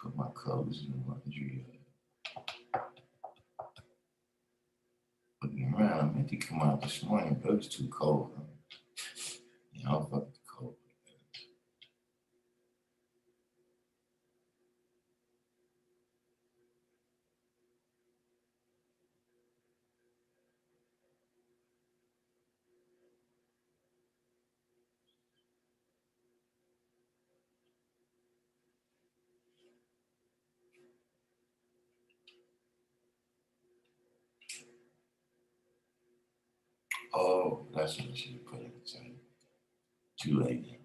Put my clothes in the laundry. Looking around, I meant to come out this morning, but it was too cold. Yeah, I'll fuck the cold. Oh, that's what I should have put in the time. Too late now.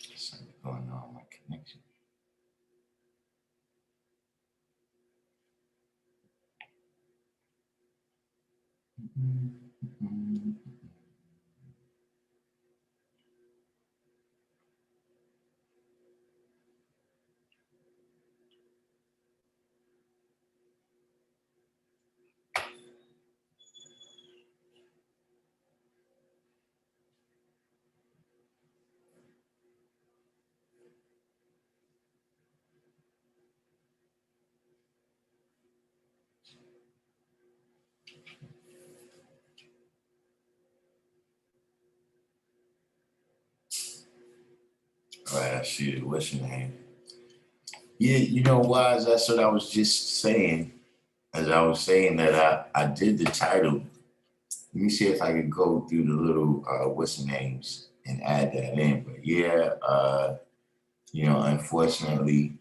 There's something going on with my connection. All right, I see it. What's your name? Yeah, you know why? That's what I was just saying. As I was saying that I did the title. Let me see if I can go through the little what's the names and add that in. But yeah, unfortunately,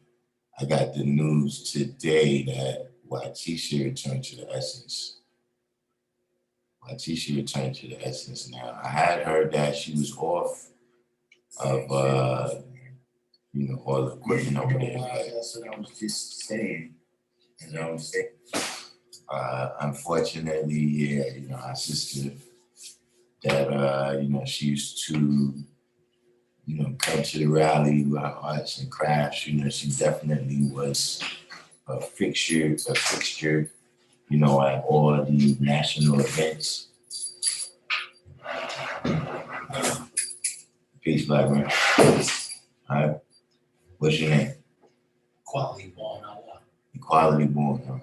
I got the news today that Watisha returned to the essence. Watisha returned to the essence now. I had heard that she was off of all the equipment over there. That's what I was just saying. And I was saying, unfortunately, yeah, our sister that she used to come to the rally with her arts and crafts. She definitely was a fixture, at all the national events. Peace, black man. All right. What's your name? Quality born Allah. Equality born. Huh?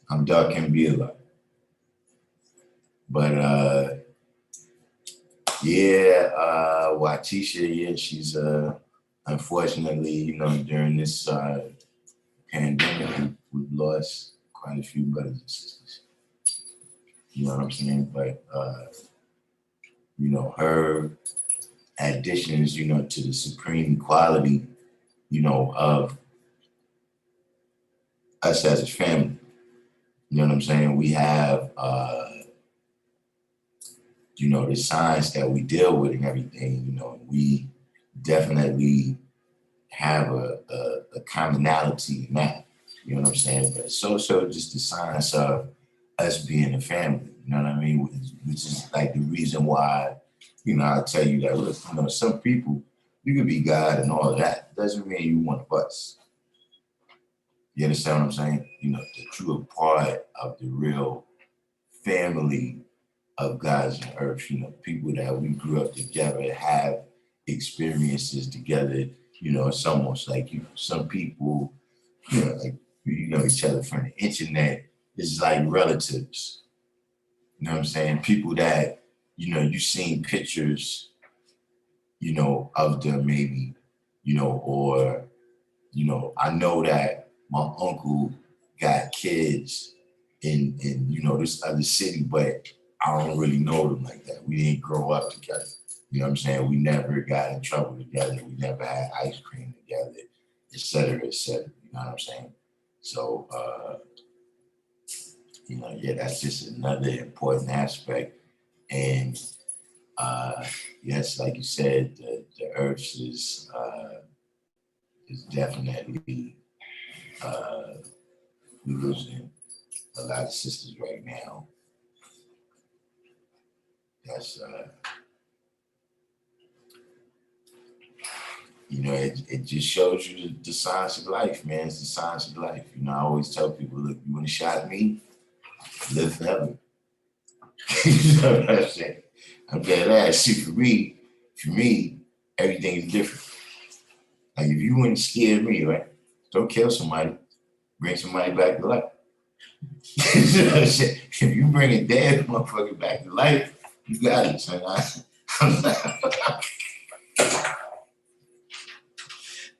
I'm Darkim Be AllahChrist. But Watisha, she's unfortunately, during this pandemic, we've lost quite a few brothers and sisters. You know what I'm saying? But her additions, to the supreme equality, of us as a family. You know what I'm saying? We have the signs that we deal with and everything, we definitely have a commonality in that. You know what I'm saying? But it's also just the signs of us being a family, you know what I mean? Which is like the reason why, I'll tell you that, look, some people, you could be God and all of that. Doesn't mean you one of us. You understand what I'm saying? The true part of the real family of God's and earth, people that we grew up together, have experiences together, it's almost like, some people, each other from the internet. It's like relatives. You know what I'm saying? People that, you've seen pictures, of them maybe, or, I know that my uncle got kids in this other city, but I don't really know them like that. We didn't grow up together. You know what I'm saying? We never got in trouble together. We never had ice cream together, et cetera, et cetera. You know what I'm saying? So, that's just another important aspect. And yes, like you said, the earth is definitely we're losing a lot of sisters right now. That's You know, it just shows you the science of life, man. It's the science of life. You know, I always tell people, look, you want to shot me, live forever. You know what I'm saying? I'm dead ass. See, for me, everything is different. Like if you wouldn't scare me, right? Don't kill somebody, bring somebody back to life. You know what I'm saying? If you bring a dead motherfucker back to life, you got it, son.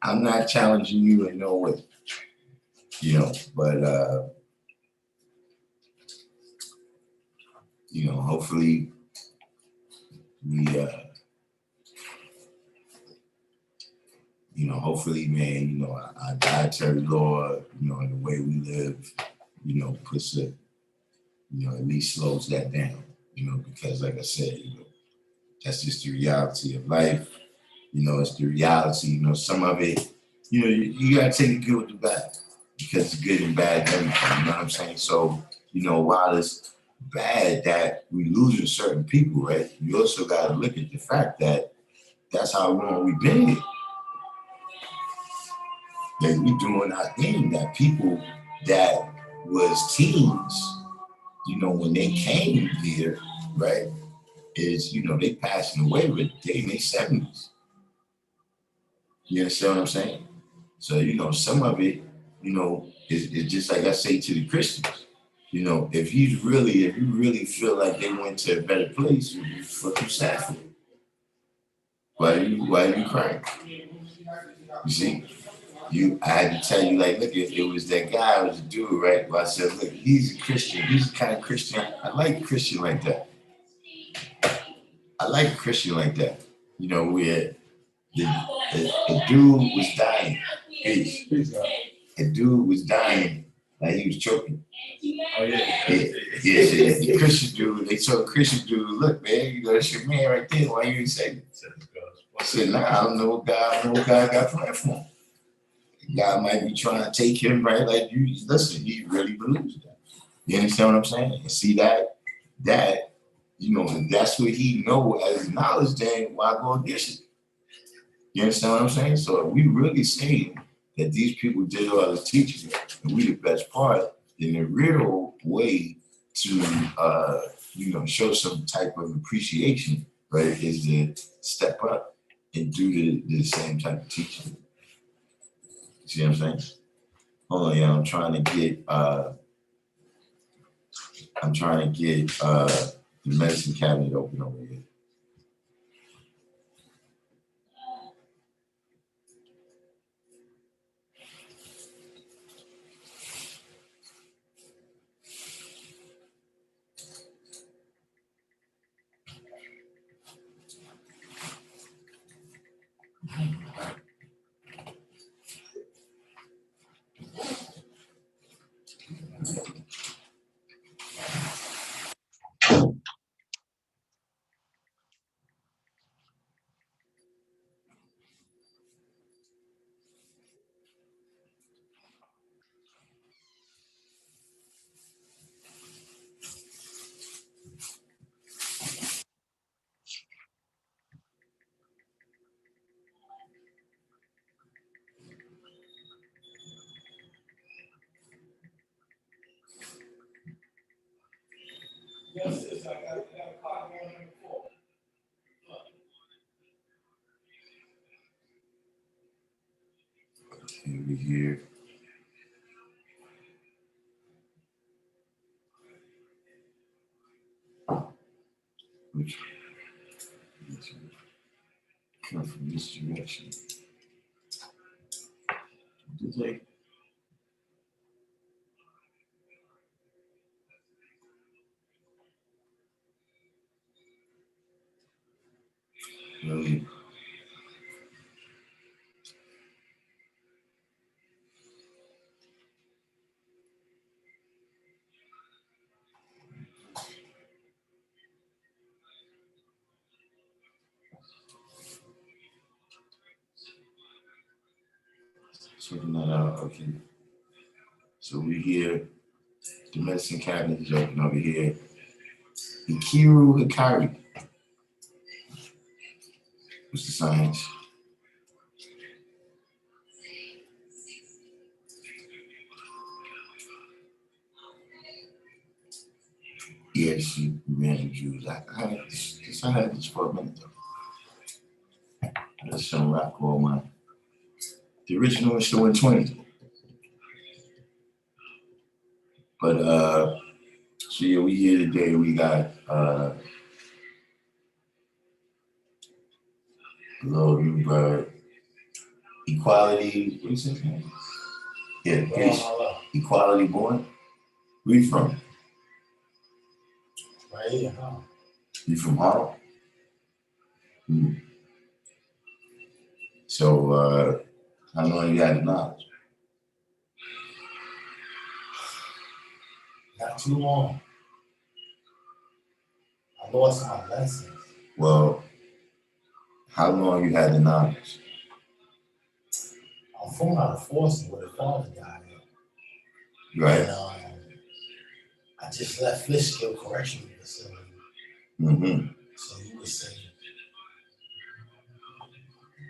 I'm not challenging you in no way, you know, but you know, hopefully we you know, hopefully, man, you know, our dietary law, you know, and the way we live, you know, puts it, you know, at least slows that down, you know, because like I said, you know, that's just the reality of life. You know, it's the reality, you know, some of it, you know, you gotta take the good with the bad because it's good and bad and everything, you know what I'm saying? So, you know, while it's bad that we losing certain people, right? You also gotta look at the fact that that's how long we've been here. That we doing our thing, that people that was teens, you know, when they came here, right, is, you know, they passing away, but they in their 70s. You understand what I'm saying? So, you know, some of it, you know, is just like I say to the Christians, you know, if you really feel like they went to a better place, what you sad for? Why are you crying? You see? I had to tell you, like, look, it was that guy, it was a dude, right? Well, I said, look, he's a Christian. He's the kind of Christian. I like a Christian like that. I like a Christian like that. You know, where the dude was dying. A dude was dying, like he was choking. Oh, yeah. Yeah. The Christian dude, they told the Christian dude, look, man, you know, that's your man right there. Why you ain't saying it? I said, nah, I don't know what God got planned for him. God might be trying to take him, right? Like, you listen, he really believes that. You understand what I'm saying? And see that, you know, that's what he know as knowledge, then why go against it? You understand what I'm saying? So if we really saying that these people did all the teaching and we the best part, then the real way to you know, show some type of appreciation, right, is to step up and do the same type of teaching. See what I'm saying? Hold on, yeah, I'm trying to get the medicine cabinet open over here. Over here. Which come from this direction. Did they? Really? Checking that out. Okay. So we here. The medicine cabinet is open over here. Ikiru Hikari. What's the science? Yeah, she ran Jews. I had this for a minute though. That's some rock all my. The original is still in 20. But so yeah, we here today. We got a little new bird. Equality, what's his name? Yeah, peace. Equality born. Where you from? Right here, huh? You from Harlem? So how long you had the knowledge? Not too long. I lost my lessons. Well, how long you had the knowledge? I'm from out of Force where the father died. Right. And I just left Fishkill Correctional Facility. Mm-hmm. So you would say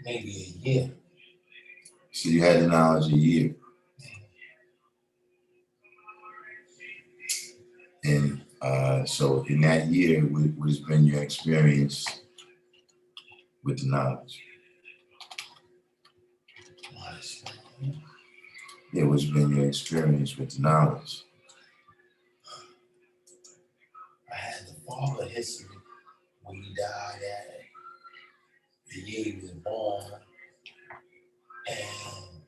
maybe a year. So you had the knowledge a year. And so in that year, what has been your experience with the knowledge? Yeah, what's been your experience with the knowledge? I had the father history when he died at the year he was born. And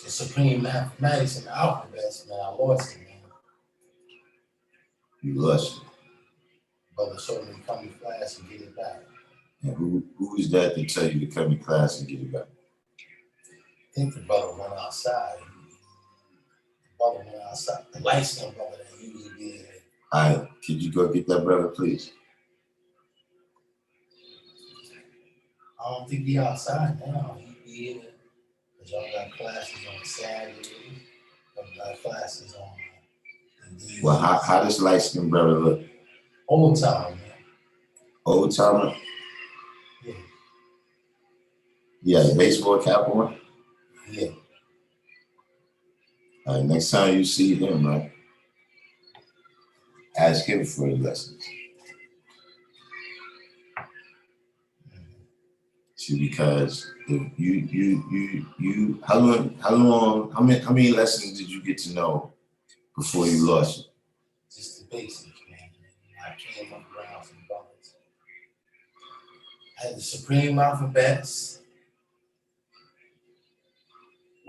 the supreme mathematics and the alphabets, man, I lost it, man. You lost it. Brother showed me to come to class and get it back. And who is that to tell you to come to class and get it back? I think the brother went outside. The light-skinned brother that usually be there. All right, could you go get that brother, please? I don't think he outside now. He be here. Because y'all got classes on Saturdays. Y'all got classes on Well, how does light-skinned brother look? Old timer, man. Old timer? Yeah. He had a baseball cap on? Yeah. All right, next time you see him, right, ask him for his lessons. See, because if how many lessons did you get to know before you lost it? Just the basics, man. I came up around some brothers. I had the supreme alphabets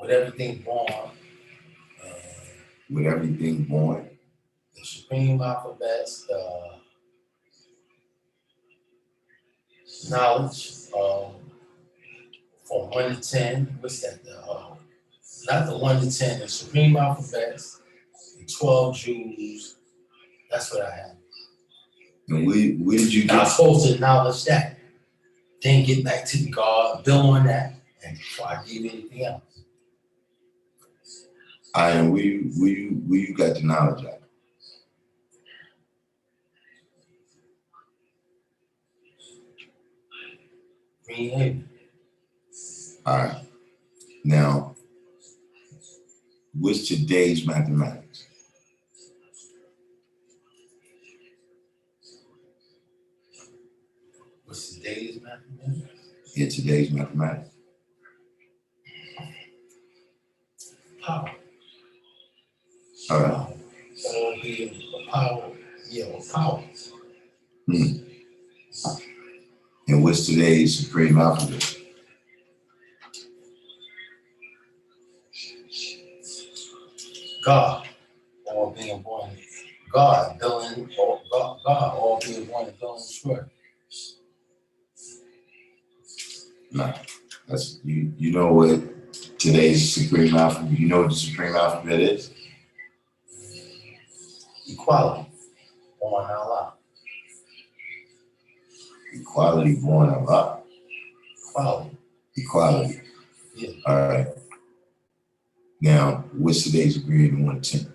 with everything born. With everything born? The supreme alphabets, knowledge from 1 to 10. What's that? Not the 1 to 10, the supreme alphabets, the 12 Jews. That's what I had. And where did you get? I was supposed to acknowledge that. Then get back to God, build on that, and before I give anything else. And where you got the knowledge at? Green Haven. All right. Now, what's today's mathematics? What's today's mathematics? Yeah, today's mathematics. Power. All right. All being a power. Yeah, power. And what's today's supreme alphabet? God, all being born. God, building, God, all being born and building destroy. Nah, that's you know what today's supreme alphabet. You know what the supreme alphabet is? Equality. Born Allah. Equality born Allah. Equality. Equality. Yeah. All right. Now, what's today's agreement in 1 to 10?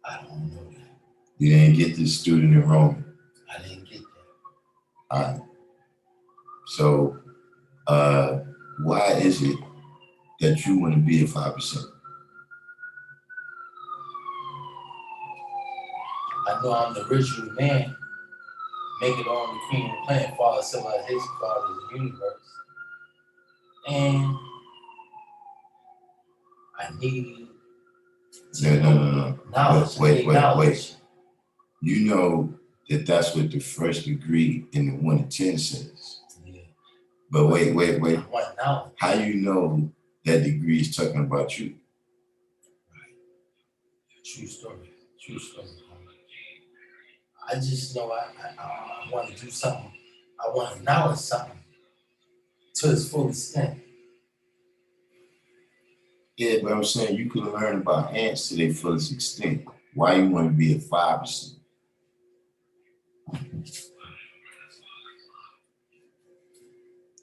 I don't know that. You didn't get the student enrollment. I didn't get that. All right. So, why is it that you want to be at 5%? I know I'm the original man, make it on the cream of the planet, father civilization, father of the universe. And I need No. knowledge. Wait. You know that that's what the first degree in the 1 to 10 says. Yeah. But wait. I want knowledge. How you know that degree is talking about you? Right. True story. I just know I want to do something. I want to acknowledge something to its full extent. Yeah, but I'm saying you can learn about ants to their fullest extent. Why you want to be at 5%?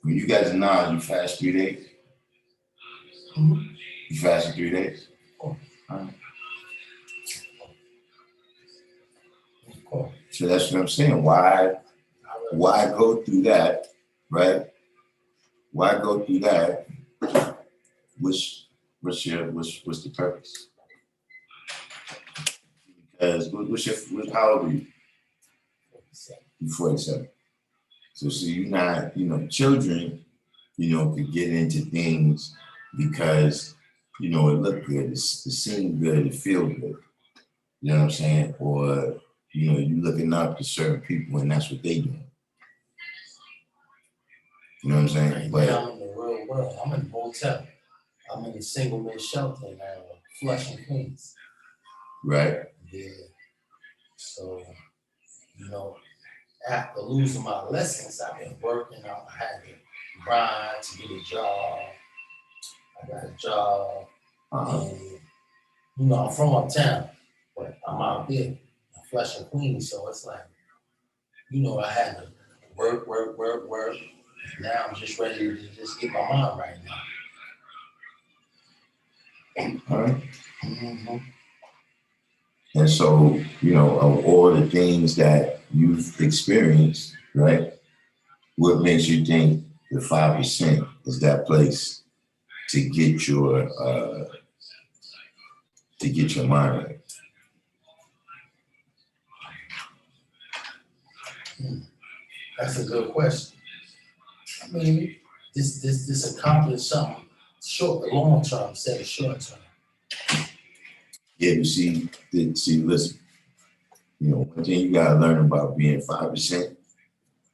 When you got the knowledge, you fast 3 days. Mm-hmm. You fast in 3 days. Cool. Cool. So that's what I'm saying. Why go through that, right? Why go through that? What's the purpose? Because how old are you? You're 47. So see, you're not, children, could get into things because, it look good, it seem good, it feel good. You know what I'm saying? Or, you looking up to certain people and that's what they do. You know what I'm saying? But I'm in the real world. I'm in the hotel. I'm in the single man shelter in Flushing, Queens. Right. Yeah. So, after losing my lessons, I've been working. I had to grind to get a job. I got a job. And, I'm from uptown, but I'm out there in Flushing, Queens. So it's like, I had to work. Now I'm just ready to just get my mind right now. All right. Mm-hmm. And so, of all the things that you've experienced, right, what makes you think the 5% is that place to get your mind right? That's a good question. I mean, this accomplished something long term instead of short term. Yeah, you see, listen, one thing you gotta learn about being 5%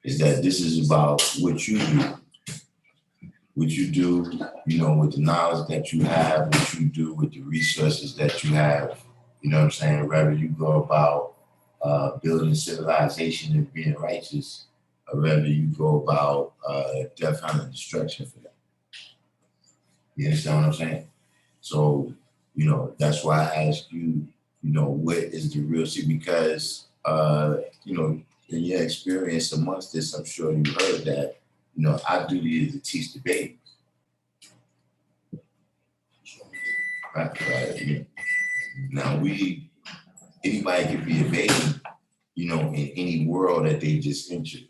is that this is about what you do. What you do, with the knowledge that you have, what you do with the resources that you have, you know what I'm saying? Whether you go about building civilization and being righteous, or whether you go about death, harm, and destruction for them. You understand what I'm saying? So, that's why I ask you, what is the real shit? Because, in your experience amongst this, I'm sure you heard that, our duty is to teach the babies. Right. Now anybody can be a baby, in any world that they just entered.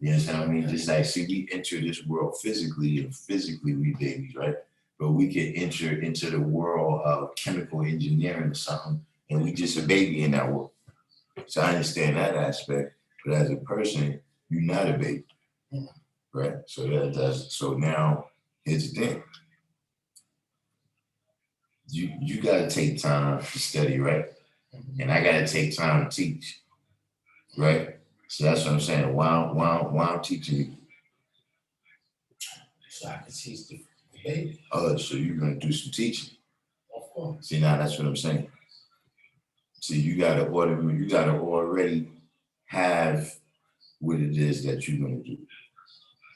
You understand what I mean? Just like, see, we enter this world physically, and physically we babies, right? But we can enter into the world of chemical engineering or something, and we just a baby in that world. So I understand that aspect, but as a person, you're not a baby, right? So now here's the thing. You gotta take time to study, right? And I gotta take time to teach, right? So that's what I'm saying. Why I'm teaching you? So I can teach the baby. Oh, so you're gonna do some teaching. Of course. See, now that's what I'm saying. See, you gotta already have what it is that you're gonna do.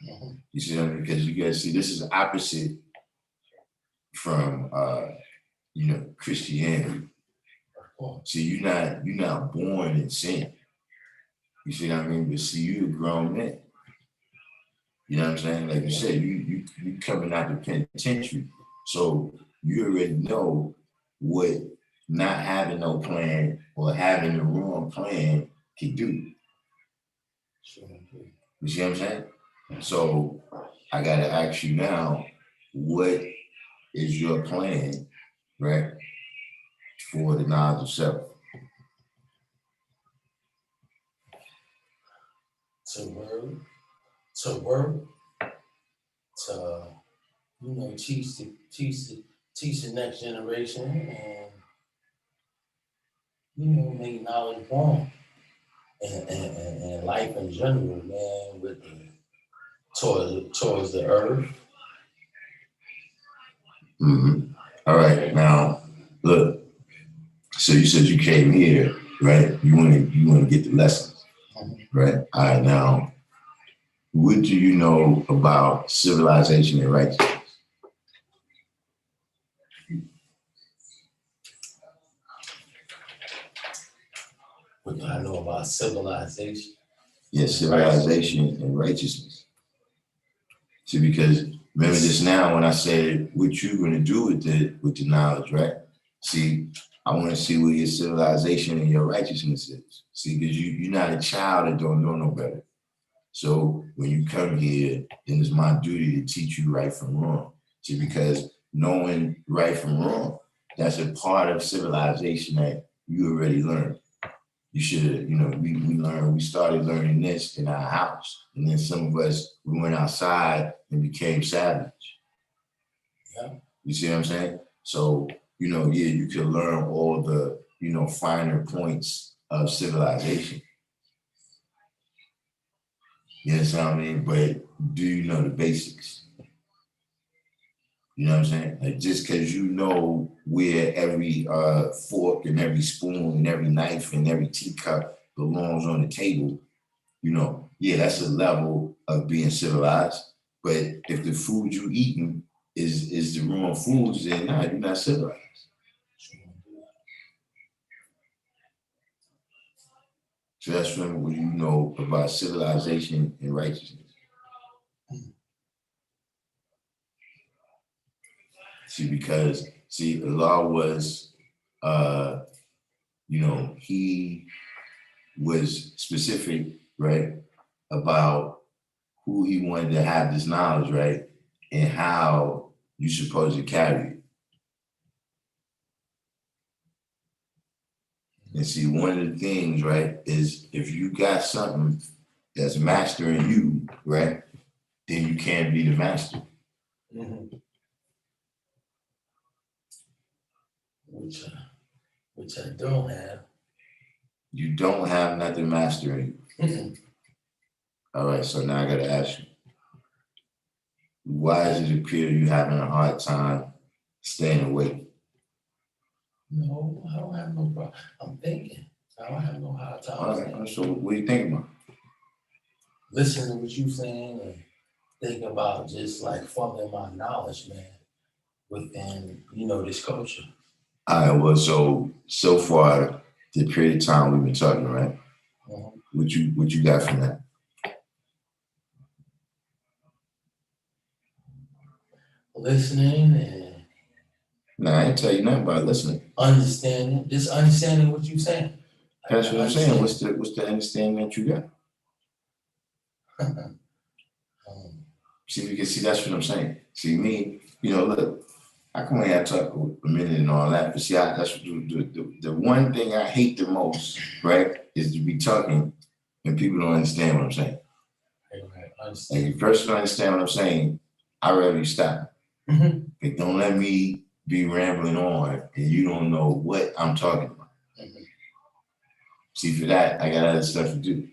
Mm-hmm. You see what I mean? Because you guys see, this is opposite from Christianity. See, you're not born in sin. You see what I mean? But see, you're a grown man. You know what I'm saying? Like you said, you coming out the penitentiary. So you already know what not having no plan or having the wrong plan can do. You see what I'm saying? So I gotta ask you now, what is your plan, right, for the knowledge of self? to work, to teach the next generation, and make knowledge born and life in general, man, with towards the earth. Mm-hmm. All right, now look. So you said you came here, right? You want to get the lessons, right? All right, now, what do you know about civilization and righteousness? What do I know about civilization? Yes, civilization and righteousness. See, because remember just now when I said what you're going to do with the knowledge, right? See, I want to see where your civilization and your righteousness is. See, because you're not a child that don't know no better. So when you come here, then it's my duty to teach you right from wrong. See, because knowing right from wrong, that's a part of civilization that you already learned. You should, we started learning this in our house. And then some of us, we went outside and became savage. Yeah. You see what I'm saying? So, you can learn all the, finer points of civilization. You understand what I mean? But do you know the basics? You know what I'm saying? Like just because you know where every fork and every spoon and every knife and every teacup belongs on the table, that's a level of being civilized. But if the food you eating is the wrong foods, then nah, you're not civilized. So that's from what you know about civilization and righteousness. Because Allah was, he was specific, right, about who he wanted to have this knowledge, right, and how you're supposed to carry it. And see, one of the things, right, is if you got something that's mastering you, right, then you can't be the master. Mm-hmm. Which I don't have. You don't have nothing mastering you. Mm-hmm. All right, so now I got to ask you, why does it appear you having a hard time staying awake? No, I don't have no problem. I'm thinking. I don't have no hard time. All right, so what are you thinking about? Listen to what you're saying and think about just like fumbling my knowledge, man, within, this culture. All right, well, so far, the period of time we've been talking, right? Mm-hmm. What you got from that? Listening and... No, I ain't tell you nothing about listening. Just understanding what you're saying. That's what I'm saying. What's the understanding that you got? See, that's what I'm saying. See, me, look, I come here and talk a minute and all that, but see, that's the one thing I hate the most, right, is to be talking and people don't understand what I'm saying. And if you first don't understand what I'm saying, I'd rather you stop. Mm-hmm. But don't let me be rambling on and you don't know what I'm talking about. Mm-hmm. See, for that, I got other stuff to do.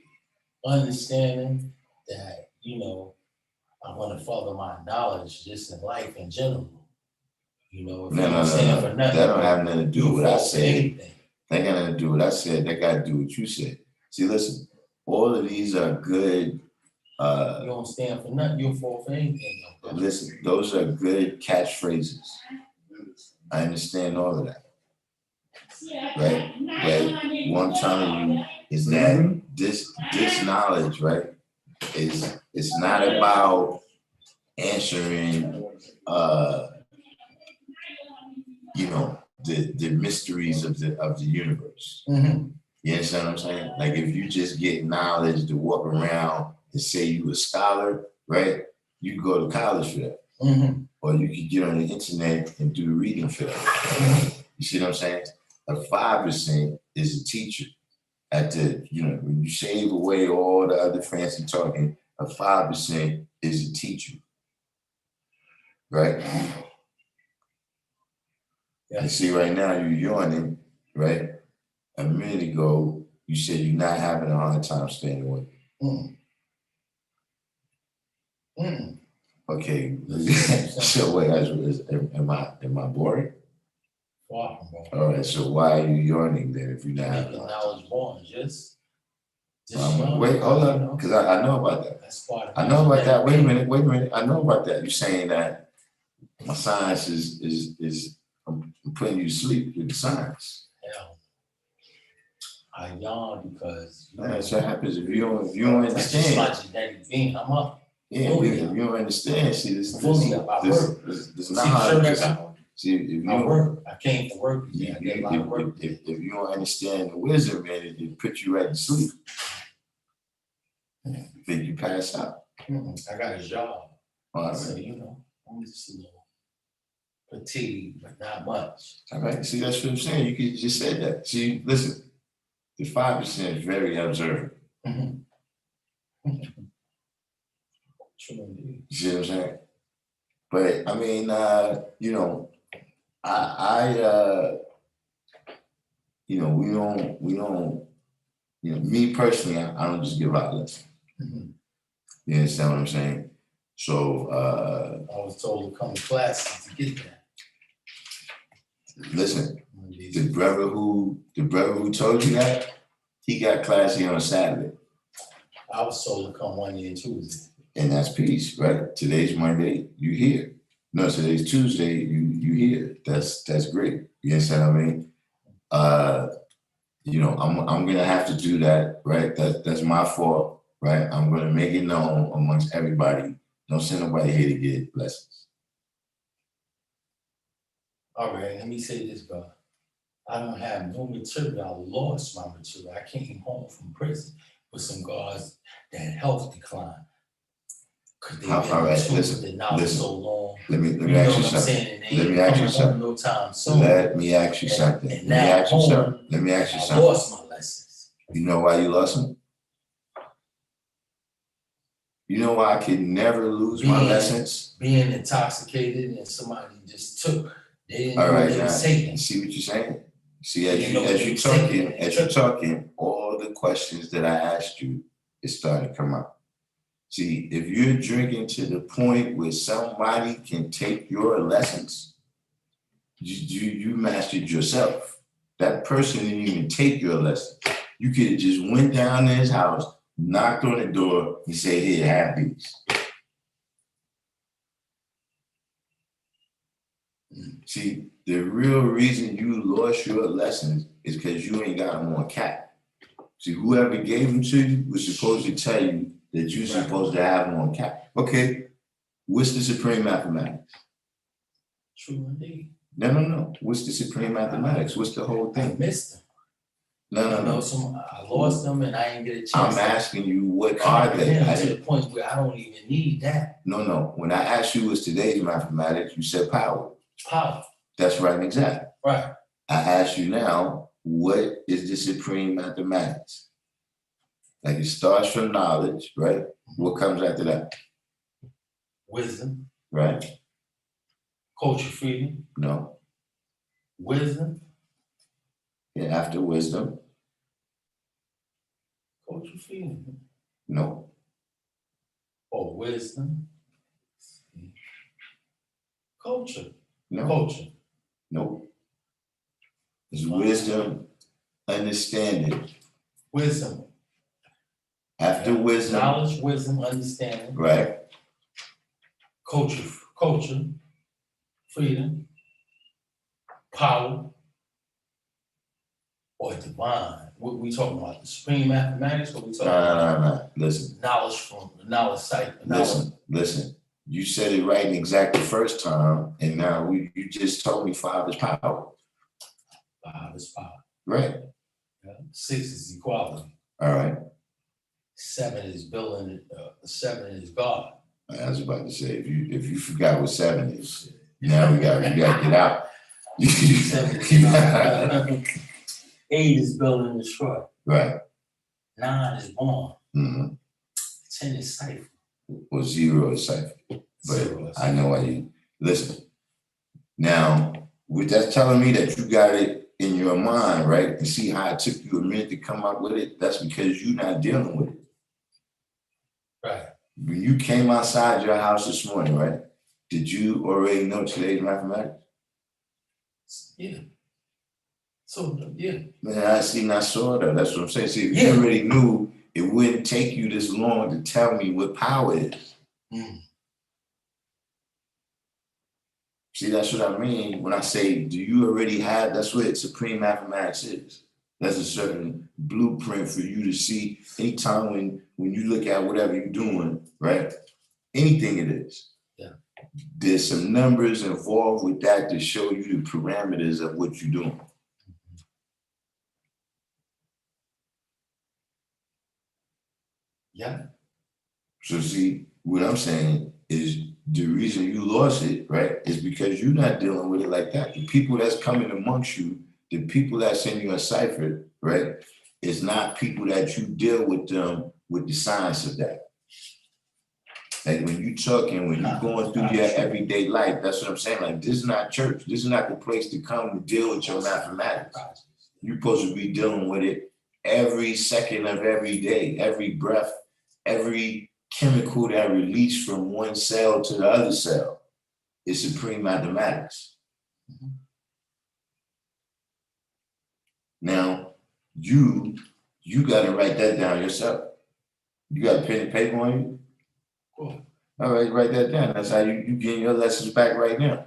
Understanding that, I want to further my knowledge just in life in general. No. That don't have nothing to do with what I said. That got nothing to do with what I said. That got to do with what you said. See, listen, all of these are good. You don't stand for nothing. You'll fall for anything. Listen, those are good catchphrases. I understand all of that. Right? But what I'm telling you is that this knowledge, right, it's not about answering the mysteries of the universe. Mm-hmm. You understand what I'm saying? Like if you just get knowledge to walk around and say you a scholar, right? You can go to college for that. Mm-hmm. Or you can get on the internet and do reading for that. Mm-hmm. You see what I'm saying? A 5% is a teacher. at the, when you shave away all the other fancy talking, a 5% is a teacher, right? Yeah. You see right now you're yawning, right? A minute ago, you said you're not having a hard time staying awake. Okay, so wait, am I boring? Far from boring. All right, so why are you yawning then if you're not having a hard time? I was born, just wait, hold up, because I know about that. That's part of I know about that. Wait a minute. I know about that. You're saying that my science is I'm putting you to sleep with the science. Hell, I yawn because That's what happens if you don't understand. That's my genetic being. I'm up. Yeah, if you don't understand, see this not how it is. See, if you work, I came to work. I get a lot of work. If you don't understand the wisdom, man, it puts you right to sleep. You think you pass out. I got a job. All right. So, I'm just a little fatigued, but not much. All right. See, that's what I'm saying. You just said that. See, listen, the 5% is very observant. True indeed. You see what I'm saying? But I mean, we don't, me personally, I don't just give out lessons. You understand what I'm saying? So I was told to come to classes to get that. Listen, the brother who told you that, he got classy on Saturday. I was told to come one year Tuesday. And that's peace, right? Today's Monday, you here. No, today's Tuesday, you here. That's great. You understand what I mean? I'm gonna have to do that, right? That's my fault, right? I'm gonna make it known amongst everybody. Don't send nobody here to get lessons. All right, let me say this, bro. I don't have no material. I lost my material. I came home from prison with some guards that had health decline. All right, listen. So long. Let me ask you something. Let me ask you something. No time soon. Let me ask you something. Let me ask you something. I lost my lessons. You know why you lost them? You know why I could never lose my lessons? Being intoxicated and somebody just took. They didn't all know right, they now, were saying. See what you're saying? See, as you're talking, all the questions that I asked you is starting to come out. See, if you're drinking to the point where somebody can take your lessons, you mastered yourself. That person didn't even take your lesson. You could have just went down to his house, knocked on the door, and say, "Here, have these." See, the real reason you lost your lessons is because you ain't got them on cap. See, whoever gave them to you was supposed to tell you that you're supposed to have them on cap. Okay, what's the supreme mathematics? True indeed. No. What's the supreme mathematics? What's the whole thing? I missed them. No. I lost them and I didn't get a chance. I'm asking you, what are they? To the point where I don't even need that. No. When I asked you what's today's mathematics, you said power. Power. That's right and exact. Right. I ask you now, what is the supreme mathematics? Like, it starts from knowledge, right? What comes after that? Wisdom. Right. Culture freedom. No. Wisdom. Yeah, after wisdom. Culture freedom. No. Oh, wisdom. Culture. No. Culture. No. It's wisdom, understanding. Wisdom. After wisdom. Knowledge, wisdom, understanding. Right. Culture, freedom, power, or divine. What we talking about? The supreme mathematics? What we talking about? No. Listen. Knowledge from knowledge site. Listen. You said it right and exact the first time, and now you just told me 5 is power. 5 is power. Right. Yeah. 6 is equality. All right. 7 is building. 7 is God. I was about to say, if you forgot what 7 is, now we got to get out. 8 is build and destroy. Right. 9 is born. Mm-hmm. 10 is cipher. Well, 0 is cipher. But I know why you listen. Now, with that telling me that you got it in your mind, right? And see how it took you a minute to come up with it. That's because you're not dealing with it. Right. When you came outside your house this morning, right? Did you already know today's mathematics? Yeah. So, yeah. Man, I saw that. That's what I'm saying. See, if Yeah. you already knew, it wouldn't take you this long to tell me what power is. Mm. See, that's what I mean when I say, do you already have, that's what supreme mathematics is. That's a certain blueprint for you to see anytime when you look at whatever you're doing, right? Anything it is. Yeah. There's some numbers involved with that to show you the parameters of what you're doing. Yeah. So see, what I'm saying is the reason you lost it, right, is because you're not dealing with it like that. The people that's coming amongst you, the people that send you a cipher, right, is not people that you deal with them with the science of that. Like when you talking, when you're going through your everyday life, that's what I'm saying. Like, this is not church. This is not the place to come to deal with your mathematics. You're supposed to be dealing with it every second of every day, every breath, every chemical that released from one cell to the other cell. It's supreme mathematics. Mm-hmm. Now, you got to write that down yourself. You got a pen and paper on you? Cool. All right, write that down. That's how you getting your lessons back right now.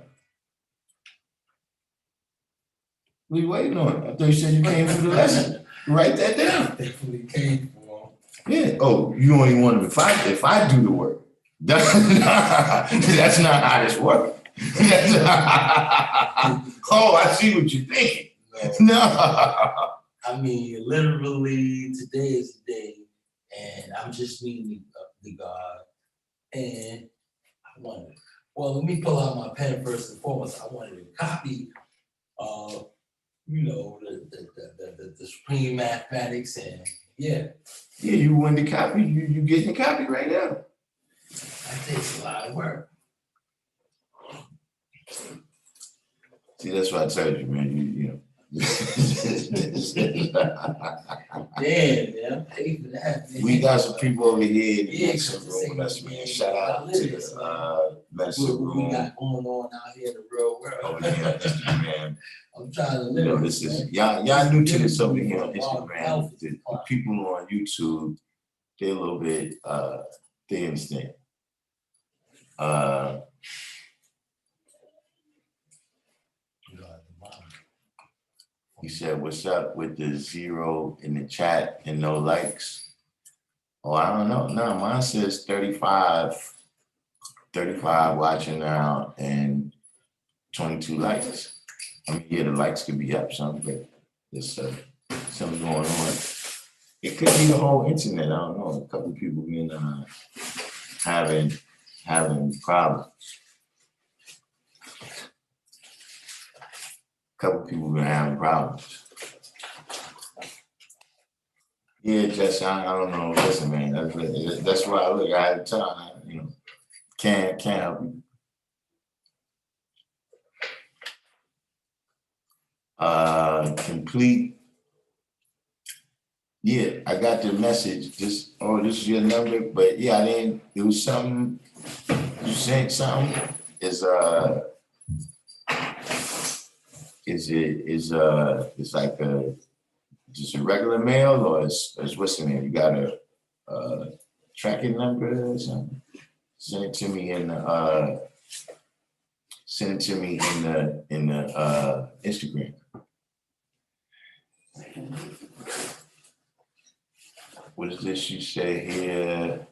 What are you waiting on? I thought you said you came for the lesson. Write that down. Definitely came for. Yeah. Oh, you only want to if I do the work. That's not how this works. Oh, I see what you're thinking. No. I mean, literally, today is the day, and I'm just meeting the God, and I wanted. Well, let me pull out my pen first and foremost. I wanted a copy of, the supreme mathematics, and yeah. Yeah, you want the copy. You getting the copy right now. That takes a lot of work. See, that's why I told you, man. You know. Damn, man. Pay for that, man. We got some people over here in the Yeah, medicine room with us, man. Shout out to the medicine room. What we got going on out here in the real world. Over here on Instagram. I'm trying to live. This is y'all new to this over here on Instagram. The people on YouTube, they're a little bit they understand. He said, what's up with the 0 in the chat and no likes? Oh, I don't know. No, mine says 35 watching now and 22 likes. I mean, yeah, the likes could be up some, but there's something going on. It could be the whole internet. I don't know. A couple of people been having problems. Couple people been having problems. Yeah, Jess, I don't know. Listen, man, that's why I look. I had time, can't help you. Complete. Yeah, I got the message. This is your number, but yeah, I didn't. It was something. You sent something. It's like just a regular mail, or it's what's the name? You got a tracking number or something? Send it to me in the Instagram. What is this you say here?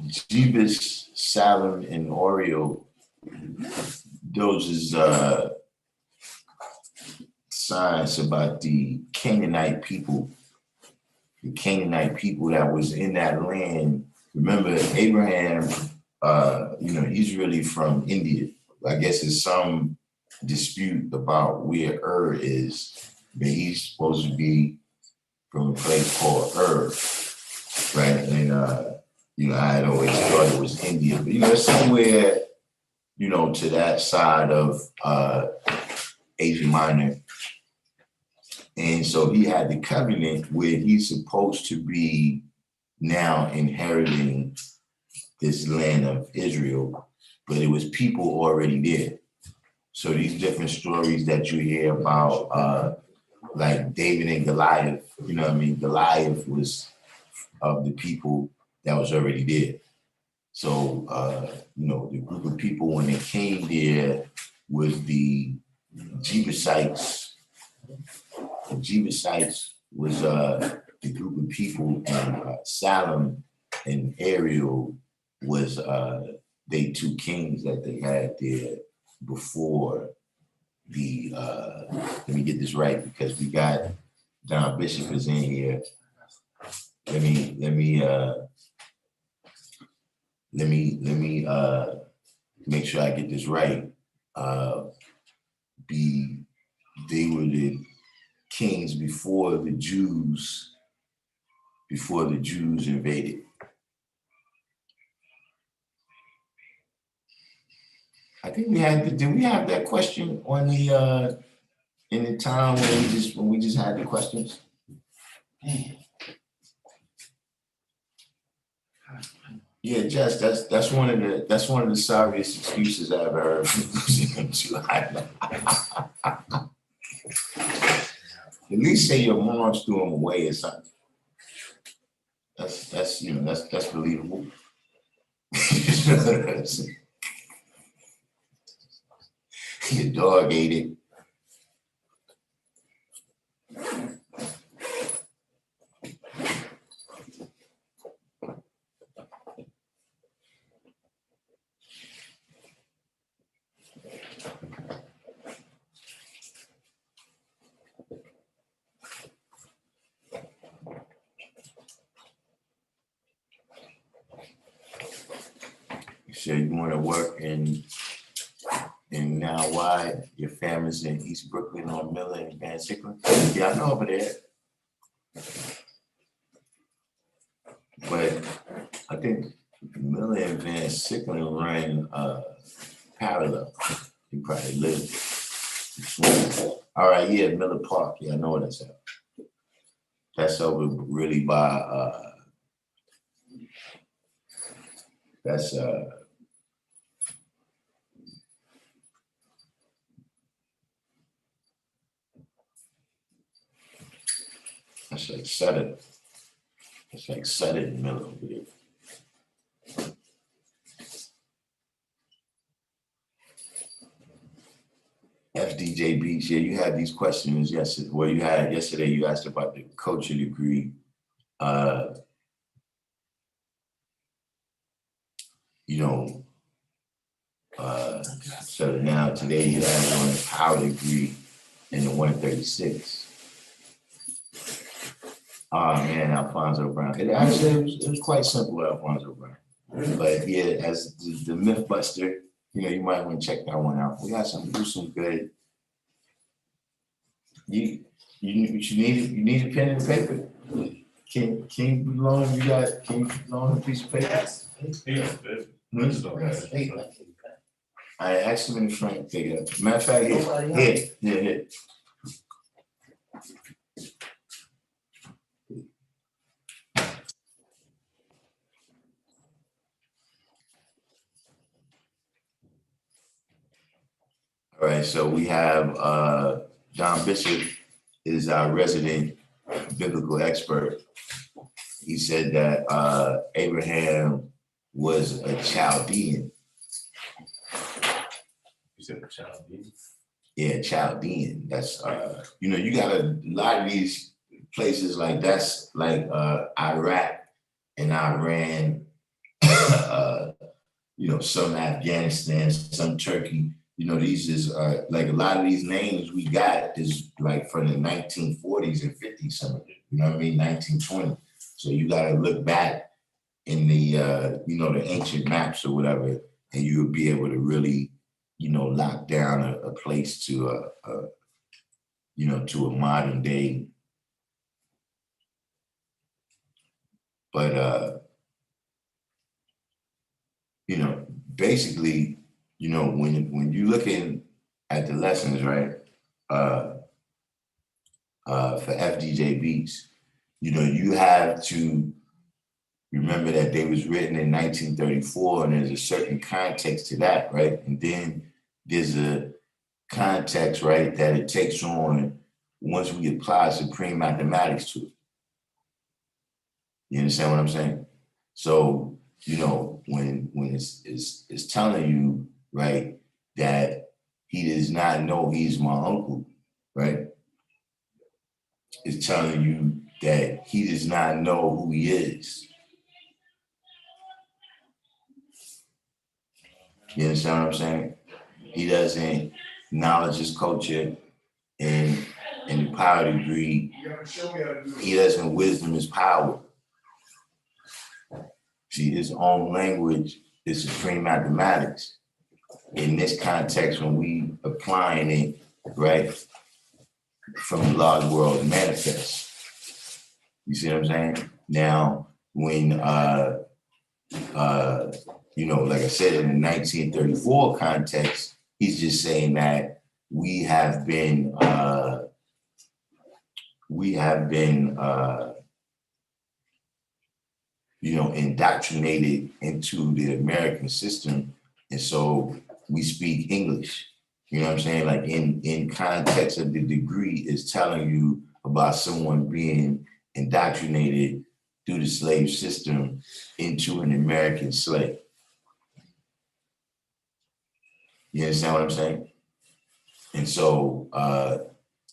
Jeebus, Salem, and Oreo. Those is science about the Canaanite people. The Canaanite people that was in that land. Remember, Abraham, he's really from India, I guess there's some dispute about where is, but he's supposed to be from a place called right? And I had always thought it was India, but it's somewhere, to that side of Asia Minor. And so he had the covenant where he's supposed to be now inheriting this land of Israel, but it was people already there. So these different stories that you hear about, like David and Goliath, Goliath was of the people that was already there. So, the group of people when they came there was the Jebusites. The Jebusites was the group of people, and Salem and Ariel was they two kings that they had there before the let me get this right because we got Don Bishop is in here. Let me make sure I get this right. They were the kings before the Jews invaded. I think did we have that question on the in the time when we just had the questions? Yeah, Jess, that's one of the sorriest excuses I've ever heard from losing to. At least say your moms threw them away or something. That's believable. Your dog ate it. So you want to work in now why your family's in East Brooklyn on Miller and Van Sickler? Yeah, I know over there. But I think Miller and Van Sickler ran parallel. You probably lived. All right, yeah, Miller Park. Yeah, I know what that's at. That's over really by that's like Sutton. It's like Sutton Miller over there. FDJ Beach, yeah, you had these questions yesterday. Well, yesterday you asked about the culture degree. So now today you have on the power degree in the 136. Oh man, Alfonso Brown. It was quite simple, Alfonso Brown. But yeah, as the myth buster, you might want to check that one out. We got some good. You need a pen and paper. Can you loan a piece of paper? I asked him in the front to take it up. Matter of fact, here. All right, so we have Don Bishop is our resident biblical expert. He said that Abraham was a Chaldean. You said a Chaldean? Yeah, Chaldean. That's you got a lot of these places like that's like Iraq and Iran, some Afghanistan, some Turkey. These is like a lot of these names we got is like from the 1940s and 50s, some of it, 1920. So you got to look back in the, the ancient maps or whatever, and you'll be able to really lock down a place to to a modern day. But basically, when you're looking at the lessons, right? For FDJ Beats, you have to remember that they was written in 1934, and there's a certain context to that, right? And then there's a context, right, that it takes on once we apply supreme mathematics to it. You understand what I'm saying? So, when it's telling you, right, that he does not know he's my uncle, right? It's telling you that he does not know who he is. You understand what I'm saying? He doesn't acknowledge his culture and the power degree. He doesn't wisdom his power. See, his own language is supreme mathematics. In this context, when we applying it, right, from the large world manifest. You see what I'm saying? Now, when like I said, in the 1934 context, he's just saying that we have been indoctrinated into the American system, and so we speak English. You know what I'm saying? Like in context of the degree is telling you about someone being indoctrinated through the slave system into an American slave. You understand what I'm saying? And so,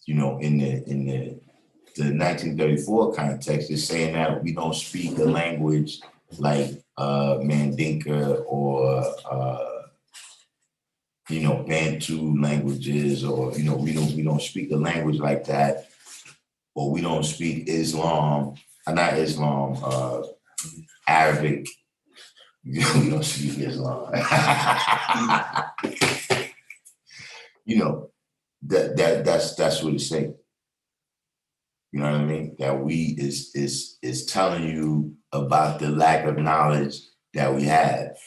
in the 1934 context, is saying that we don't speak a language like Mandinka or Bantu languages, or we don't speak a language like that, or we don't speak Islam, not Islam, Arabic. We don't speak Islam. That's what it's saying. You know what I mean? That we is telling you about the lack of knowledge that we have,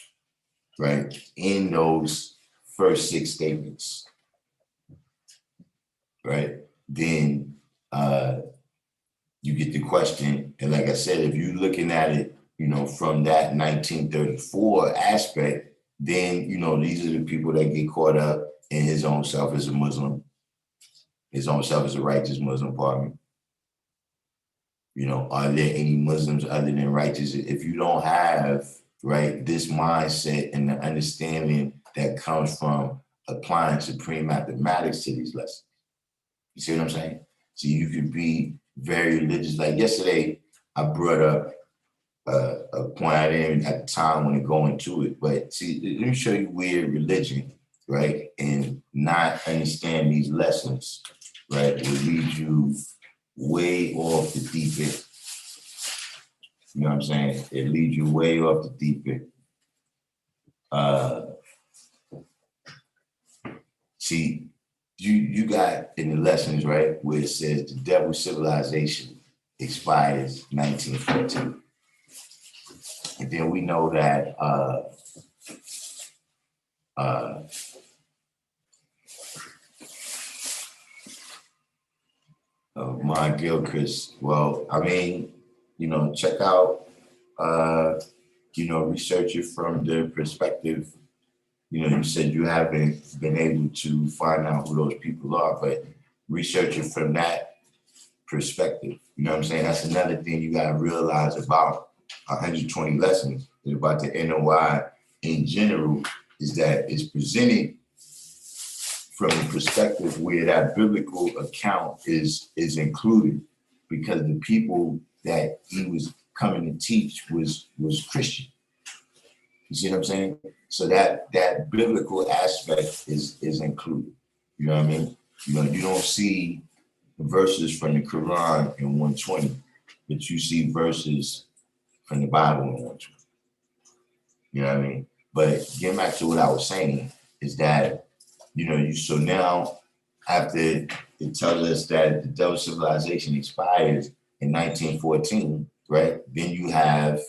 right? In those first 6 statements, right? Then you get the question, and like I said, if you're looking at it, from that 1934 aspect, then these are the people that get caught up in his own self as a Muslim, his own self as a righteous Muslim, pardon me. Are there any Muslims other than righteous? If you don't have, right, this mindset and the understanding that comes from applying supreme mathematics to these lessons. You see what I'm saying? So you could be very religious. Like yesterday, I brought up a point I didn't at the time want to go into it, but see, let me show you where religion, right, and not understand these lessons, right, will lead you way off the deep end. You know what I'm saying? It leads you way off the deep end. See, you got in the lessons, right, where it says the devil's civilization expires 1914. And then we know that Gilchrist, well, I mean, check out, research it from the perspective. You said you haven't been able to find out who those people are, but research it from that perspective. You know what I'm saying? That's another thing you got to realize about 120 lessons about the NOI in general, is that it's presented from a perspective where that biblical account is included, because the people that he was coming to teach was Christian. You see what I'm saying? So that biblical aspect is included. You know what I mean? You don't see verses from the Quran in 120, but you see verses from the Bible in 120. You know what I mean? But getting back to what I was saying is that, so now after it tells us that the double civilization expires in 1914, right? Then you have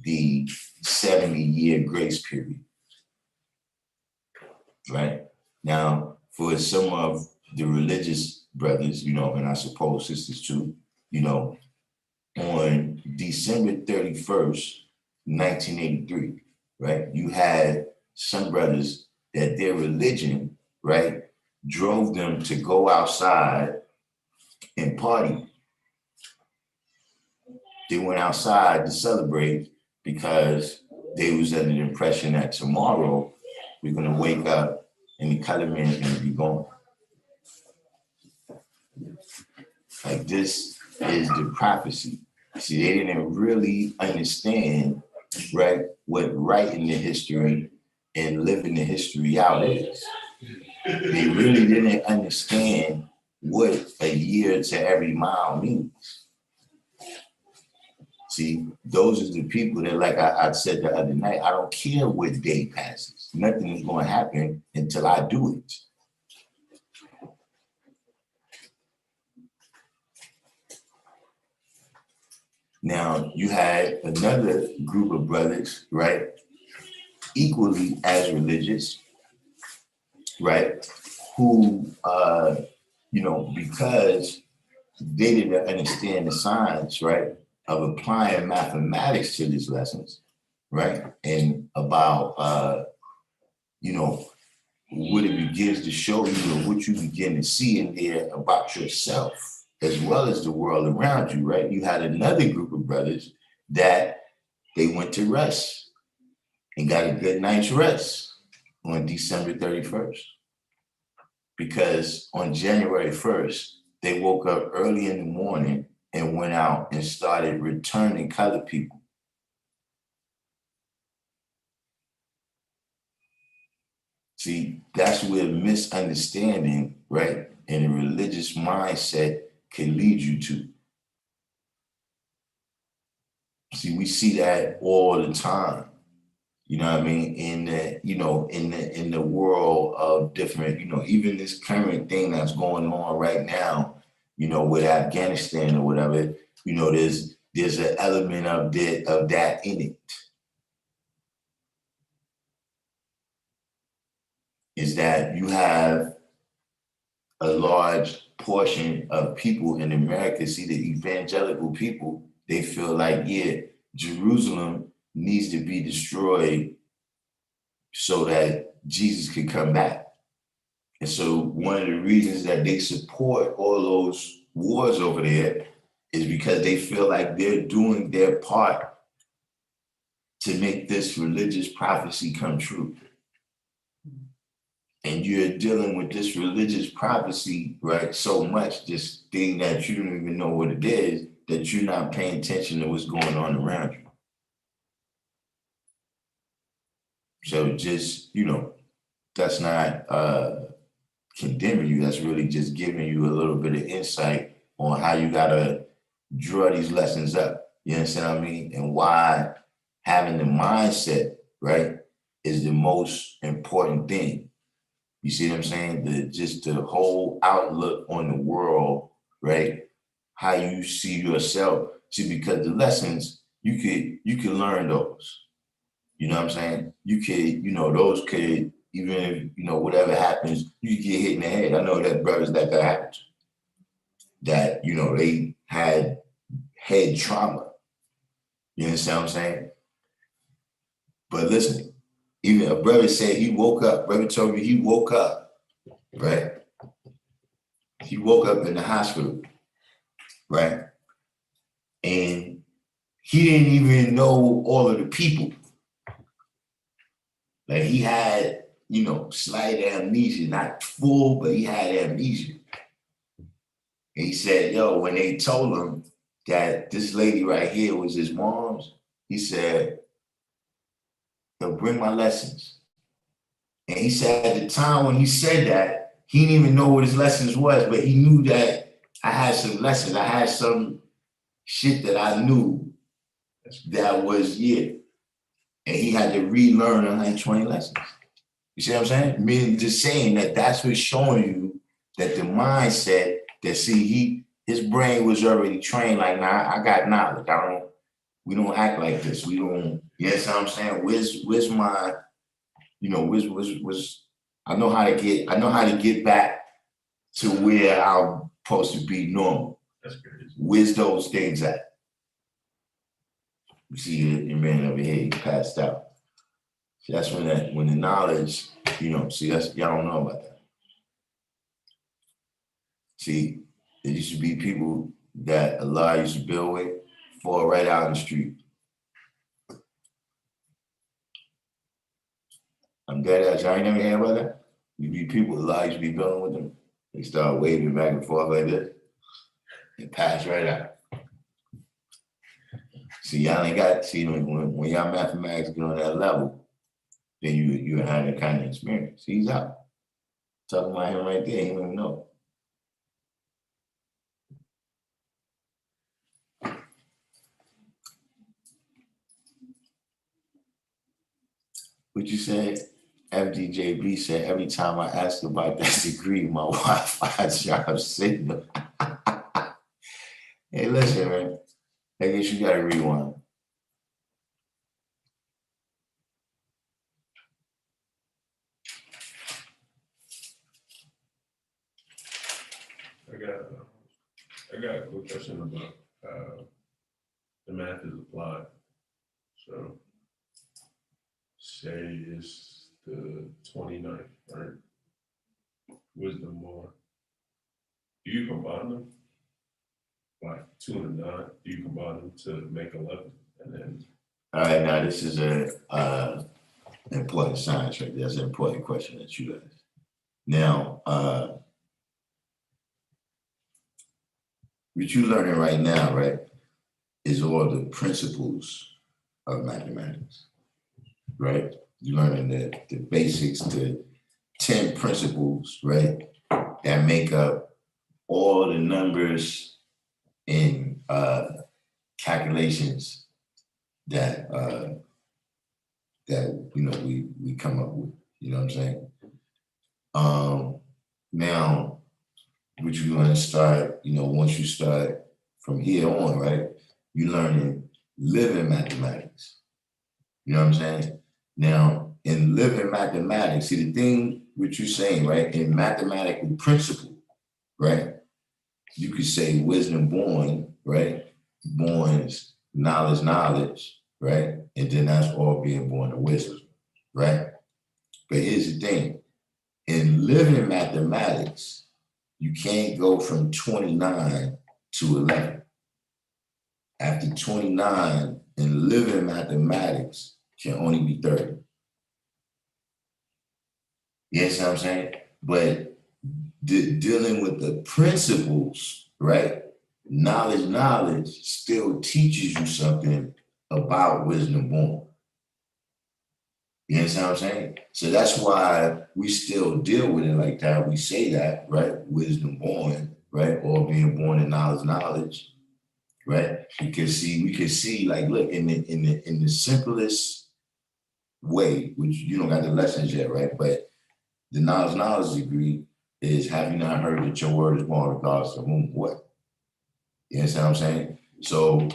the 70-year grace period, right? Now, for some of the religious brothers, and I suppose sisters too, on December 31st, 1983, right? You had some brothers that their religion, right, drove them to go outside and party. They went outside to celebrate because they was under the impression that tomorrow we're gonna wake up and the color man is gonna be gone. Like, this is the prophecy. See, they didn't really understand, right, what writing the history and living the history out is. They really didn't understand what a year to every mile means. See, those are the people that, like I said the other night, I don't care what day passes. Nothing is going to happen until I do it. Now, you had another group of brothers, right, equally as religious, right, who, because they didn't understand the science, right, of applying mathematics to these lessons, right, and about, what it begins to show you and what you begin to see in there about yourself, as well as the world around you, right? You had another group of brothers that they went to rest and got a good night's rest on December 31st. Because on January 1st, they woke up early in the morning and went out and started returning colored people. See, that's where misunderstanding, right, and a religious mindset can lead you to. See, we see that all the time. You know what I mean? In the world of different, even this current thing that's going on right now, with Afghanistan or whatever, there's an element of that in it. Is that you have a large portion of people in America, see, the evangelical people, they feel like, yeah, Jerusalem needs to be destroyed so that Jesus can come back. And so one of the reasons that they support all those wars over there is because they feel like they're doing their part to make this religious prophecy come true. And you're dealing with this religious prophecy, right, so much, this thing that you don't even know what it is, that you're not paying attention to what's going on around you. So just, that's not condemning you, that's really just giving you a little bit of insight on how you gotta draw these lessons up. You understand what I mean? And why having the mindset, right, is the most important thing. You see what I'm saying? Just the whole outlook on the world, right? How you see yourself. See, because the lessons, you could learn those. You know what I'm saying? You could, those could, even if, whatever happens, you could get hit in the head. I know that brothers that happened to. That, they had head trauma. You understand what I'm saying? But listen, even a brother said he woke up, brother told me he woke up, right? He woke up in the hospital, right? And he didn't even know all of the people. Like, he had, slight amnesia, not full, but he had amnesia. And he said, yo, when they told him that this lady right here was his mom's, he said, yo, bring my lessons. And he said at the time when he said that, he didn't even know what his lessons was, but he knew that I had some lessons. I had some shit that I knew that was, yeah. And he had to relearn 120 lessons. You see what I'm saying? Meaning just saying that that's what's showing you that the mindset that his brain was already trained like, nah, I got knowledge. We don't act like this. We don't, you know what I'm saying? Where's my, where's I know how to get back to where I'm supposed to be normal. That's crazy. Where's those things at? You see your man over here, he passed out. See, that's when the knowledge, that's y'all don't know about that. See, there used to be people that Allah used to build with, fall right out in the street. I'm dead ass. Y'all ain't never hear about that? You be people Allah used to be building with them. They start waving back and forth like this. And pass right out. See, y'all ain't got, when y'all mathematics get on that level, then you had that kind of experience. He's out. Talking about him right there, he don't even know. What you said? FDJB said, every time I ask about that degree, my Wi-Fi sharp signal. Hey, listen, man. I guess you gotta rewind. I got a quick question about the math is applied. So say it's the 29th, right? Wisdom more. Do you combine them? Like 2 and 9, do you combine them to make 11? And then all right, now this is a important science right there. That's an important question that you asked. Now, what you're learning right now, right, is all the principles of mathematics, right? You're learning the basics, the 10 principles, right, that make up all the numbers in calculations that we come up with. You know what I'm saying? Now, what you're going to start, once you start from here on, right, you're learning living mathematics. You know what I'm saying? Now, in living mathematics, see the thing what you're saying, right, in mathematical principle, right, you could say wisdom born, right, born's knowledge, right, and then that's all being born of wisdom, right? But here's the thing, in living mathematics, you can't go from 29 to 11. After 29 in living mathematics can only be 30. You know what I'm saying? But dealing with the principles, right? Knowledge still teaches you something about wisdom born. You understand what I'm saying? So that's why we still deal with it like that. We say that, right? Wisdom born, right? Or being born in knowledge, right? Because we can see, like, look, in the simplest way, which you don't got the lessons yet, right? But the knowledge degree is, have you not heard that your word is born regardless of whom, what? You understand what I'm saying? So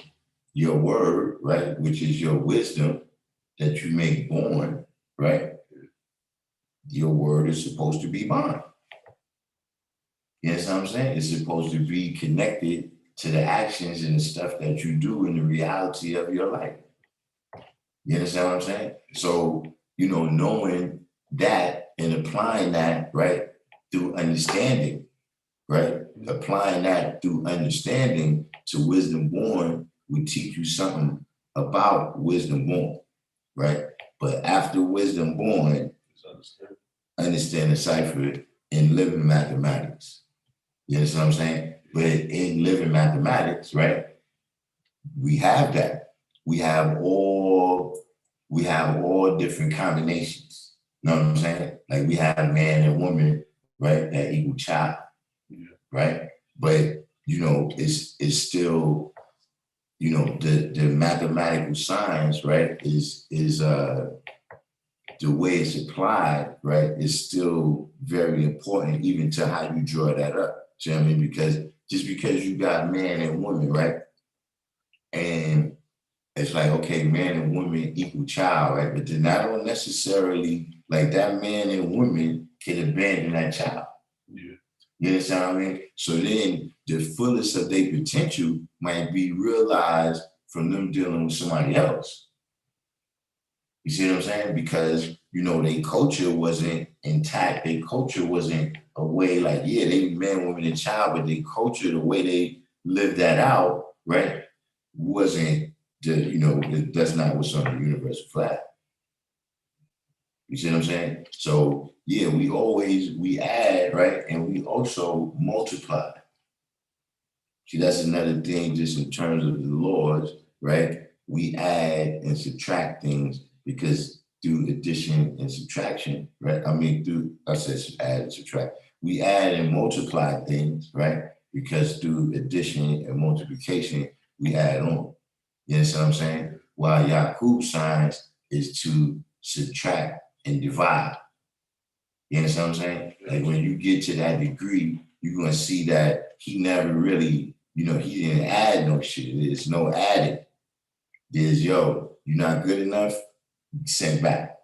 your word, right, which is your wisdom that you make born, right? Your word is supposed to be bond. You know what I'm saying? It's supposed to be connected to the actions and the stuff that you do in the reality of your life. You understand what I'm saying? So, knowing that and applying that, right, through understanding, right? Applying that through understanding to wisdom born would teach you something about wisdom born, right? But after wisdom born, understand the cipher in living mathematics. You understand what I'm saying? But in living mathematics, right, we have that. We have all different combinations. You know what I'm saying? Like we have man and woman, right, that equal child, right? But it's still, the mathematical science, right, is the way it's applied, right, is still very important, even to how you draw that up. Do you know what I mean? Because just because you got man and woman, right? And it's like, okay, man and woman equal child, right? But then I don't necessarily, like that man and woman can abandon that child. Yeah. You understand what I mean? So then the fullest of their potential might be realized from them dealing with somebody else. You see what I'm saying? Because, you know, their culture wasn't intact. Their culture wasn't a way like, yeah, they man, woman, and child, but their culture, the way they lived that out, right, wasn't the, you know, that's not what's on the universal flag. You see what I'm saying? So yeah, we add, right? And we also multiply. See, that's another thing just in terms of the laws, right? We add and subtract things because through addition and subtraction, right? I mean, I said add and subtract. We add and multiply things, right? Because through addition and multiplication, we add on. You understand what I'm saying? While Yaqub's science is to subtract and divide. You understand what I'm saying? Like when you get to that degree, you're gonna see that he never really, you know, he didn't add no shit. There's no adding. There's, yo, you're not good enough, send back.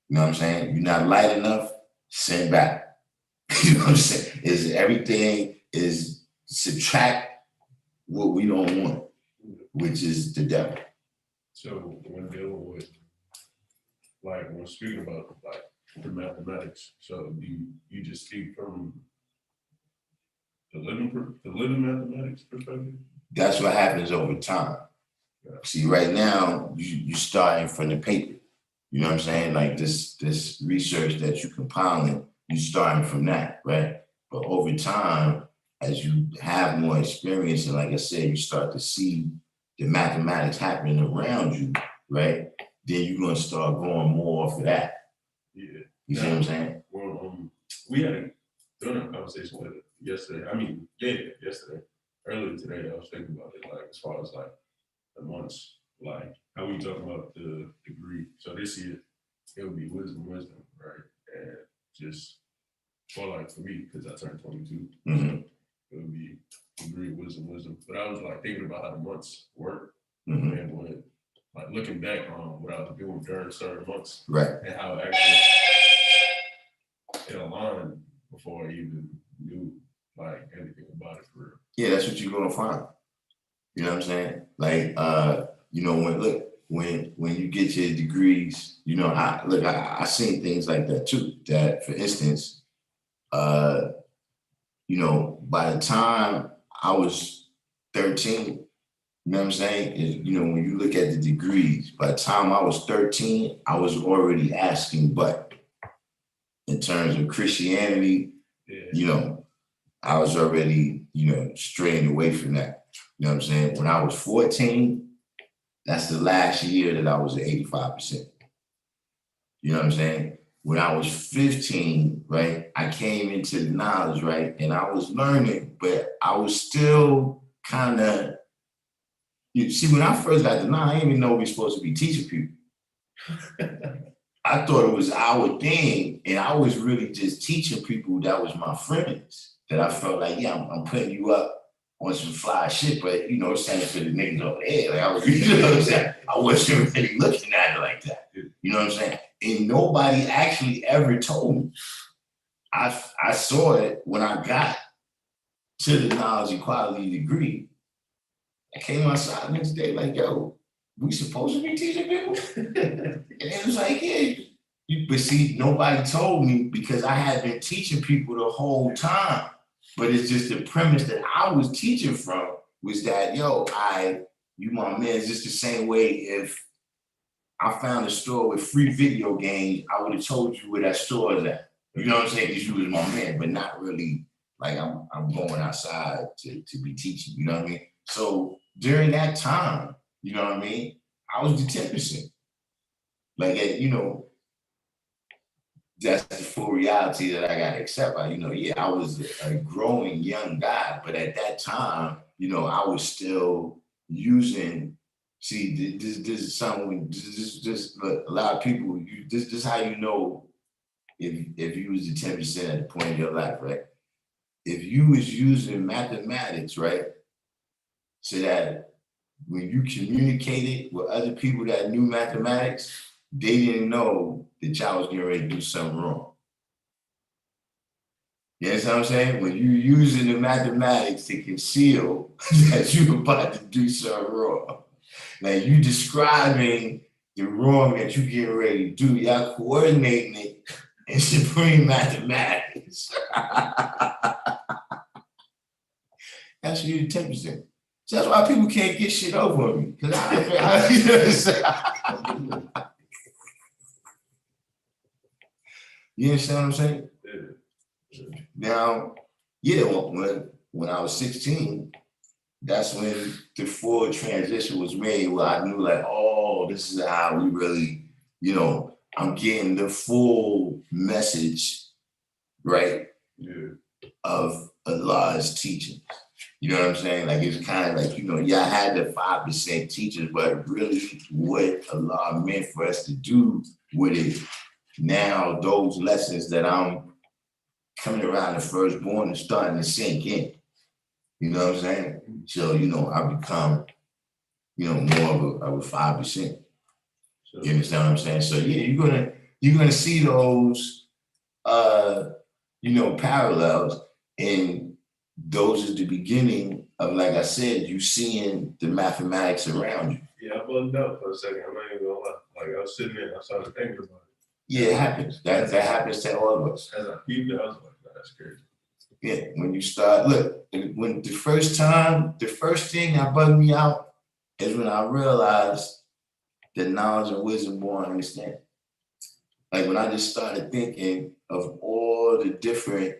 You know what I'm saying? You're not light enough, send back. You know what I'm saying? Is everything is subtract what we don't want, which is the devil. So when dealing with, like, when speaking about like the mathematics, so you just speak from the living mathematics perspective? That's what happens over time. Yeah. See, right now, you're starting from the paper. You know what I'm saying? Like this research that you're compiling, you're starting from that, right? But over time, as you have more experience, and like I said, you start to see the mathematics happening around you, right? Then you're gonna start going more for that. Yeah. You see what I'm saying? Well, we had done a conversation with it yesterday. Yesterday. Earlier today, I was thinking about it, like as far as like the months, like how we talk about the degree. So this year, it would be wisdom, right? And just for me, because I turned 22, so it would be degree, wisdom. But I was like thinking about how the months work, and when like looking back on what I was doing during certain months, right, and how actually it aligned before I even knew like anything about it for real. Yeah, that's what you're gonna find. You know what I'm saying? Like, you know, when you get your degrees, you know, I seen things like that too. That, for instance, you know, by the time I was 13, you know what I'm saying? You know, when you look at the degrees, by the time I was 13, I was already asking, but in terms of Christianity, you know, I was already, you know, straying away from that. You know what I'm saying? When I was 14, that's the last year that I was at 85%. You know what I'm saying? When I was 15, right, I came into the knowledge, right, and I was learning, but I was still kind of, you see, when I first got to knowledge, I didn't even know we were supposed to be teaching people. I thought it was our thing, and I was really just teaching people that was my friends, that I felt like, yeah, I'm putting you up on some fly shit, but, you know, saying for the niggas over there, like I was, you know what I'm saying? I wasn't really looking at it like that. You know what I'm saying? And nobody actually ever told me. I saw it when I got to the knowledge equality degree. I came outside the next day like, yo, we supposed to be teaching people? And it was like, yeah. But see, nobody told me because I had been teaching people the whole time. But it's just the premise that I was teaching from was that, yo, you my man, it's just the same way if I found a store with free video games, I would have told you where that store is at. You know what I'm saying? Because you was my man, but not really like I'm going outside to be teaching, you know what I mean? So during that time, you know what I mean? I was the 10%. Like, you know, that's the full reality that I got to accept. You know, yeah, I was a growing young guy, but at that time, you know, I was still using See, this is something. This look, a lot of people. This is how you know if you was the 10% at the point of your life, right? If you was using mathematics, right, so that when you communicated with other people that knew mathematics, they didn't know that y'all was getting ready to do something wrong. You understand what I'm saying? When you using the mathematics to conceal that you about to do something wrong. Like you describing the wrong that you getting ready to do, y'all coordinating it in supreme mathematics. That's what you 10%. So that's why people can't get shit over on me. Because you know what I'm saying? You understand what I'm saying? Now, yeah, when I was 16, that's when the full transition was made where I knew like, oh, this is how we really, you know, I'm getting the full message, right? Yeah. Of Allah's teaching. You know what I'm saying? Like it's kind of like, you know, yeah, I had the 5% teachers, but really what Allah meant for us to do with it now, those lessons that I'm coming around the firstborn and starting to sink in. You know what I'm saying? So, you know, I become, you know, more of a 5%. You understand what I'm saying? So yeah, you're gonna see those you know, parallels, and those is the beginning of, like I said, you seeing the mathematics around you. Yeah, I bugged out for a second. I'm not even gonna lie. Like I was sitting there, I started thinking about it. Yeah, it happens. That happens to all of us. As I peeped it, I was like, that's crazy. Yeah, when you start, look, when the first thing that bugged me out is when I realized that knowledge and wisdom born understanding. Like when I just started thinking of all the different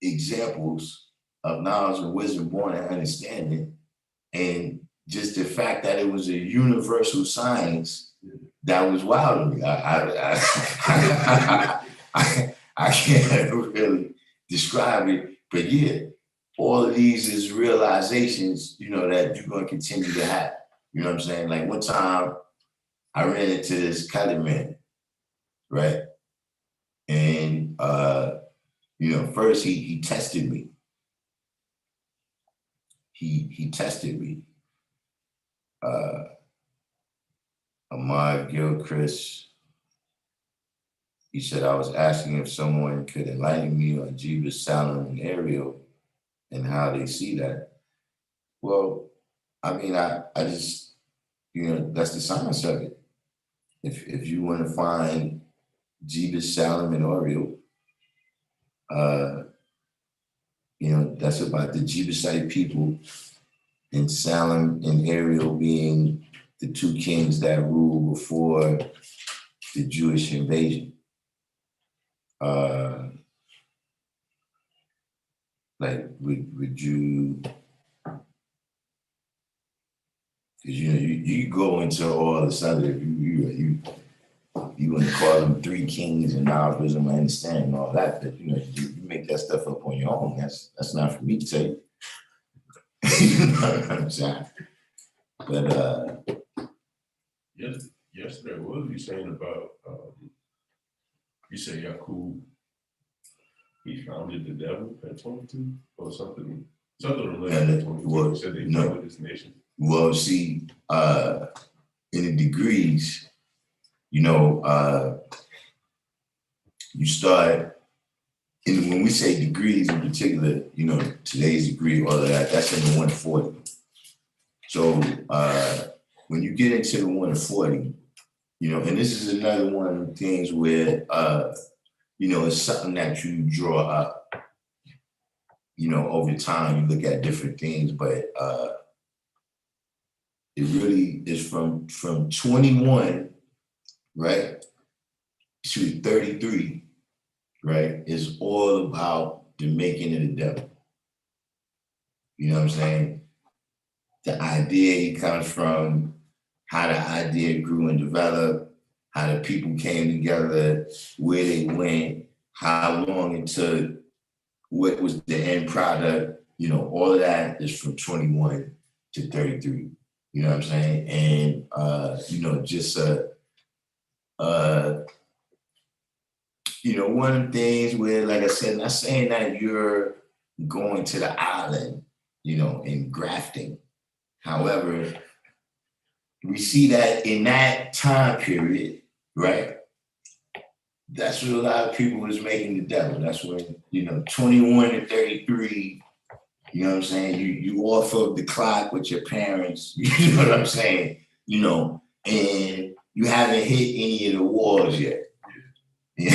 examples of knowledge and wisdom born and understanding, and just the fact that it was a universal science that was wild to me. I can't really describe it, but yeah, all of these is realizations, you know, that you're going to continue to have. You know what I'm saying? Like one time I ran into this colored man, right? And you know, first he tested me. He tested me. Ahmad Gilchrist, he said I was asking if someone could enlighten me on Jeebus, Salem, and Ariel and how they see that. Well, I mean, I just, you know, that's the science of it. If you want to find Jeebus, Salem, and Ariel, you know, that's about the Jebusite people, and Salem and Ariel being the two kings that ruled before the Jewish invasion. Like, would you, because you know, you go into all this other, you want to call them three kings and knowledge, wisdom, and understanding, and all that, but you know, you make that stuff up on your own. That's not for me to tell you. You know what I'm saying? But yesterday, what were you saying about you said Yakub, he founded the devil at 22 or something related to 22. Well, you said they no. founded this nation. Well, see, in the degrees, you know, you start, and when we say degrees in particular, you know, today's degree, all of that, that's in the 140. So when you get into the 140, you know, and this is another one of the things where, you know, it's something that you draw up, you know, over time, you look at different things, but it really is from 21, right, to 33, right, is all about the making of the devil. You know what I'm saying? The idea comes from how the idea grew and developed, how the people came together, where they went, how long it took, what was the end product. You know, all of that is from 21 to 33. You know what I'm saying? And you know, just you know, one of the things where, like I said, not saying that you're going to the island, you know, and grafting. However, we see that in that time period, right? That's what a lot of people was making the devil. That's when, you know, 21 to 33, you know what I'm saying? You off of the clock with your parents, you know what I'm saying? You know, and you haven't hit any of the walls yet. You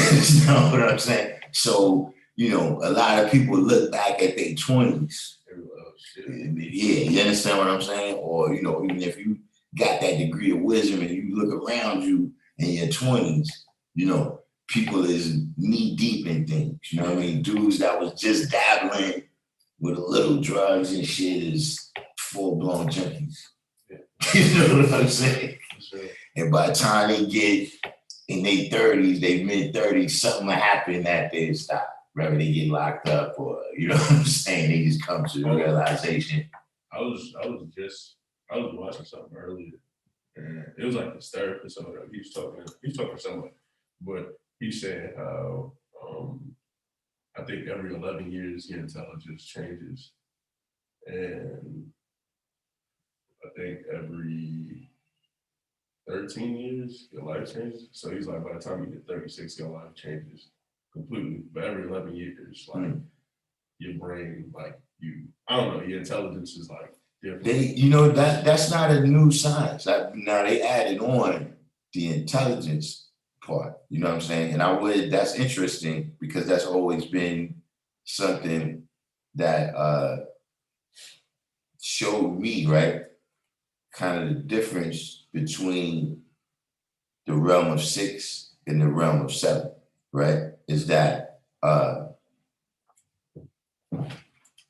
know what I'm saying? So, you know, a lot of people look back at their 20s. Yeah, you understand what I'm saying? Or, you know, even if you got that degree of wisdom and you look around you in your 20s, you know, people is knee deep in things. You know what I mean? Dudes that was just dabbling with a little drugs and shit is full-blown junkies. You know what I'm saying? And by the time they get in their 30s, they mid-30s, something will happen that they stop. Whether they get locked up or, you know what I'm saying, they just come to the realization. I was watching something earlier, and it was like this third episode. He was talking to someone, but he said how I think every 11 years your intelligence changes, and I think every 13 years your life changes. So he's like, by the time you get 36, your life changes completely. But every 11 years, like your brain, like I don't know, your intelligence is like different. You know, that's not a new science. Now they added on the intelligence part, you know what I'm saying? And that's interesting because that's always been something that showed me, right? Kind of the difference between the realm of 6 and the realm of 7, right? Is that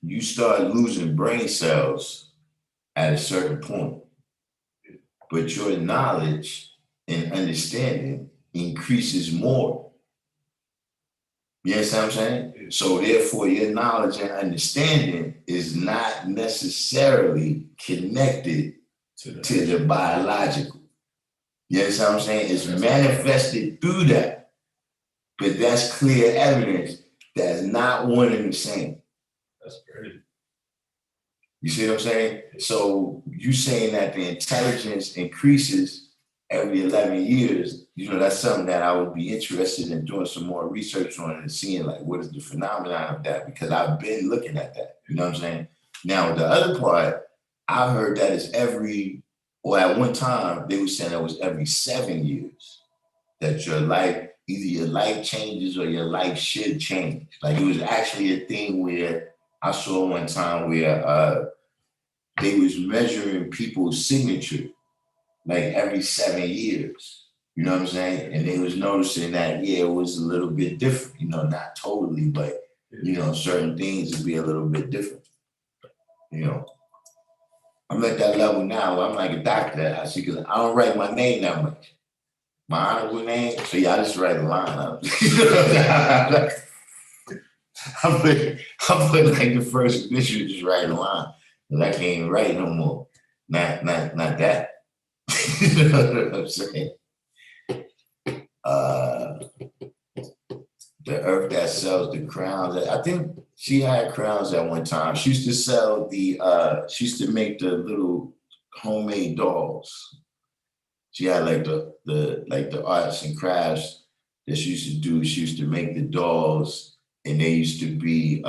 you start losing brain cells at a certain point, but your knowledge and understanding increases more. You understand what I'm saying? So therefore, your knowledge and understanding is not necessarily connected to the biological. You understand what I'm saying? It's manifested through that, but that's clear evidence that's not one and the same. That's crazy. You see what I'm saying? So you saying that the intelligence increases every 11 years, you know, that's something that I would be interested in doing some more research on and seeing like what is the phenomenon of that, because I've been looking at that, you know what I'm saying? Now, the other part, I heard that it's at one time, they were saying that was every 7 years that your life, either your life changes or your life should change. Like it was actually a thing where I saw one time where they was measuring people's signature like every 7 years. You know what I'm saying? And they was noticing that, yeah, it was a little bit different, you know, not totally, but, you know, certain things would be a little bit different. You know, I'm at that level now. I'm like a doctor. I see, because I don't write my name that much. My honorable name. So yeah, I just write a line up. I'm putting like the first initial, just write a line. Because I can't even write no more. Not that. You know what I'm saying? The earth that sells the crowns. I think she had crowns at one time. She used to sell she used to make the little homemade dolls. She had like the arts and crafts that she used to do. She used to make the dolls, and they used to be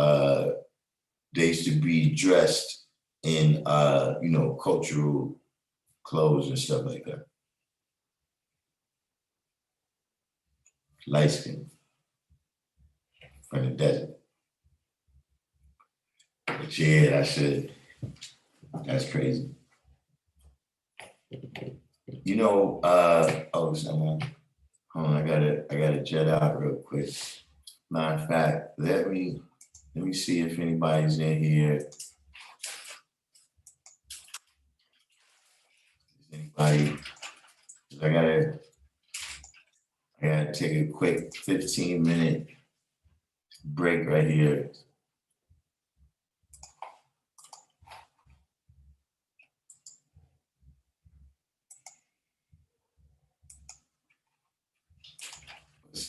dressed in you know, cultural clothes and stuff like that. Light skin from the desert. But yeah, that's crazy. You know, hold on, I gotta jet out real quick. Matter of fact, let me see if anybody's in here. Is anybody? I gotta take a quick 15-minute break right here.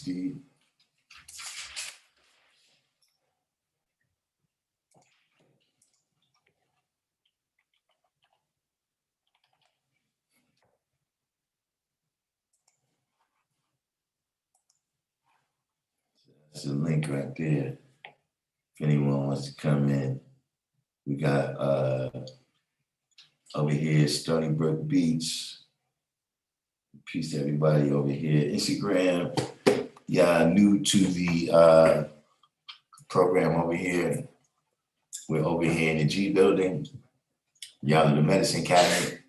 Steve. That's the link right there. If anyone wants to come in, we got over here Stony Brook Beach. Peace to everybody over here. Instagram, y'all new to the program over here. We're over here in the G building. Y'all in the medicine cabinet.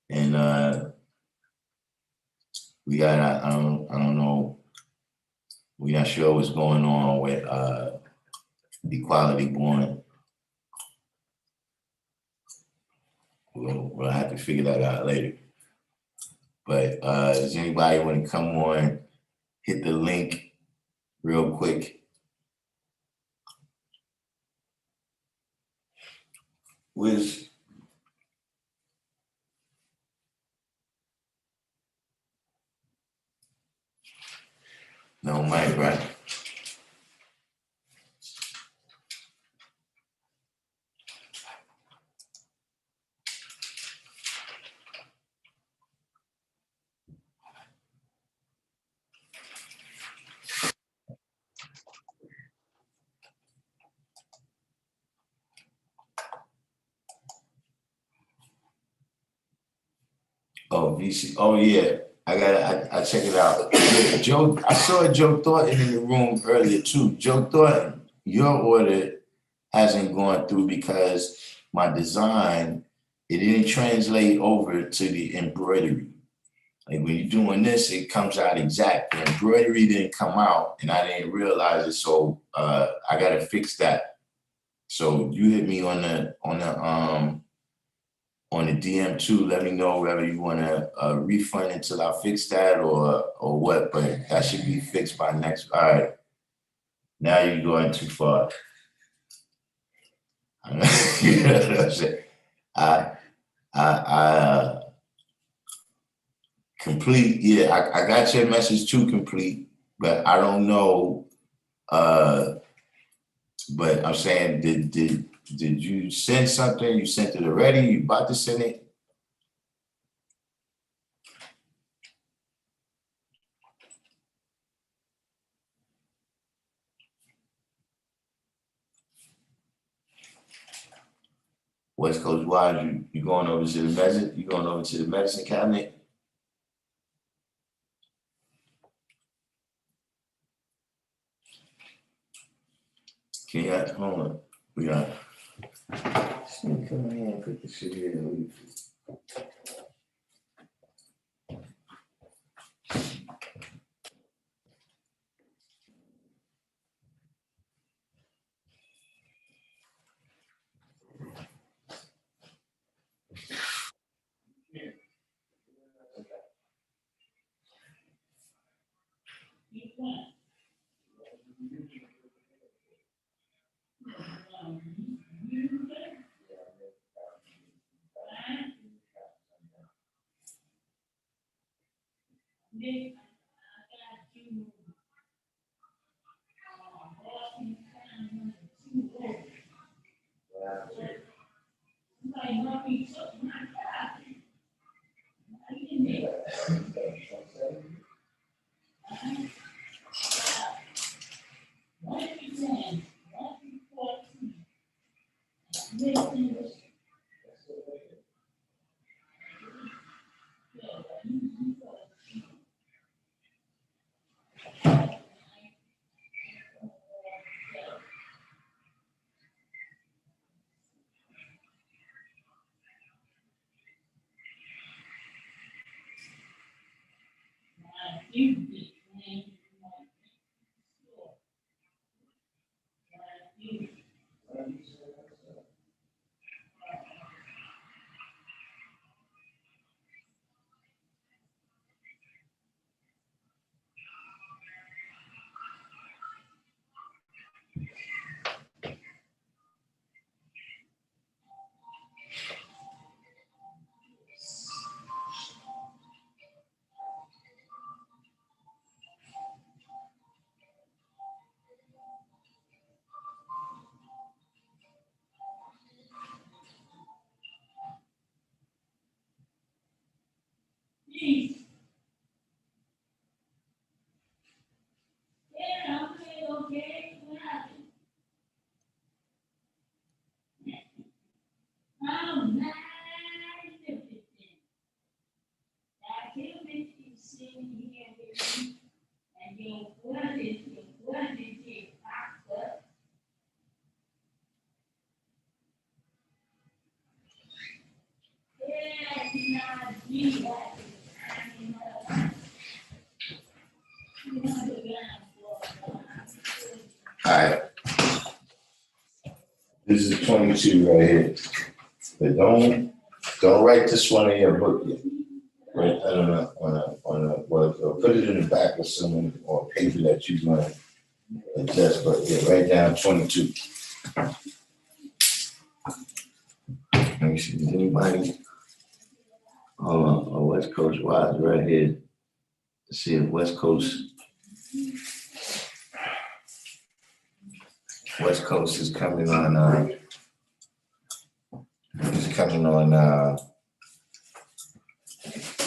And we got, I don't know, we're not sure what's going on with Equality Born. We'll have to figure that out later. But does anybody want to come on, hit the link real quick? Wiz? No mic, right? Oh, VC. Oh yeah, I check it out. Joe, I saw Joe Thornton in the room earlier too. Joe Thornton, your order hasn't gone through because my design, it didn't translate over to the embroidery. Like when you're doing this, it comes out exact. The embroidery didn't come out and I didn't realize it. So I gotta fix that. So you hit me on the DM too. Let me know whether you want to refund until I fix that or what. But that should be fixed by next. All right. Now you're going too far. You know what I'm saying? I complete. Yeah, I got your message too complete, but I don't know. But I'm saying, did you send something? You sent it already? You about to send it? West Coast Wise, you going over to the medicine? You going over to the medicine cabinet? Can you hold on? We got. Come in here and put the shit here. All right. This is 22 right here. But don't write this one in your book yet. Right? I don't know, or put it in the back of someone or paper that you're going to adjust, but yeah, write down 22. Let me see, does anybody, West Coast wise right here. Let's see if West Coast is coming on,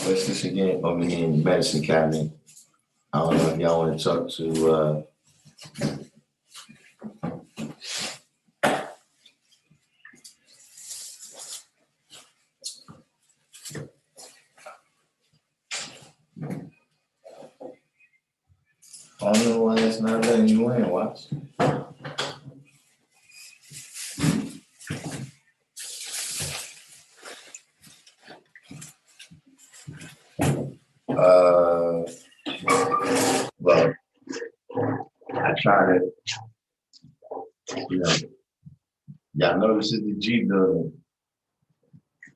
what's this again? Over here in Medicine Cabinet. I don't know if y'all want to talk to, I don't know why it's not letting you in, watch. Well, I try to, y'all know this is the G building.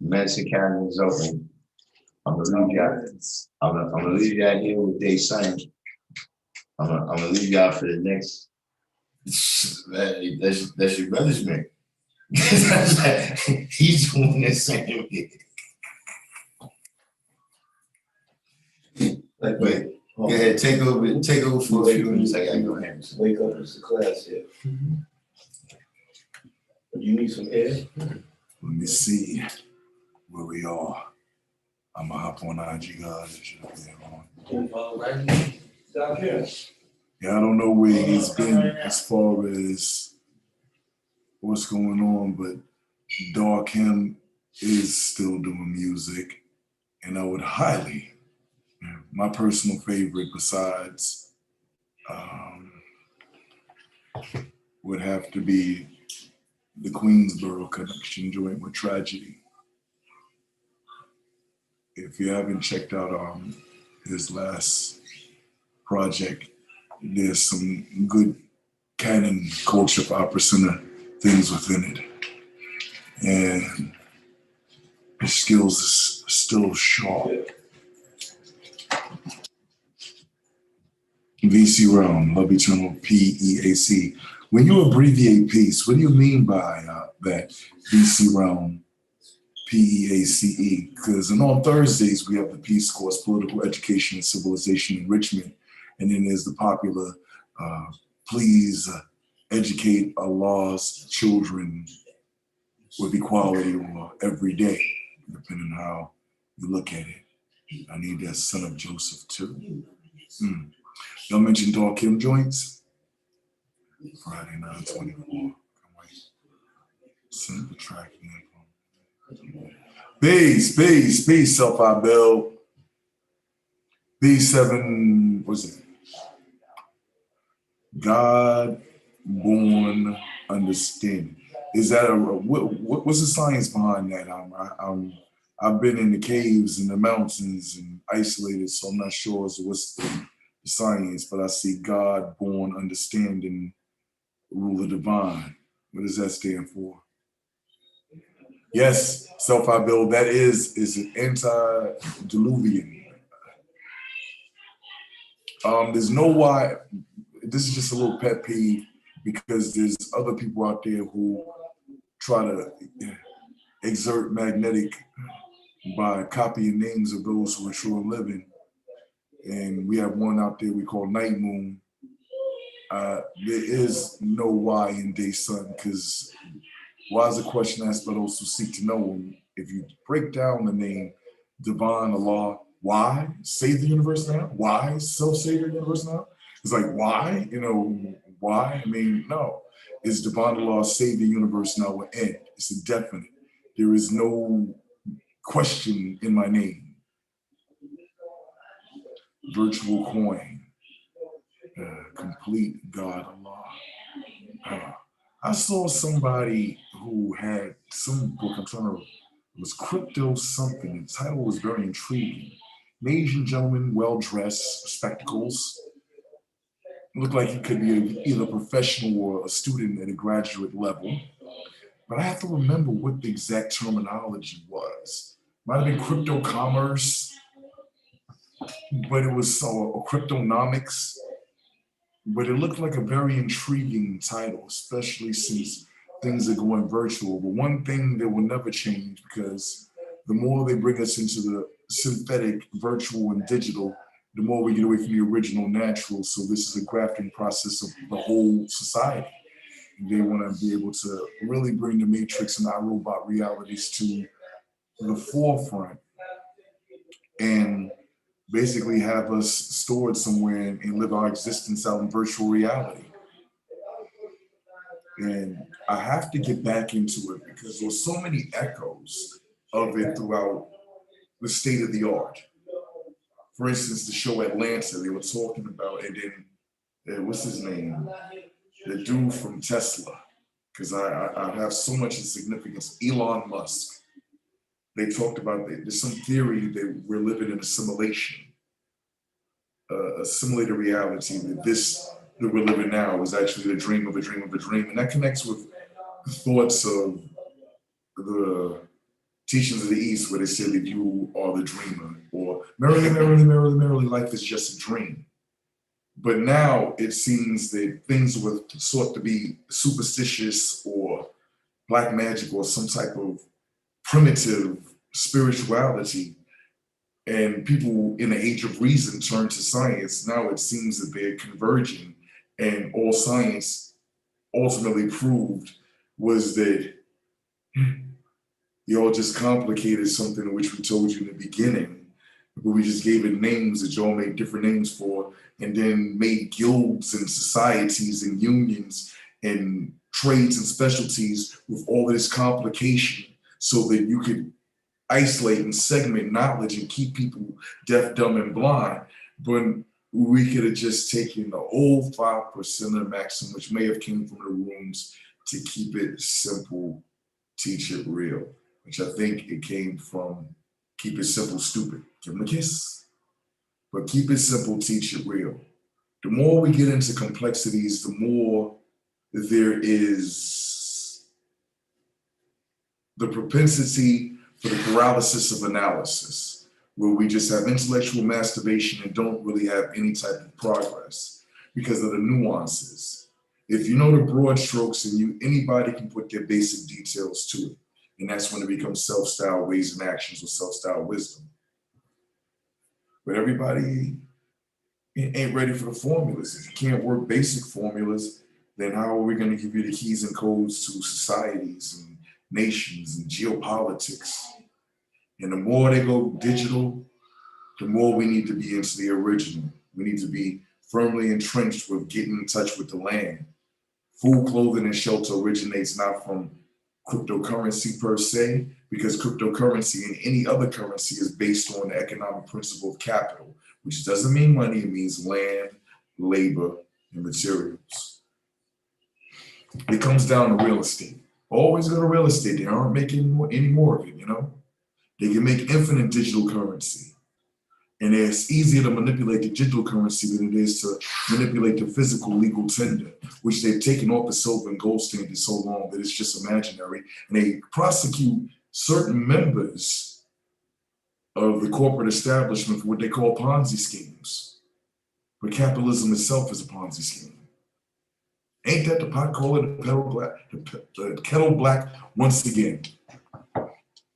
Medicine Cabinet is open. I'm gonna leave y'all here with their son. I'm gonna leave y'all for the next. That's your brother's man. He's doing the same. Like, wait, go ahead, take over for a few minutes. I gotta go ahead. Wake up, it's the class here. You need some air? Let me see where we are. I'm gonna hop on IG God. Down here. Yeah, I don't know where he's been as far as what's going on, but Darkim is still doing music, and I would highly, my personal favorite besides would have to be the Queensboro Connection joint with Tragedy. If you haven't checked out his last project, there's some good canon culture for opera center things within it. And his skills is still sharp. VC Realm, Love Eternal, PEAC. When you abbreviate peace, what do you mean by that VC Realm, PEACE? Because on Thursdays, we have the Peace Course, Political Education and Civilization Enrichment. And then there's the popular, please educate Allah's children with equality or every day, depending on how you look at it. I need that son of Joseph too. Y'all mentioned Darkim joints? Friday 9/24. Send the track. Peace, self-I build. B7, what's it? God-born understanding. Is that what's the science behind that? I've been in the caves and the mountains and isolated, so I'm not sure what's the science, but I see God-born understanding, ruler divine. What does that stand for? Yes, self-I build, that is an antediluvian. There's no why, this is just a little pet peeve, because there's other people out there who try to exert magnetic by copying names of those who are true and living. And we have one out there we call Night Moon. There is no why in day sun, because why is a question asked by those who seek to know him? If you break down the name Divine Allah, Why save the universe now? Why self-save the universe now? It's like, why? You know, why? I mean, no. Is divine law save the universe now will end? It's a definite. There is no question in my name. Virtual coin. Complete God Allah. I saw somebody who had some book, it was crypto something. The title was very intriguing. An Asian gentleman, well-dressed, spectacles. Looked like he could be either a professional or a student at a graduate level. But I have to remember what the exact terminology was. Might have been crypto commerce, but it was cryptonomics. But it looked like a very intriguing title, especially since things are going virtual. But one thing that will never change, because the more they bring us into the synthetic, virtual, and digital, the more we get away from the original natural. So this is a grafting process of the whole society. They want to be able to really bring the Matrix and iRobot realities to the forefront and basically have us stored somewhere and live our existence out in virtual reality. And I have to get back into it because there's so many echoes of it throughout the state of the art. For instance, the show Atlanta, they were talking about, and then, what's his name? The dude from Tesla, because I have so much in significance, Elon Musk. They talked about there's some theory that we're living in a simulation, a simulated reality, that we're living now is actually the dream of a dream of a dream. And that connects with the thoughts of the teachings of the East, where they say that you are the dreamer, or merrily, merrily, merrily, merrily, life is just a dream. But now it seems that things were thought to be superstitious or black magic or some type of primitive spirituality, and people in the age of reason turn to science. Now it seems that they're converging, and all science ultimately proved was that y'all just complicated something which we told you in the beginning, but we just gave it names that y'all made different names for, and then made guilds and societies and unions and trades and specialties with all this complication so that you could isolate and segment knowledge and keep people deaf, dumb, and blind. But we could have just taken the old 5% maxim, which may have came from the rooms, to keep it simple, teach it real, which I think it came from keep it simple, stupid. Give them a kiss. But keep it simple, teach it real. The more we get into complexities, the more there is the propensity for the paralysis of analysis, where we just have intellectual masturbation and don't really have any type of progress because of the nuances. If you know the broad strokes, and anybody can put their basic details to it. And that's when it becomes self-styled ways and actions or self-styled wisdom. But everybody ain't ready for the formulas. If you can't work basic formulas, then how are we going to give you the keys and codes to societies and nations and geopolitics? And the more they go digital, the more we need to be into the original. We need to be firmly entrenched with getting in touch with the land. Food, clothing, and shelter originates not from cryptocurrency per se, because cryptocurrency and any other currency is based on the economic principle of capital, which doesn't mean money, it means land, labor, and materials. It comes down to real estate. Always go to real estate. They aren't making any more of it, you know? They can make infinite digital currency. And it's easier to manipulate the digital currency than it is to manipulate the physical legal tender, which they've taken off the silver and gold standard so long that it's just imaginary. And they prosecute certain members of the corporate establishment for what they call Ponzi schemes. But capitalism itself is a Ponzi scheme. Ain't that the pot caller, the kettle black once again?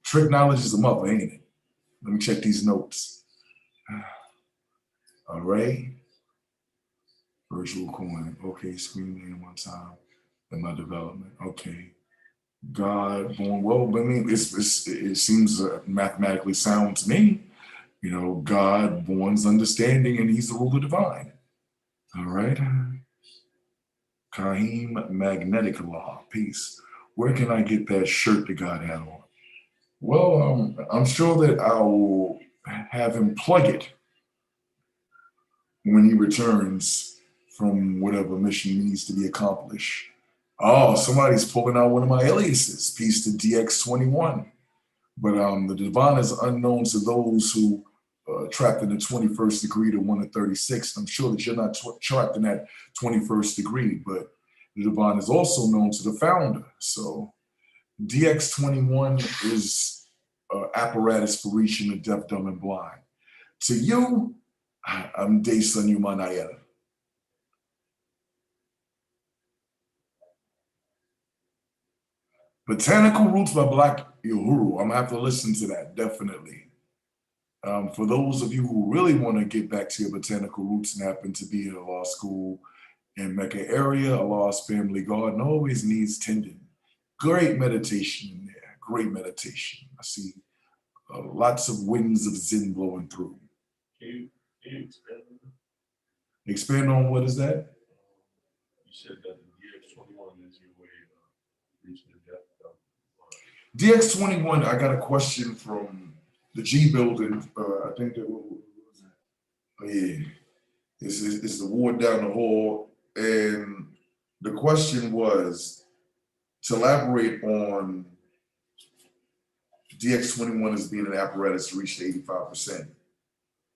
Trick knowledge is a mother, ain't it? Let me check these notes. All right. Virtual coin. Okay, screen name one time in my development. Okay. God born. Well, I mean, it seems mathematically sound to me. You know, God born's understanding, and he's the ruler divine. All right. Kahim Magnetically, peace. Where can I get that shirt that God had on? Well, I'm sure that I will have him plug it when he returns from whatever mission needs to be accomplished. Oh, somebody's pulling out one of my aliases. Peace to DX21. But the divine is unknown to those who trapped in the 21st degree to 1 to 36. I'm sure that you're not trapped in that 21st degree, but the divine is also known to the founder. So DX21 is apparatus for reaching the deaf, dumb, and blind. To you, I'm Desan Yumanayel. Botanical Roots by Black Uhuru. I'm gonna have to listen to that, definitely. For those of you who really want to get back to your botanical roots and happen to be in a law school in Mecca area, Allah's family garden always needs tending. Great meditation in there, great meditation. I see lots of winds of Zen blowing through. Can you expand on that? Expand on what is that? You said that the DX21 is your way of reaching the depth of DX21, I got a question from the G building. I think that what was that? Oh yeah, it's the ward down the hall, and the question was to elaborate on DX21 as being an apparatus to reach the 85%.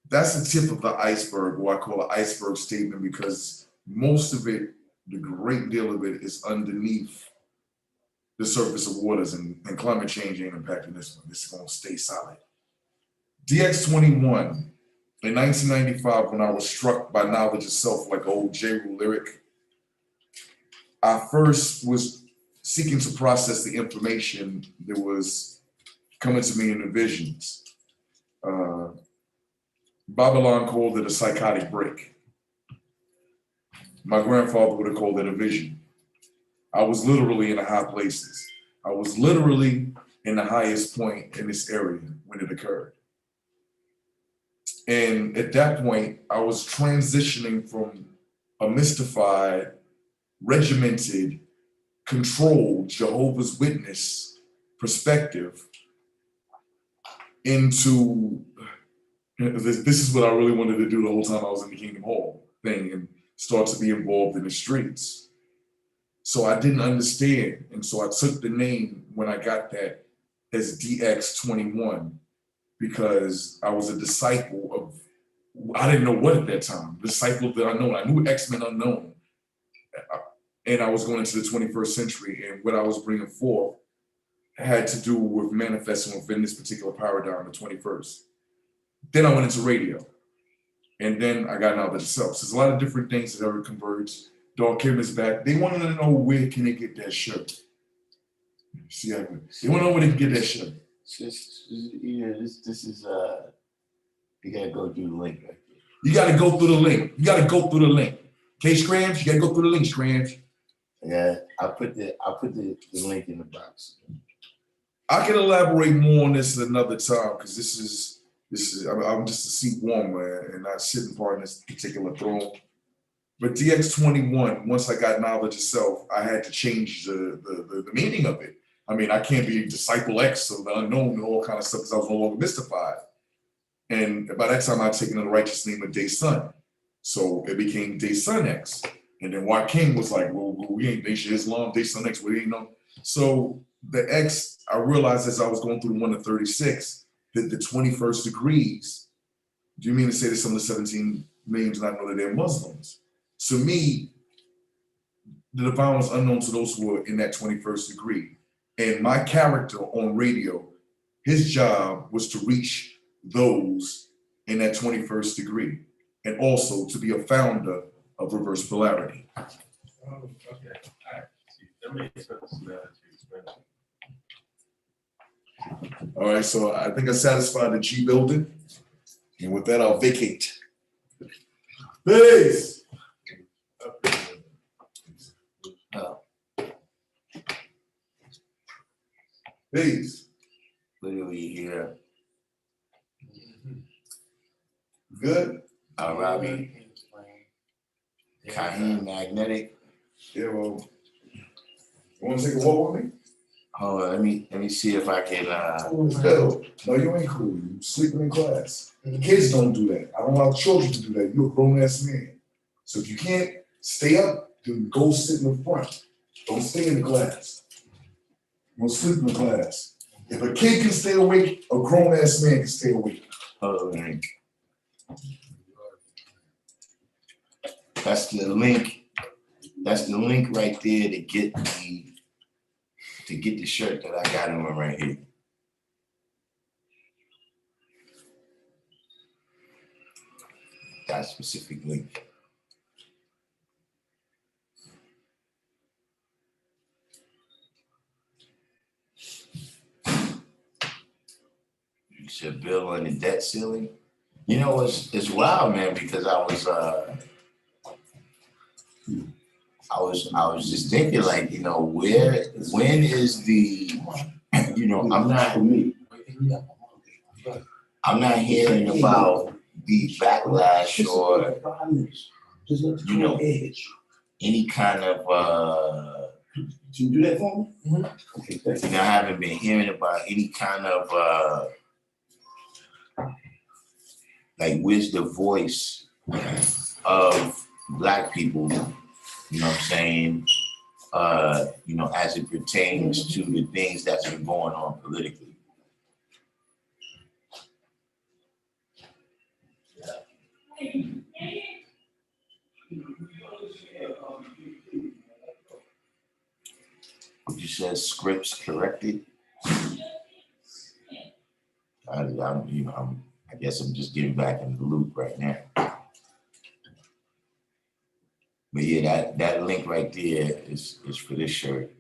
That's the tip of the iceberg, or I call it iceberg statement, because most of it, the great deal of it, is underneath the surface of waters, and climate change ain't impacting this one. This is gonna stay solid. DX21, in 1995, when I was struck by knowledge itself, like an old J. Rule lyric, I first was seeking to process the information that was coming to me in the visions. Babylon called it a psychotic break. My grandfather would have called it a vision. I was literally in the high places. I was literally in the highest point in this area when it occurred. And at that point, I was transitioning from a mystified, regimented, controlled Jehovah's Witness perspective into this is what I really wanted to do the whole time I was in the Kingdom Hall thing, and start to be involved in the streets. So I didn't understand. And so I took the name when I got that as DX21, because I was a disciple of, I didn't know what at that time, disciple of the unknown. I knew X-Men unknown. And I was going into the 21st century, and what I was bringing forth had to do with manifesting within this particular paradigm, the 21st. Then I went into radio, and then I got knowledge itself. So there's a lot of different things that ever converged. Darkim is back. They wanted to know where can they get that shirt. See, they want to know where they can get that shirt. This is you gotta go through the link right there. You gotta go through the link. You gotta go through the link. Okay, Scrams, you gotta go through the link, Scrams. Yeah, I put the link in the box. I can elaborate more on this at another time, because this is I'm just a seat warmer and not sitting part in this particular throne. But DX21, once I got knowledge itself, I had to change the meaning of it. I mean, I can't be disciple X of the unknown and all kind of stuff, because I was no longer mystified. And by that time, I'd taken the righteous name of Day-Sun. So it became Day-Sun X. And then Joaquin was like, well, we ain't Nation Islam, Day-Sun X, we ain't know. So the X, I realized as I was going through 1 to 36, that the 21st degrees, do you mean to say that some of the 17 million do not know that they're Muslims? To me, the divine was unknown to those who were in that 21st degree. And my character on radio, his job was to reach those in that 21st degree, and also to be a founder of reverse polarity. Oh, okay. All right. That makes sense now that you explained it. All right, so I think I satisfied the G building. And with that, I'll vacate. Peace. Peace. Literally here. Good? Robbie, Kahim, Magnetic. Yeah, well, you wanna take a walk with me? Hold on, let me see if I can Bill, no, you ain't cool. You sleeping in class. Kids don't do that. I don't allow children to do that. You're a grown ass man. So if you can't stay up, then go sit in the front. Don't stay in the class. Don't sleep in the class. If a kid can stay awake, a grown ass man can stay awake. hold on. That's the link. That's the link right there to get the shirt that I got on right here. That specific link. You said bill on the debt ceiling. You know, it's wild, man, because I was just thinking, like, you know, when is the, you know, I'm not hearing about the backlash or, you know, any kind of Can you do that for me? Okay, thank you know, I haven't been hearing about any kind of like, where's the voice of Black people, you know what I'm saying? You know, as it pertains to the things that's been going on politically. You said scripts corrected. I guess I'm just getting back in the loop right now. But yeah, that link right there is for this shirt.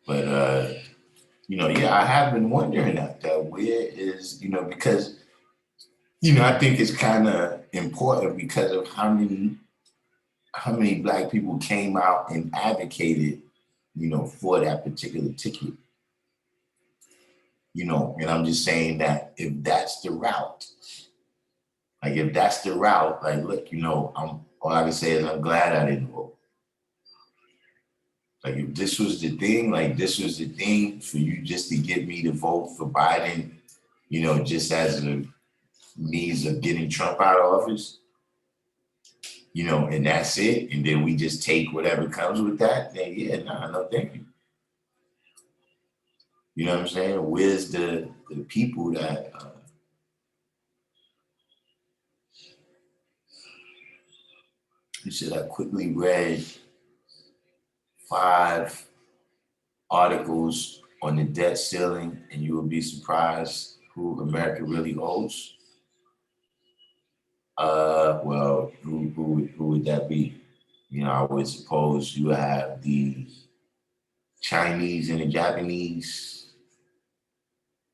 But you know, yeah, I have been wondering that where is, you know, because, you know, I think it's kind of important because of how many Black people came out and advocated, you know, for that particular ticket. You know, and I'm just saying that if that's the route, like look, you know, all I can say is I'm glad I didn't vote. Like, if this was the thing, like, this was the thing for you just to get me to vote for Biden, you know, just as a means of getting Trump out of office, you know, and that's it. And then we just take whatever comes with that, then yeah, no, thank you. You know what I'm saying? Where's the people that, you said I quickly read 5 articles on the debt ceiling, and you will be surprised who America really owes. Well, who would that be? You know, I would suppose you have the Chinese and the Japanese,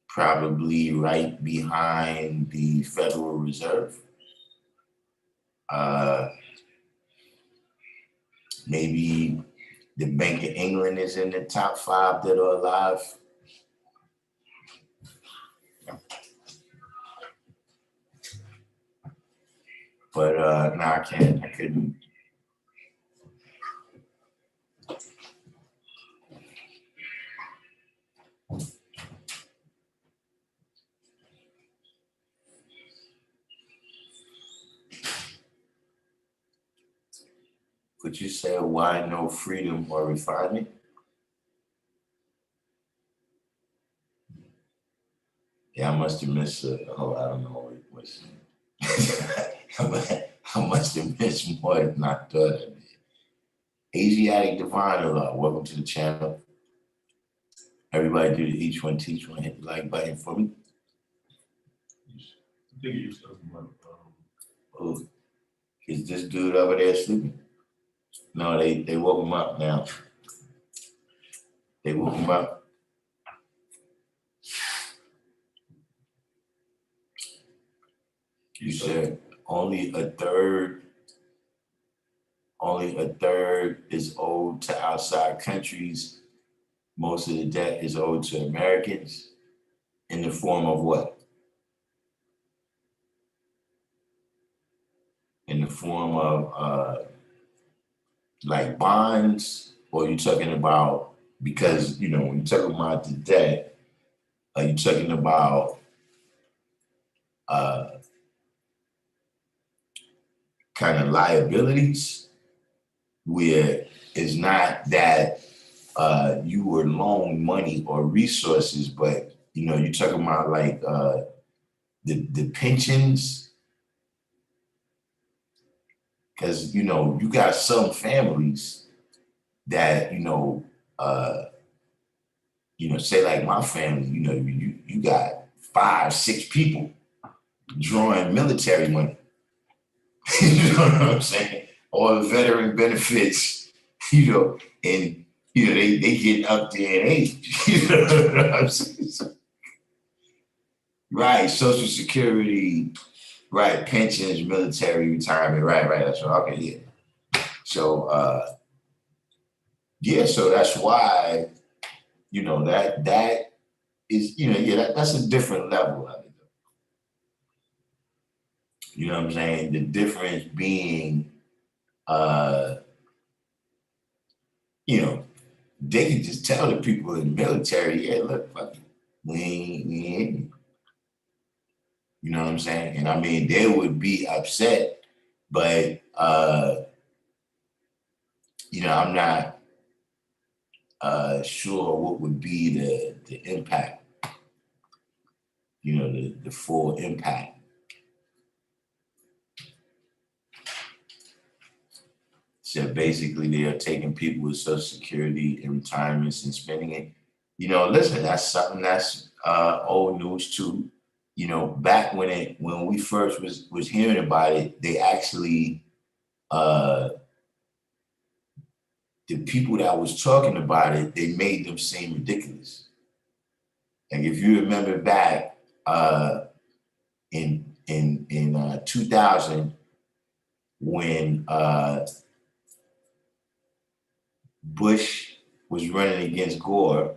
probably right behind the Federal Reserve. Maybe the Bank of England is in the top 5 that are alive. But no, I couldn't. Could you say why no freedom or refinement? Yeah, I must have missed I don't know what it was. I must have missed more than I thought I did. Asiatic Divine, welcome to the channel. Everybody do the each one, teach one, hit the like button for me. I think you stuff about Oh, is this dude over there sleeping? No, they woke him up now. They woke him up. You said only a third is owed to outside countries. Most of the debt is owed to Americans in the form of what? In the form of like bonds, or you talking about, because when you're talking about the debt, are you talking about kind of liabilities where it's not that you were loaned money or resources, but you're talking about like the pensions, because you got some families that say like my family, you got 5-6 people drawing military money. You know what I'm saying? All the veteran benefits, and they get up there in age. You know what I'm saying? Right, Social Security, right, pensions, military, retirement, right, that's right. Okay, yeah. So so that's why, that is, that's a different level of it. You know what I'm saying? The difference being, they can just tell the people in the military, yeah, look, fuck it, we ain't. You know what I'm saying? And I mean, they would be upset, but I'm not sure what would be the impact. The full impact. So basically, they are taking people with Social Security and retirements and spending it. Listen, that's something that's old news too. Back when we first was hearing about it, they actually the people that was talking about it, they made them seem ridiculous. Like if you remember back in 2000 when Bush was running against Gore,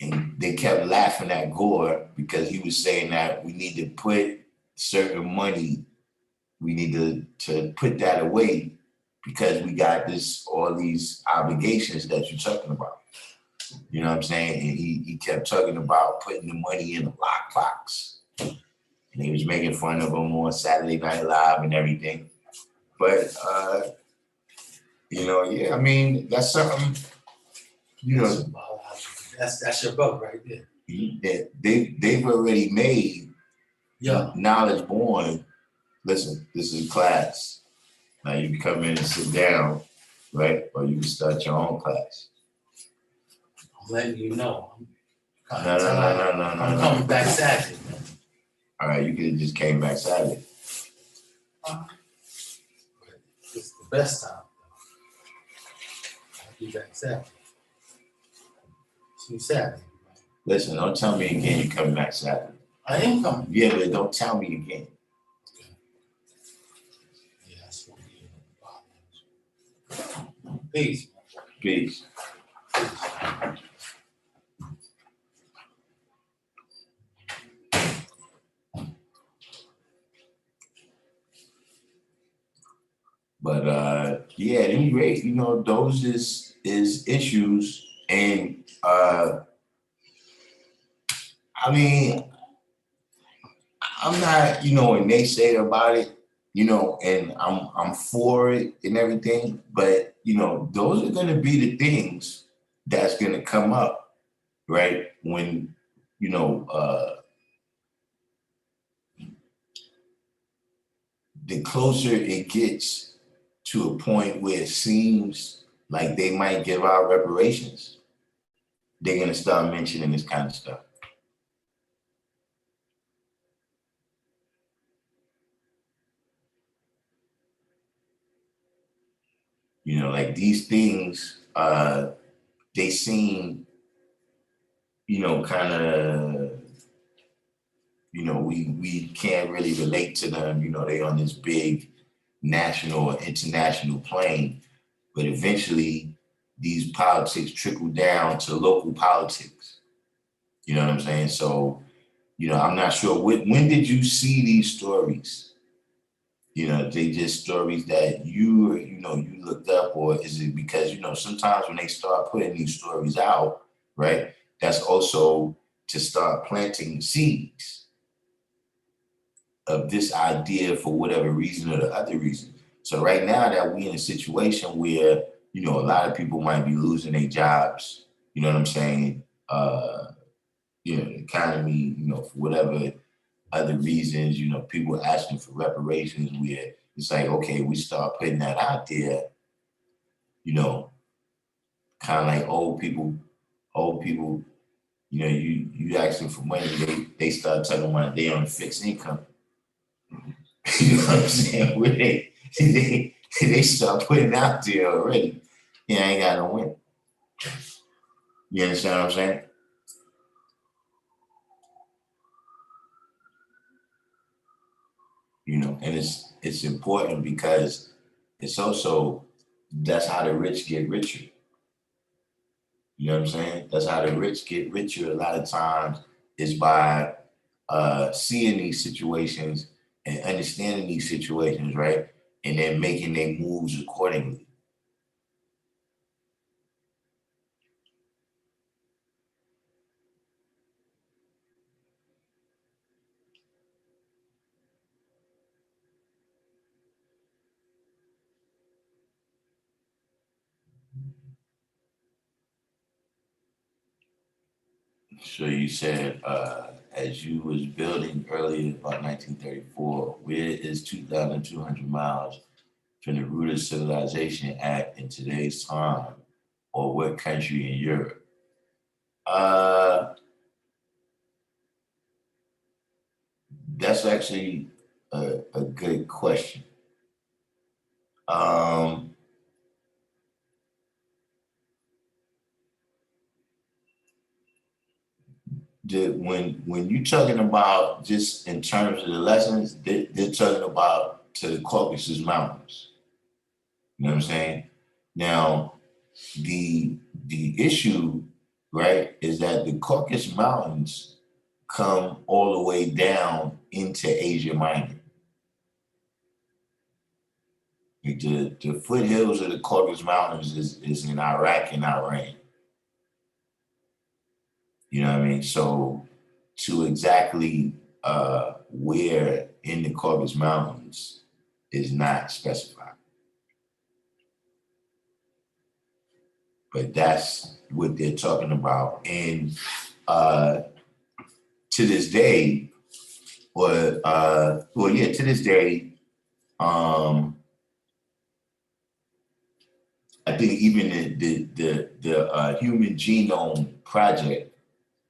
and they kept laughing at Gore because he was saying that we need to put certain money, we need to put that away because we got all these obligations that you're talking about. You know what I'm saying? And he kept talking about putting the money in a lockbox. And he was making fun of him on Saturday Night Live and everything. But I mean, that's something, That's your book right there. that they've already made knowledge born. Listen, this is class. Now you can come in and sit down, right? Or you can start your own class. I'm letting you know. No. I'm coming back Saturday. All right, you could have just came back Saturday. It's the best time. I'll be back Saturday. See you Saturday. Listen, don't tell me again you're coming back Saturday. I am coming. Yeah, but don't tell me again. Okay. Yeah, that's what we Peace. Peace. But at any rate, those is issues, and I mean, I'm not, a naysayer about it, and I'm for it and everything, but those are gonna be the things that's gonna come up, right? When, the closer it gets to a point where it seems like they might give out reparations, they're gonna start mentioning this kind of stuff. Like these things, they seem, kind of, we can't really relate to them. They on this big national or international plane, but eventually these politics trickle down to local politics. You know what I'm saying? So, I'm not sure when did you see these stories? They just stories that you looked up, or is it because, sometimes when they start putting these stories out, right, that's also to start planting seeds of this idea for whatever reason or the other reason. So right now that we in a situation where, a lot of people might be losing their jobs, you know what I'm saying? The economy, for whatever other reasons, people asking for reparations, where it's like, okay, we start putting that out there, kind of like old people, you asking for money, they start talking about they on fixed income. You know what I'm saying? Where they start putting out there already. Yeah, I ain't got no win. You understand what I'm saying? And it's important because it's also, that's how the rich get richer. You know what I'm saying? That's how the rich get richer a lot of times, is by seeing these situations and understanding these situations, right? And then making their moves accordingly. So you said, as you was building earlier about 1934, where is 2,200 miles from the root of civilization at in today's time, or what country in Europe? That's actually a good question. When you're talking about just in terms of the lessons, they're talking about to the Caucasus Mountains. You know what I'm saying? Now, the issue, right, is that the Caucasus Mountains come all the way down into Asia Minor. Like the foothills of the Caucasus Mountains is in Iraq and Iran. You know what I mean? So to exactly where in the Caucasus Mountains is not specified. But that's what they're talking about. And to this day, to this day, I think even the Human Genome Project,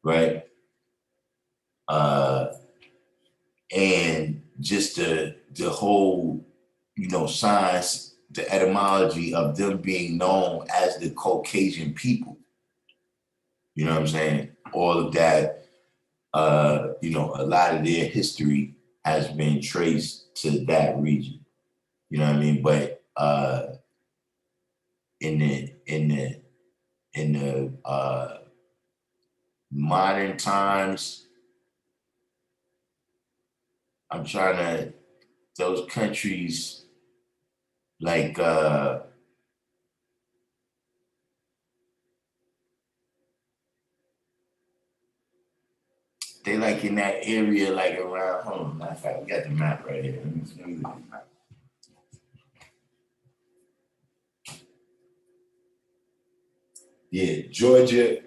right? And just the whole, science, the etymology of them being known as the Caucasian people. You know what I'm saying? All of that, a lot of their history has been traced to that region. You know what I mean? But in the modern times, I'm trying to, those countries like they like in that area, like around, hold on, matter of fact, we got the map right here. Let me look at the map. Yeah, Georgia,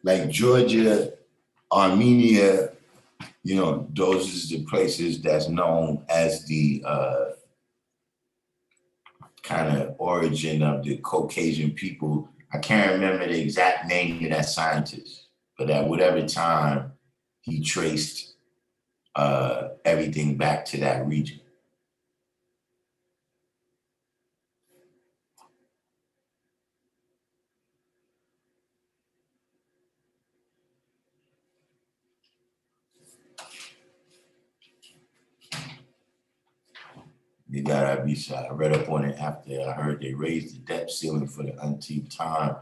like Georgia, Armenia, those is the places that's known as the kind of origin of the Caucasian people. I can't remember the exact name of that scientist, but at whatever time he traced everything back to that region. You gotta be shy. I read up on it after I heard they raised the debt ceiling for the umpteenth time.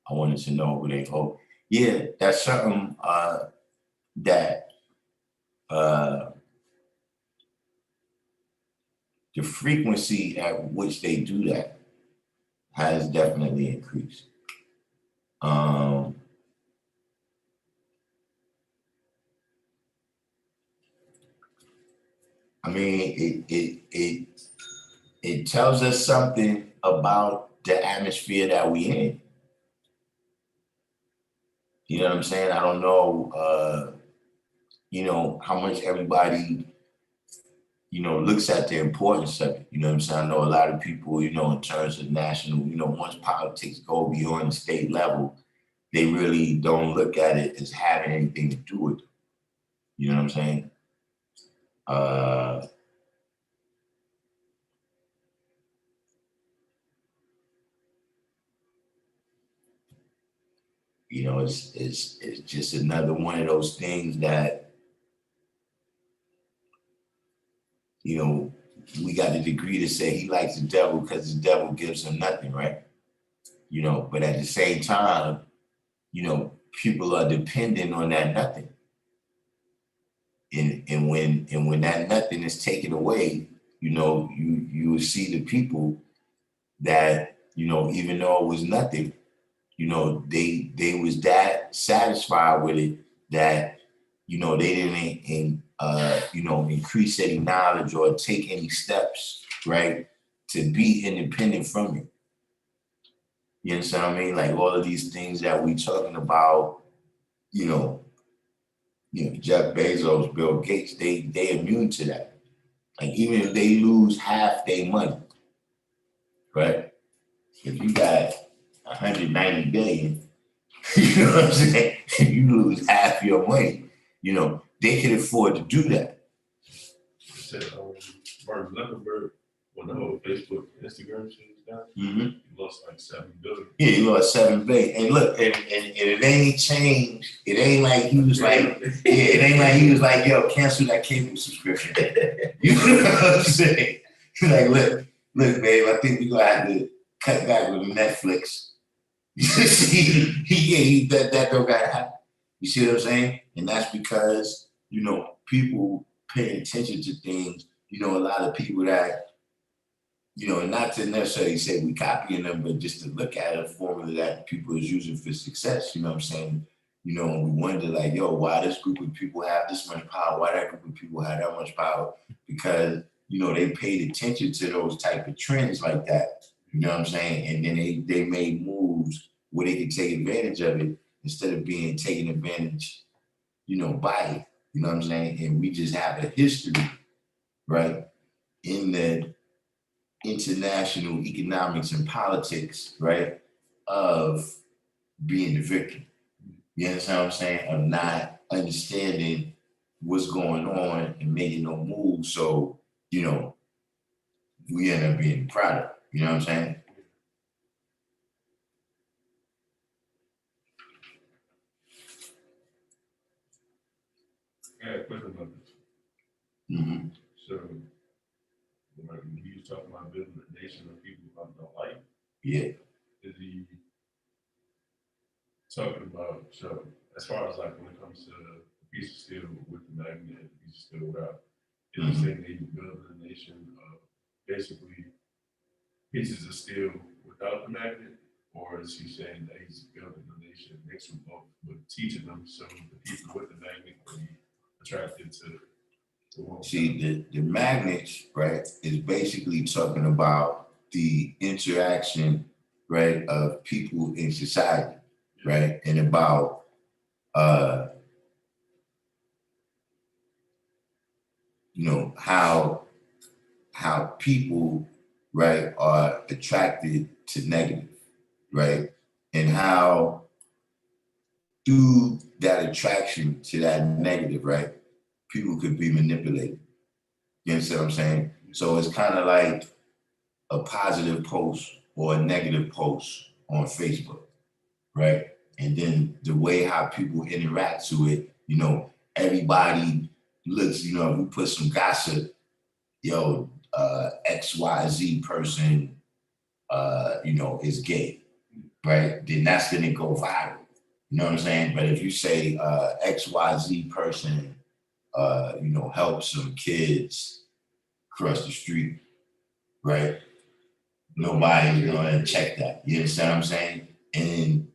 I wanted to know who they hope. Yeah, that's something that the frequency at which they do that has definitely increased. I mean, it tells us something about the atmosphere that we in. You know what I'm saying? I don't know, how much everybody, looks at the importance of it. You know what I'm saying? I know a lot of people, in terms of national, once politics go beyond the state level, they really don't look at it as having anything to do with it. You know what I'm saying? It's just another one of those things that, we got a degree to say he likes the devil because the devil gives him nothing, right? But at the same time, people are dependent on that nothing. And when that nothing is taken away, you will see the people that, even though it was nothing, they was that satisfied with it that, they didn't increase any knowledge or take any steps, right, to be independent from it. You understand what I mean? Like all of these things that we talking about, Jeff Bezos, Bill Gates, they immune to that. Like even if they lose half their money, right? If you got 190 billion, you know what I'm saying? If you lose half your money, they can afford to do that. Said Mark Zuckerberg, when the whole Facebook, Instagram shit was down, Mm-hmm. he lost like 7 billion. Yeah, he lost 7 billion. And look, and it ain't changed. It ain't like he was like, it ain't like he was like, yo, cancel that cable subscription. You know what I'm saying? He's like, look, babe, I think we're gonna have to cut back with Netflix. You see, that don't gotta happen. You see what I'm saying? And that's because, people paying attention to things, a lot of people that, and not to necessarily say we copying them, but just to look at a formula that people is using for success, you know what I'm saying? And we wonder like, yo, why this group of people have this much power? Why that group of people have that much power? Because, they paid attention to those type of trends like that. You know what I'm saying? And then they made moves where they could take advantage of it instead of being taken advantage, by it. You know what I'm saying? And we just have a history, right, in the international economics and politics, right, of being the victim. You understand what I'm saying? Of not understanding what's going on and making no moves. So, we end up being the product. You know what I'm saying? I got a question about this. Mm-hmm. So, when he was talking about building a nation of people who have no life, Yeah. is he talking about, so as far as like when it comes to a piece of steel with the magnet and a piece of steel without, is he saying that he's building a nation of basically pieces of steel without the magnet? Or is he saying that he's building a nation mixed with both, but teaching them so the people with the magnet will be attracted to the one? See, the magnets, right, is basically talking about the interaction, right, of people in society, right, and about how people, right, are attracted to negative, right, and how through that attraction to that negative, right, people could be manipulated. You understand what I'm saying? So it's kind of like a positive post or a negative post on Facebook, right? And then the way how people interact to it, everybody looks, if we put some gossip, XYZ person, is gay, right? Then that's gonna go viral. You know what I'm saying? But if you say XYZ person, help some kids cross the street, right? Nobody's gonna check that. You understand what I'm saying? And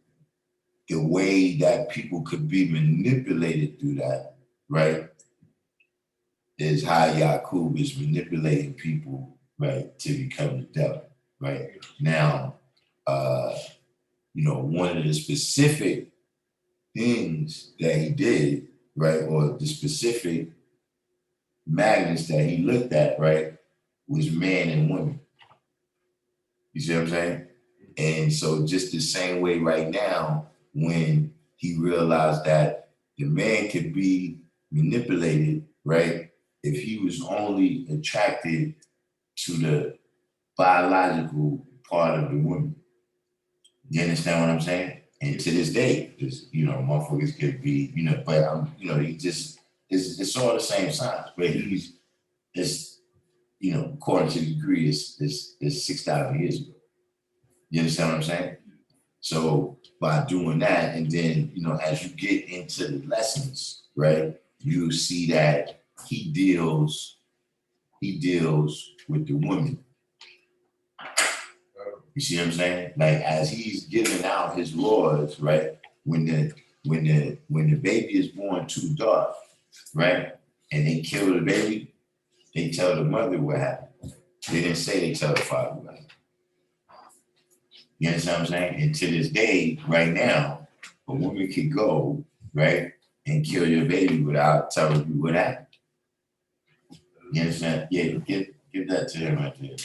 the way that people could be manipulated through that, right, is how Yakub is manipulating people, right, to become the devil, right? Now, one of the specific things that he did, right, or the specific magnets that he looked at, right, was man and woman. You see what I'm saying? And so just the same way right now, when he realized that the man could be manipulated, right, if he was only attracted to the biological part of the woman. You understand what I'm saying? And to this day, just, motherfuckers could be, but he just, it's all the same signs, but it's, according to the degree, it's 6,000 years ago. You understand what I'm saying? So by doing that, and then, as you get into the lessons, right, you see that he deals with the woman. You see what I'm saying? Like, as he's giving out his laws, right, when the baby is born too dark, right, and they kill the baby, they tell the mother what happened. They didn't say they tell the father what happened. You understand what I'm saying? And to this day, right now, a woman could go, right, and kill your baby without telling you what happened. You understand? Yeah, give that to him right there.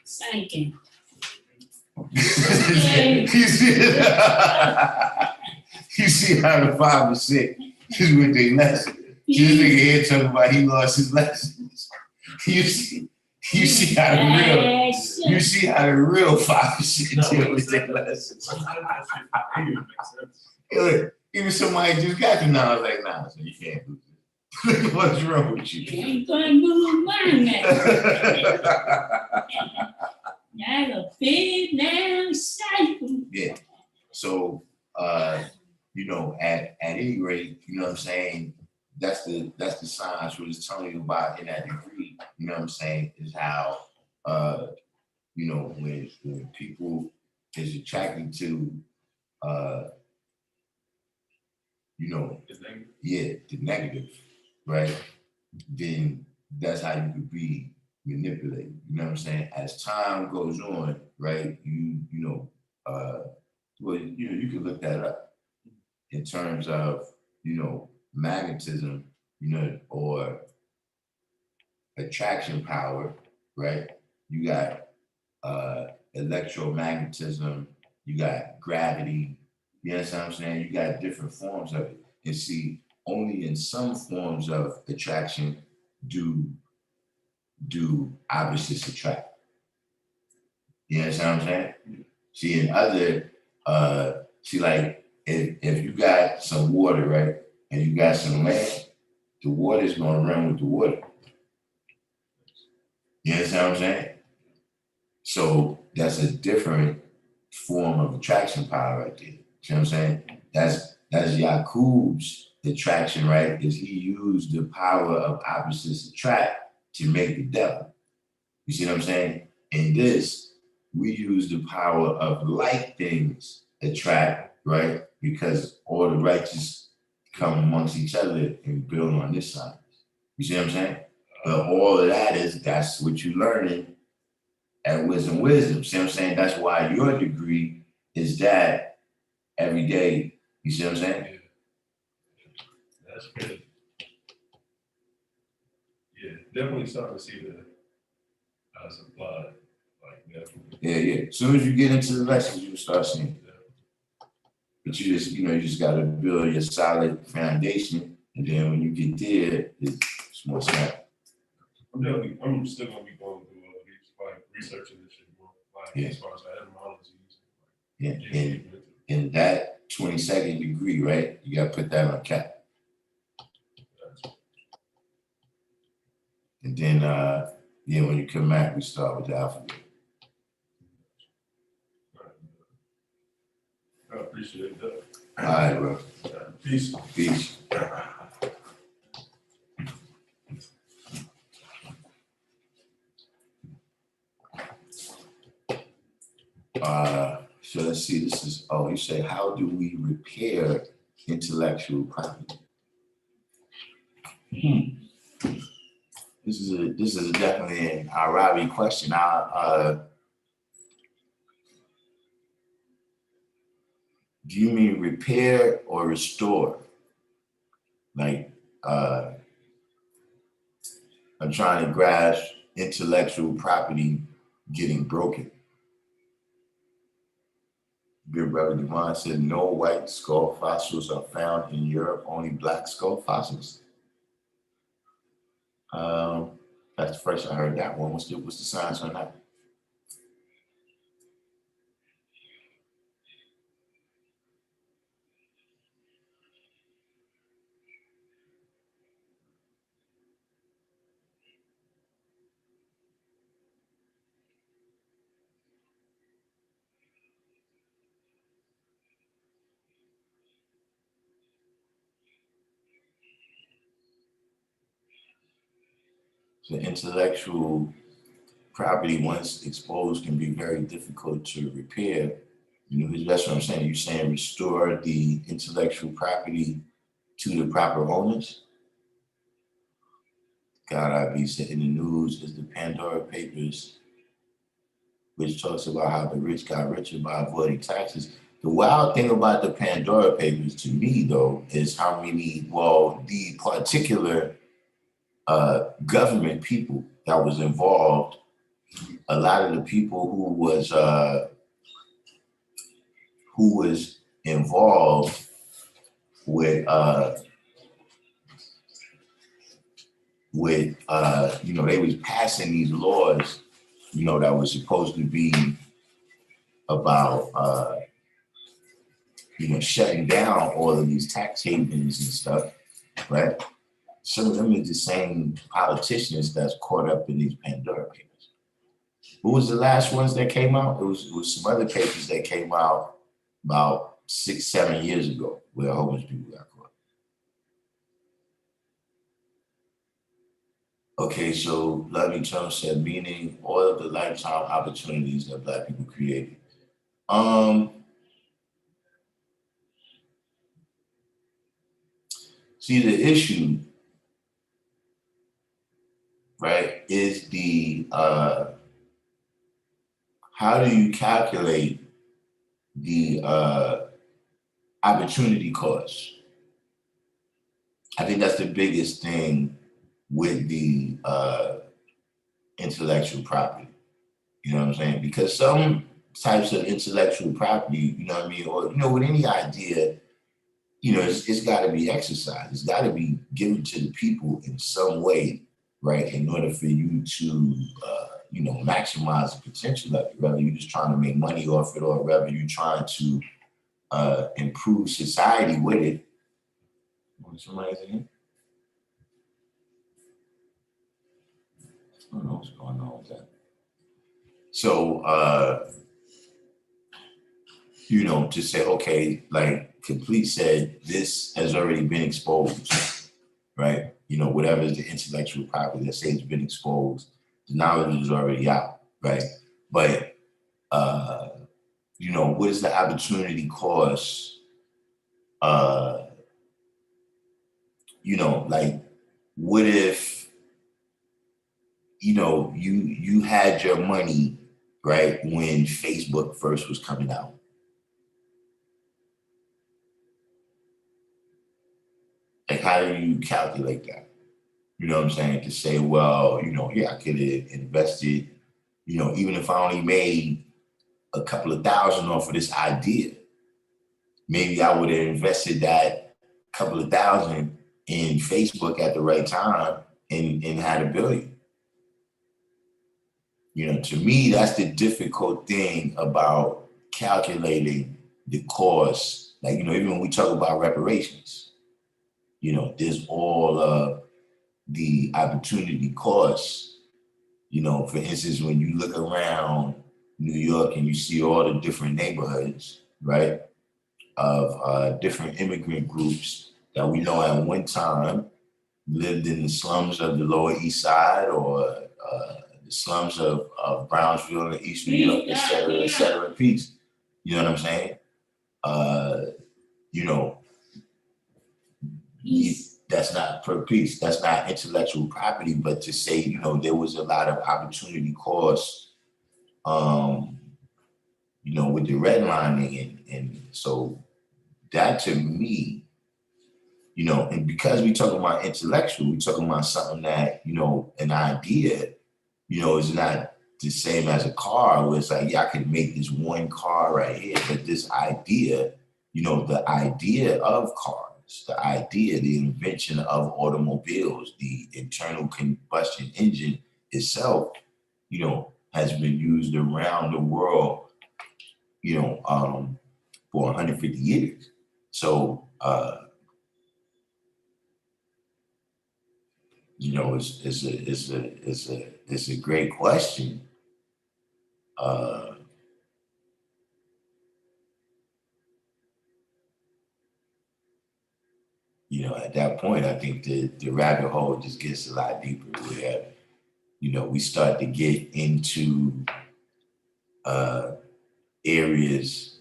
Thank you. you see how the father said is with their lesson. This nigga here talking about he lost his lessons. You see how the real father should deal with their lessons. Even somebody just got the knowledge like, nah, so you can't do this. What's wrong with you? You ain't gonna move mine now. That's a big damn cycle. Yeah. So at any rate, you know what I'm saying, that's the science what it's telling you about in that degree, you know what I'm saying, is how when people is attracted to the negative, right? Then that's how you could be manipulated. You know what I'm saying? As time goes on, right? You can look that up in terms of magnetism, or attraction power, right? You got electromagnetism, you got gravity. You understand what I'm saying? You got different forms of it. And see, only in some forms of attraction do opposites attract. You understand what I'm saying? See, in other, like if you got some water, right, and you got some land, the water is going to run with the water. You understand what I'm saying? So that's a different form of attraction power right there. You know what I'm saying? That's Yakub's attraction, right? Is he used the power of opposites attract to make the devil. You see what I'm saying? In this, we use the power of like things attract, right? Because all the righteous come amongst each other and build on this side. You see what I'm saying? But all of that's what you're learning at Wisdom. See what I'm saying? That's why your degree is that every day. You see what I'm saying? Yeah. That's good. Yeah, definitely starting to see the how it's applied. Like definitely. Yeah. As soon as you get into the lessons, you'll start seeing it. But you just gotta build your solid foundation, and then when you get there, it's more smart. I'm still gonna be going through like researching this shit more, like as far as etymologies. Yeah, and that 22nd degree, right? You gotta put that on cap. And then Yeah, when you come back, we start with the alphabet. I appreciate that. All right, bro. Peace. Peace. So let's see, this is, oh, you say, how do we repair intellectual property? This is definitely an Arabi question. Do you mean repair or restore? Like, I'm trying to grasp intellectual property getting broken. Good brother Devon said no white skull fossils are found in Europe, only black skull fossils. That's the first I heard that one. What's the science on that? So intellectual property, once exposed, can be very difficult to repair. You know, that's what I'm saying. You're saying restore the intellectual property to the proper owners. God, I be said in the news is the Pandora Papers, which talks about how the rich got richer by avoiding taxes. The wild thing about the Pandora Papers to me, though, is how many, well, the particular government people that was involved, a lot of the people who was involved with you know, they was passing these laws, you know, that was supposed to be about you know, shutting down all of these tax havens and stuff, right? Some of them are the same politicians that's caught up in these Pandora Papers. Who was the last ones that came out? It was some other papers that came out about 6-7 years ago, where a whole bunch of people got caught. Okay, so Lovey Jones said, meaning all of the lifetime opportunities that Black people created. See, the issue, right, is the how do you calculate the opportunity cost? I think that's the biggest thing with the intellectual property. You know what I'm saying? Because some types of intellectual property, you know what I mean, or you know, with any idea, you know, it's got to be exercised. It's got to be given to the people in some way, right? In order for you to, you know, maximize the potential of it. Whether you're just trying to make money off it, or whether you're trying to improve society with it. Somebody's in here? I don't know what's going on with that. So, you know, to say, okay, like Complete said, this has already been exposed, right? You know, whatever is the intellectual property that says it's been exposed, the knowledge is already out, right? But, you know, what is the opportunity cost? You know, like, what if, you know, you had your money, right, when Facebook first was coming out? Like, how do you calculate that? You know what I'm saying? To say, well, you know, yeah, I could have invested, you know, even if I only made a couple of thousand off of this idea, maybe I would have invested that couple of thousand in Facebook at the right time and had $1 billion. You know, to me, that's the difficult thing about calculating the cost. Like, you know, even when we talk about reparations, you know, there's all the opportunity costs, You know, for instance, when you look around New York and you see all the different neighborhoods, right, of different immigrant groups that we know at one time lived in the slums of the Lower East Side or the slums of Brownsville and East New York, et cetera, peace. You know what I'm saying? You know, that's not per piece, that's not intellectual property, but to say, you know, there was a lot of opportunity cost, you know, with the redlining and so that to me, you know, and because we talking about intellectual, we talking about something that, you know, an idea, you know, is not the same as a car where it's like, yeah, I could make this one car right here, but this idea, you know, the idea of cars, the idea, the invention of automobiles, the internal combustion engine itself, you know, has been used around the world, you know, for 150 years. So, you know, it's a great question. You know, at that point, I think the rabbit hole just gets a lot deeper where, you know, we start to get into areas,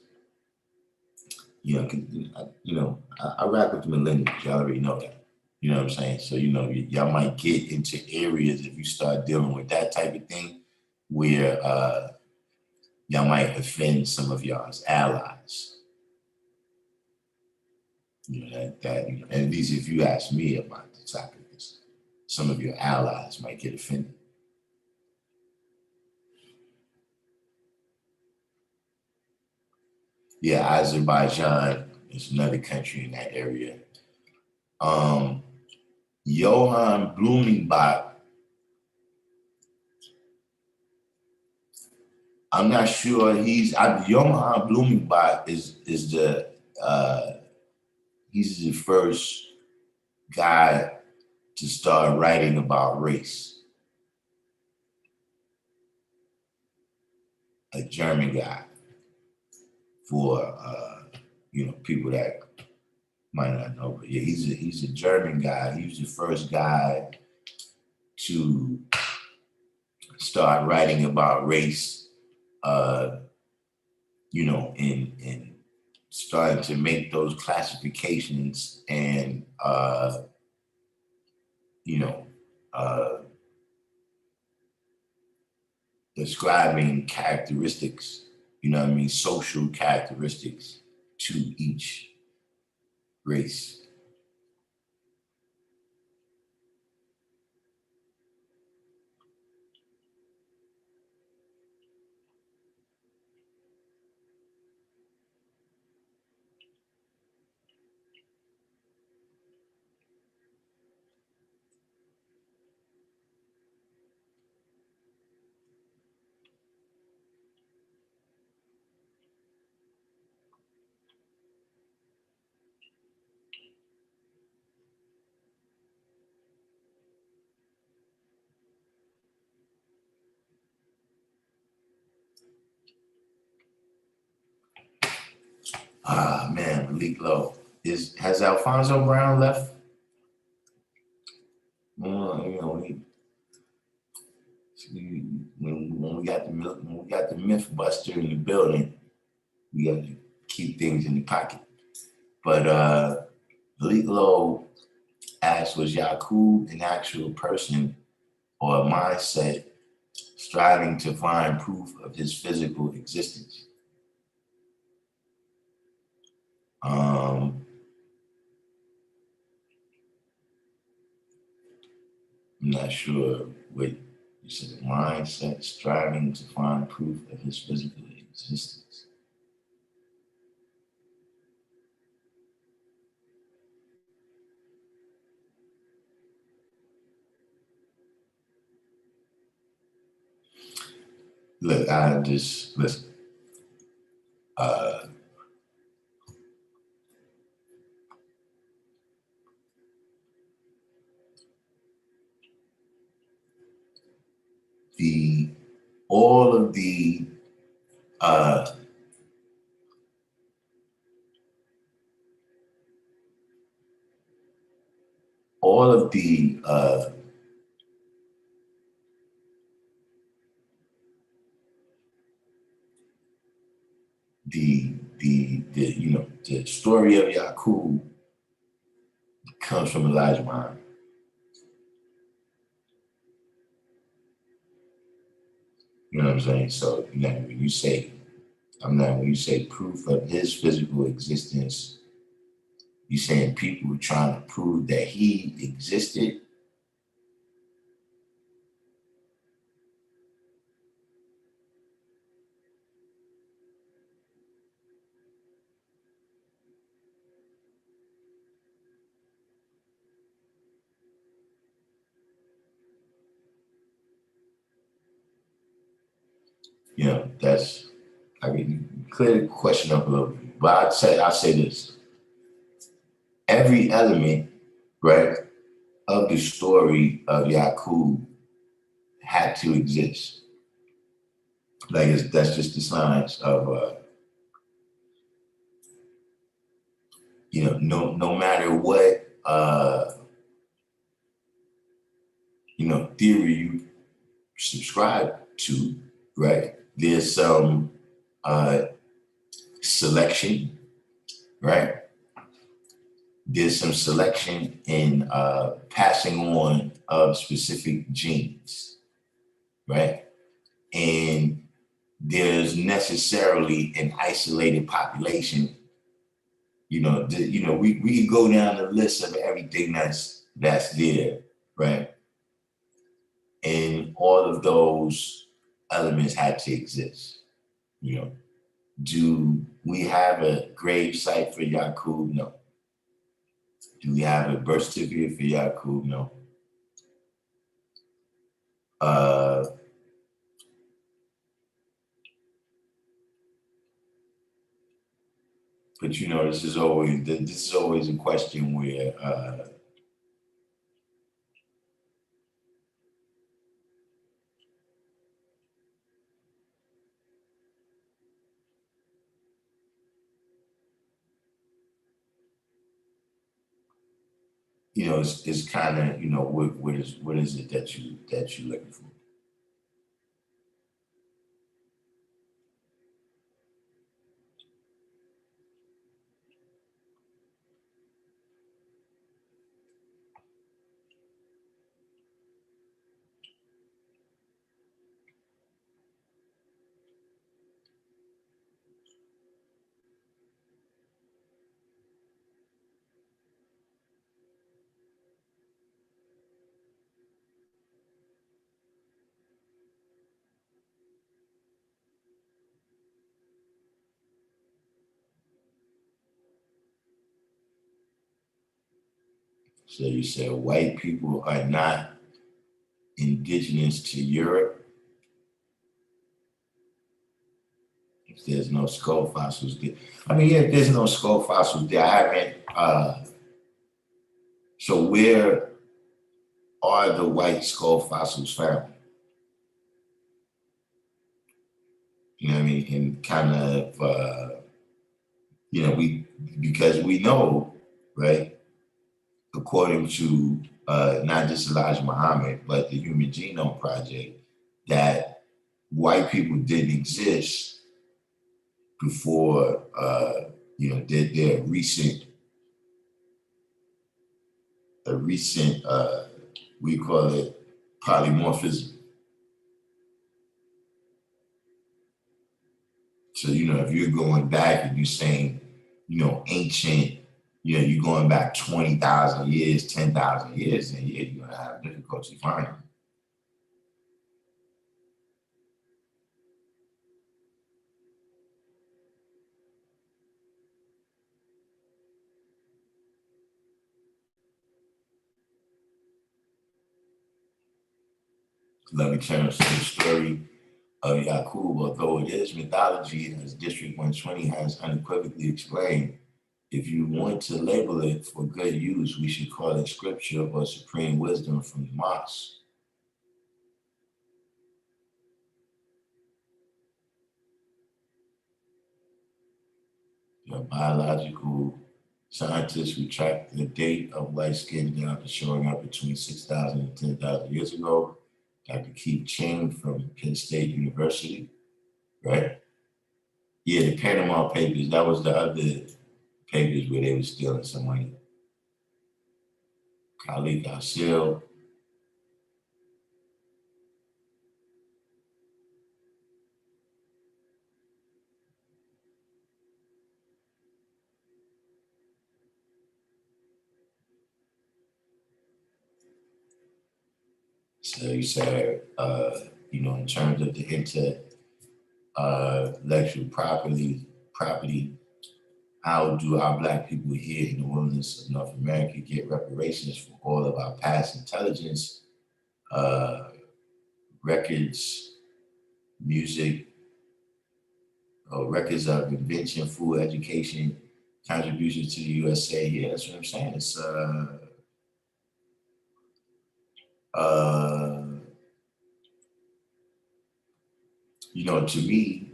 I rap with the millennials, y'all already know that. You know what I'm saying? So, you know, y'all might get into areas if you start dealing with that type of thing where y'all might offend some of y'all's allies. You know, you know, at least if you ask me about the topic, some of your allies might get offended. Yeah, Azerbaijan is another country in that area. Johann Blumenbach, I'm not sure Johann Blumenbach is the he's the first guy to start writing about race. A German guy for you know, people that might not know, but yeah, he's a German guy. He was the first guy to start writing about race, you know, in starting to make those classifications and you know, describing characteristics, you know what I mean, social characteristics to each race. Ah man, Malik Lowe. Has Alfonso Brown left? Well, you know, when we got the Mythbuster in the building, we got to keep things in the pocket. But Malik Lowe asked, was Yakub an actual person or a mindset striving to find proof of his physical existence? I'm not sure what you said, a mindset striving to find proof of his physical existence. Look, I just listen. all of the all of the you know, the story of Yakub comes from Elijah Muhammad. You know what I'm saying? So now when you say, when you say proof of his physical existence, you saying people were trying to prove that he existed. You know, that's, I mean, clear the question up a little bit. But I'll say this. Every element, right, of the story of Yakub had to exist. Like that's just the science of you know, no matter what you know, theory you subscribe to, right? There's some selection, right? There's some selection in passing on of specific genes, right? And there's necessarily an isolated population. You know, we can go down the list of everything that's there, right? And all of those elements had to exist. You know, do we have a grave site for Yakub? No. Do we have a birth certificate for Yakub? No. But you know, this is always a question where you know, it's kind of, you know, what is it that you looking for? So you said white people are not indigenous to Europe. If there's no skull fossils there. I mean, yeah, if there's no skull fossils there, I haven't, so where are the white skull fossils found? You know what I mean? And kind of, you know, because we know, right, according to not just Elijah Muhammad, but the Human Genome Project, that white people didn't exist before, you know, their recent, we call it polymorphism. So, you know, if you're going back and you're saying, you know, ancient, you know, you're going back 20,000 years, 10,000 years, then yeah, you're gonna have difficulty finding. Let me turn to the story of Yakub, although it is mythology, as District 120 has unequivocally explained. If you want to label it for good use, we should call it scripture or supreme wisdom from the Mosque. biological scientists who tracked the date of light skin down to showing up between 6,000 and 10,000 years ago. Dr. Keith Ching from Penn State University, right? Yeah, the Panama Papers, that was the other papers where they were stealing some money. Khalid Al-Sil. So you said, in terms of the intellectual property, how do our Black people here in the wilderness of North America get reparations for all of our past intelligence, records, music, records of invention, food, education, contributions to the USA? Yeah, that's what I'm saying. It's to me,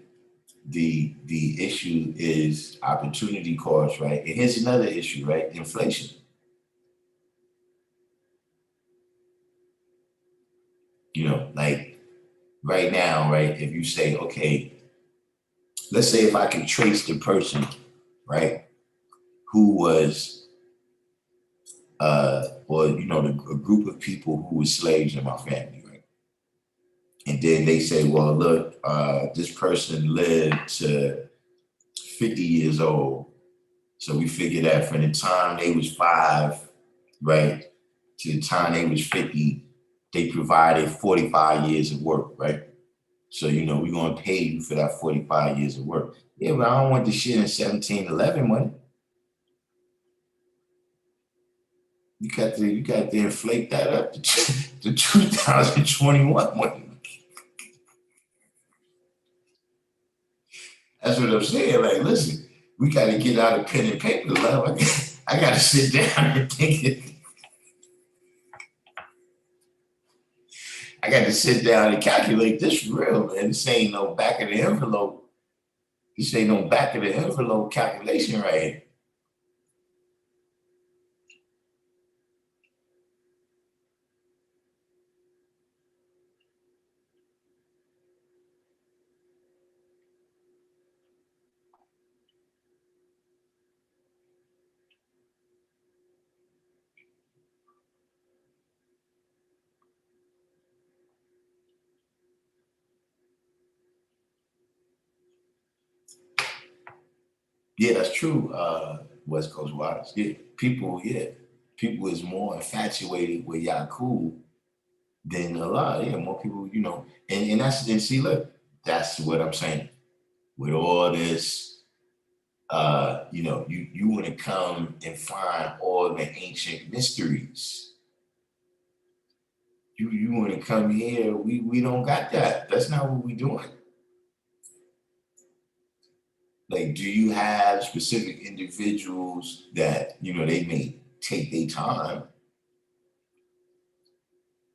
the issue is opportunity cost, right? And here's another issue, right? Inflation. Like right now, right? If you say, okay, let's say if I can trace the person, right, who was, a group of people who were slaves in my family, right? And then they say, well, look, this person lived to 50 years old. So we figured that from the time they was 5, right, to the time they was 50, they provided 45 years of work, right? So, we're going to pay you for that 45 years of work. Yeah, but I don't want the shit in 1711 money. You got to inflate that up to 2021 money. That's what I'm saying. Like, listen, we got to get out of pen and paper, love. I got to sit down and think it. I got to sit down and calculate this for real, man. This ain't no back of the envelope. This ain't no back of the envelope calculation right here. Yeah, that's true. West Coast Wise. Yeah, people is more infatuated with Yaku than a lot. Yeah, more people, and that's and see, look, that's what I'm saying. With all this, you want to come and find all the ancient mysteries. You want to come here. We don't got that. That's not what we doing. Like, do you have specific individuals that, they may take their time?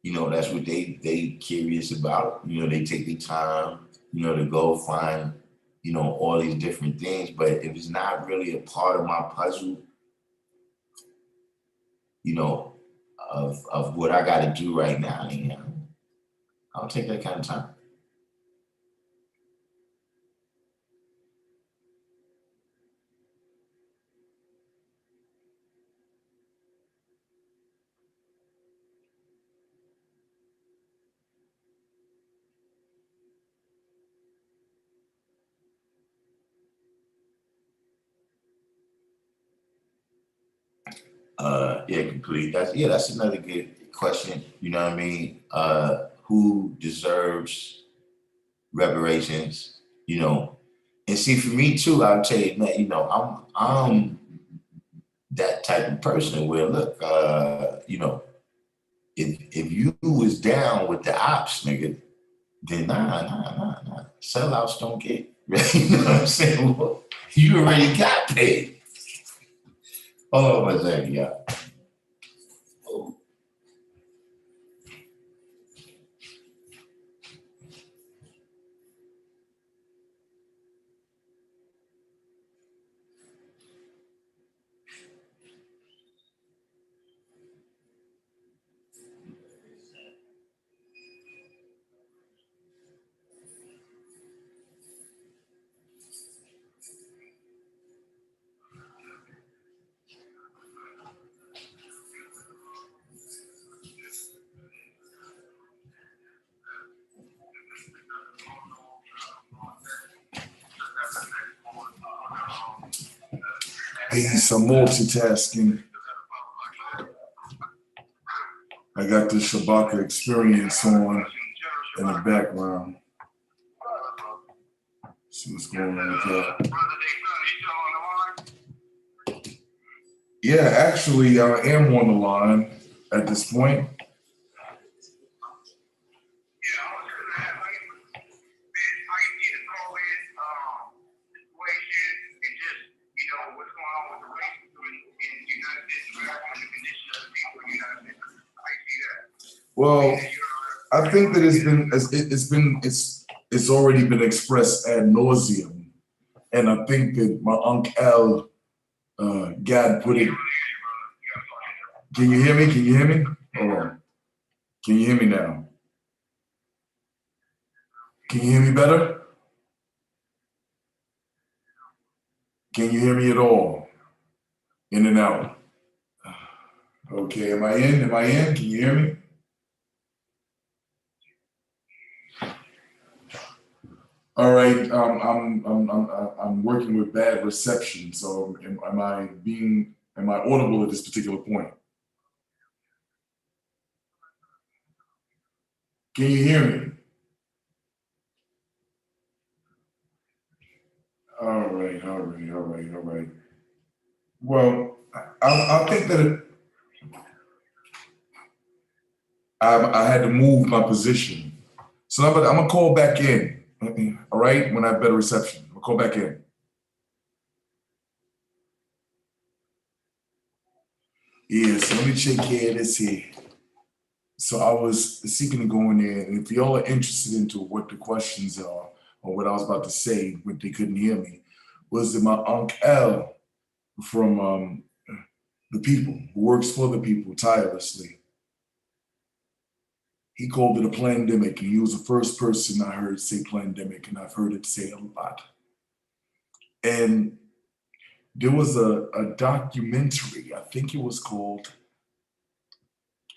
That's what they curious about. They take their time, to go find, all these different things. But if it's not really a part of my puzzle, of what I got to do right now, I don't take that kind of time. Yeah, complete. That's another good question. You know what I mean? Who deserves reparations? And see, for me too, I'll tell you, man, I'm that type of person where, look, if you was down with the ops, nigga, then nah. Sellouts don't get, right? You know what I'm saying? Well, you already got paid. Oh, what's that? Yeah. Peace, I'm multitasking. I got the Shabaka experience on in the background. See what's going on with that. Yeah, actually, I am on the line at this point. Well, I think that it's already been expressed ad nauseum, and I think that my uncle Gad put it. Can you hear me? Can you hear me? Hold on. Can you hear me now? Can you hear me better? Can you hear me at all? In and out. Okay, am I in? Am I in? Can you hear me? All right, I'm working with bad reception, so am I audible at this particular point? Can you hear me? All right. Well, I think that I had to move my position. So I'm gonna call back in, all right, when I have better reception. I'll call back in. Yeah, so let me take care of this here. So I was seeking to go in there, and if y'all are interested into what the questions are, or what I was about to say, but they couldn't hear me, was that my uncle from the people, who works for the people tirelessly, he called it a pandemic, and he was the first person I heard say pandemic, and I've heard it say a lot. And there was a documentary, I think it was called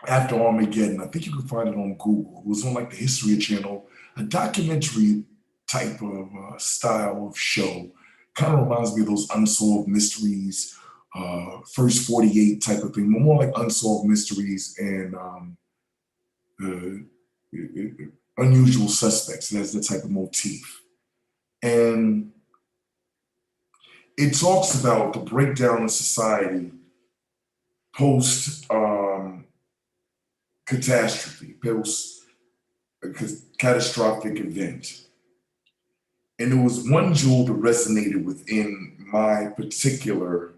After Armageddon. I think you can find it on Google. It was on like the History Channel, a documentary type of style of show. Kind of reminds me of those unsolved mysteries, First 48 type of thing, more like unsolved mysteries and unusual suspects. That's the type of motif. And it talks about the breakdown of society post catastrophe, post catastrophic event. And there was one jewel that resonated within my particular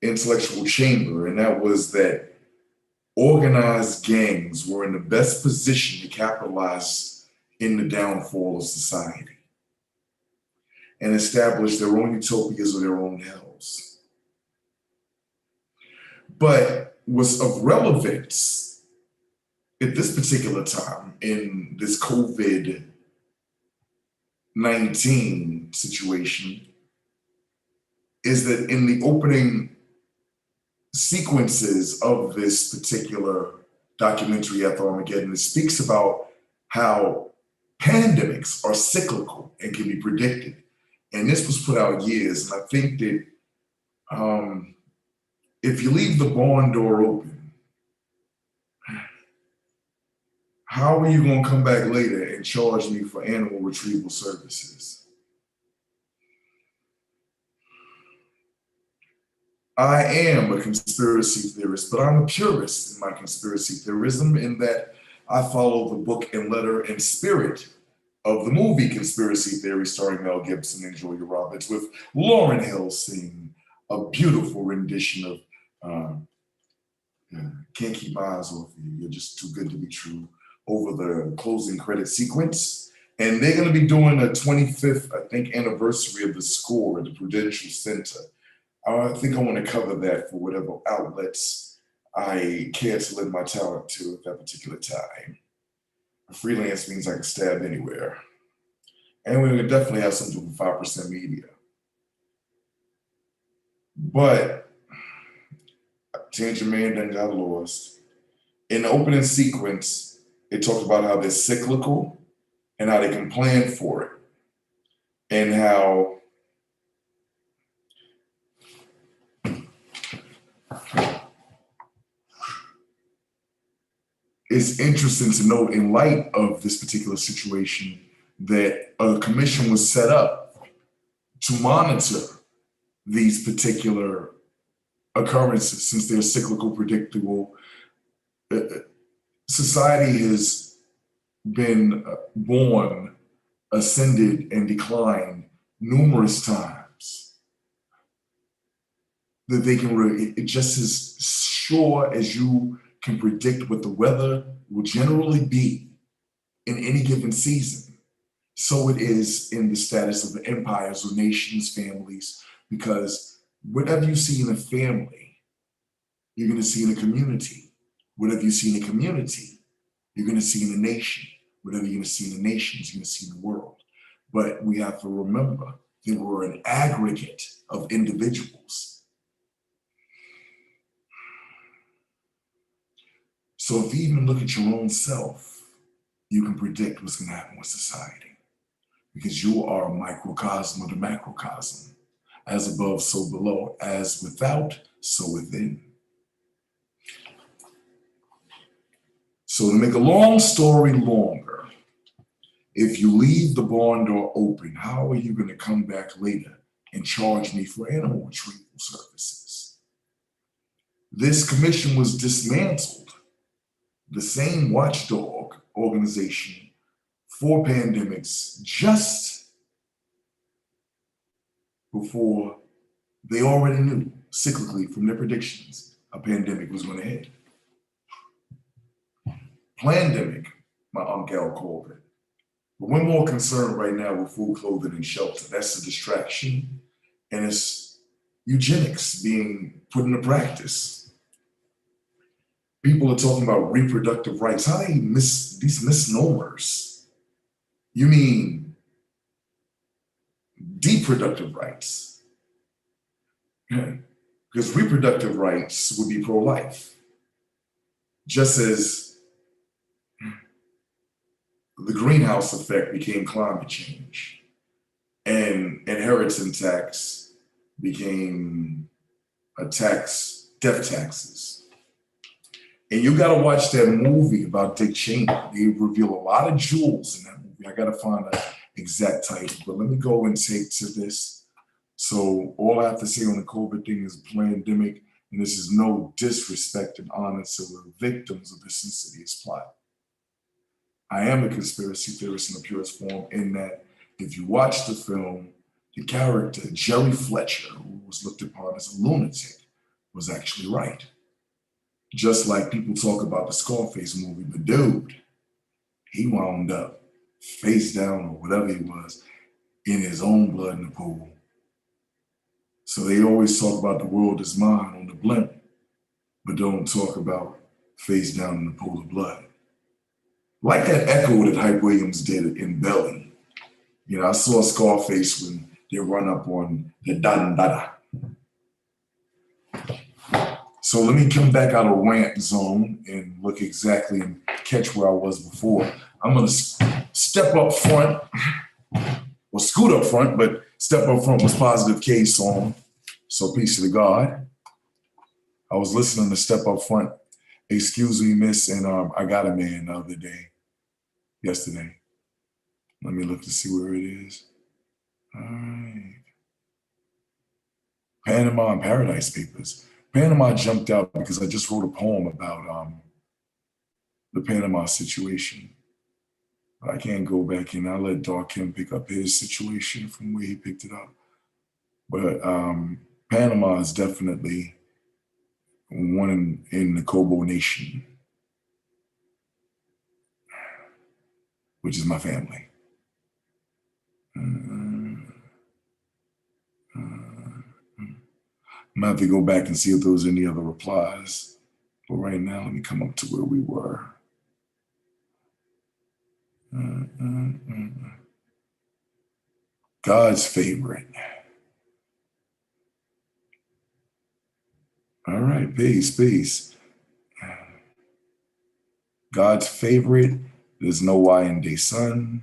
intellectual chamber, and that was that organized gangs were in the best position to capitalize in the downfall of society and establish their own utopias or their own hells. But what's of relevance at this particular time in this COVID-19 situation is that in the opening sequences of this particular documentary, After Armageddon, it speaks about how pandemics are cyclical and can be predicted. And this was put out years, and I think that if you leave the barn door open, how are you going to come back later and charge me for animal retrieval services? I am a conspiracy theorist, but I'm a purist in my conspiracy theorism in that I follow the book and letter and spirit of the movie Conspiracy Theory starring Mel Gibson and Julia Roberts, with Lauryn Hill singing a beautiful rendition of Can't Keep My Eyes Off You, You're Just Too Good to Be True, over the closing credit sequence. And they're going to be doing a 25th, I think, anniversary of the score at the Prudential Center. I think I want to cover that for whatever outlets I care to lend my talent to at that particular time. Freelance means I can stab anywhere. And we would definitely have something with 5% media. But Tangent Man done got lost. In the opening sequence, it talked about how they're cyclical and how they can plan for it. And how it's interesting to note in light of this particular situation that a commission was set up to monitor these particular occurrences since they're cyclical, predictable. Society has been born, ascended, and declined numerous times. That they can, it just as sure as you can predict what the weather will generally be in any given season, so it is in the status of the empires or nations, families, because whatever you see in a family, you're going to see in a community. Whatever you see in a community, you're going to see in a nation. Whatever you're going to see in the nations, you're going to see in the world. But we have to remember that we're an aggregate of individuals. So if you even look at your own self, you can predict what's going to happen with society, because you are a microcosm of the macrocosm. As above, so below. As without, so within. So to make a long story longer, if you leave the barn door open, how are you going to come back later and charge me for animal retrieval services? This commission was dismantled. The same watchdog organization for pandemics just before they already knew cyclically from their predictions a pandemic was going to hit. Plandemic, my uncle called it. But we're more concerned right now with food, clothing, and shelter. That's a distraction. And it's eugenics being put into practice. People are talking about reproductive rights. How do they miss these misnomers? You mean deproductive rights? Because reproductive rights would be pro-life. Just as the greenhouse effect became climate change and inheritance tax became a tax, death taxes. And you gotta watch that movie about Dick Cheney. They reveal a lot of jewels in that movie. I gotta find the exact title, but let me go and take to this. So all I have to say on the COVID thing is pandemic, and this is no disrespect and honor to the victims of this insidious plot. I am a conspiracy theorist in the purest form, in that if you watch the film, the character, Jerry Fletcher, who was looked upon as a lunatic, was actually right. Just like people talk about the Scarface movie, but dude, he wound up face down or whatever he was in his own blood in the pool. So they always talk about the world is mine on the blimp, but don't talk about face down in the pool of blood. Like that echo that Hype Williams did in Belly. You know, I saw Scarface when they run up on the dan-dada. So let me come back out of rant zone and look exactly and catch where I was before. I'm gonna step up front, or scoot up front, but step up front was Positive K song. So peace to the God. I was listening to Step Up Front, Excuse Me, Miss, and I Got a Man the other day, yesterday. Let me look to see where it is. All right. Panama and Paradise Papers. Panama jumped out because I just wrote a poem about the Panama situation. I can't go back and I'll let Darkim pick up his situation from where he picked it up. But Panama is definitely one in the Cobo Nation, which is my family. I'm gonna have to go back and see if there was any other replies. But right now, let me come up to where we were. God's favorite. All right, peace. God's favorite. There's no Y in day sun.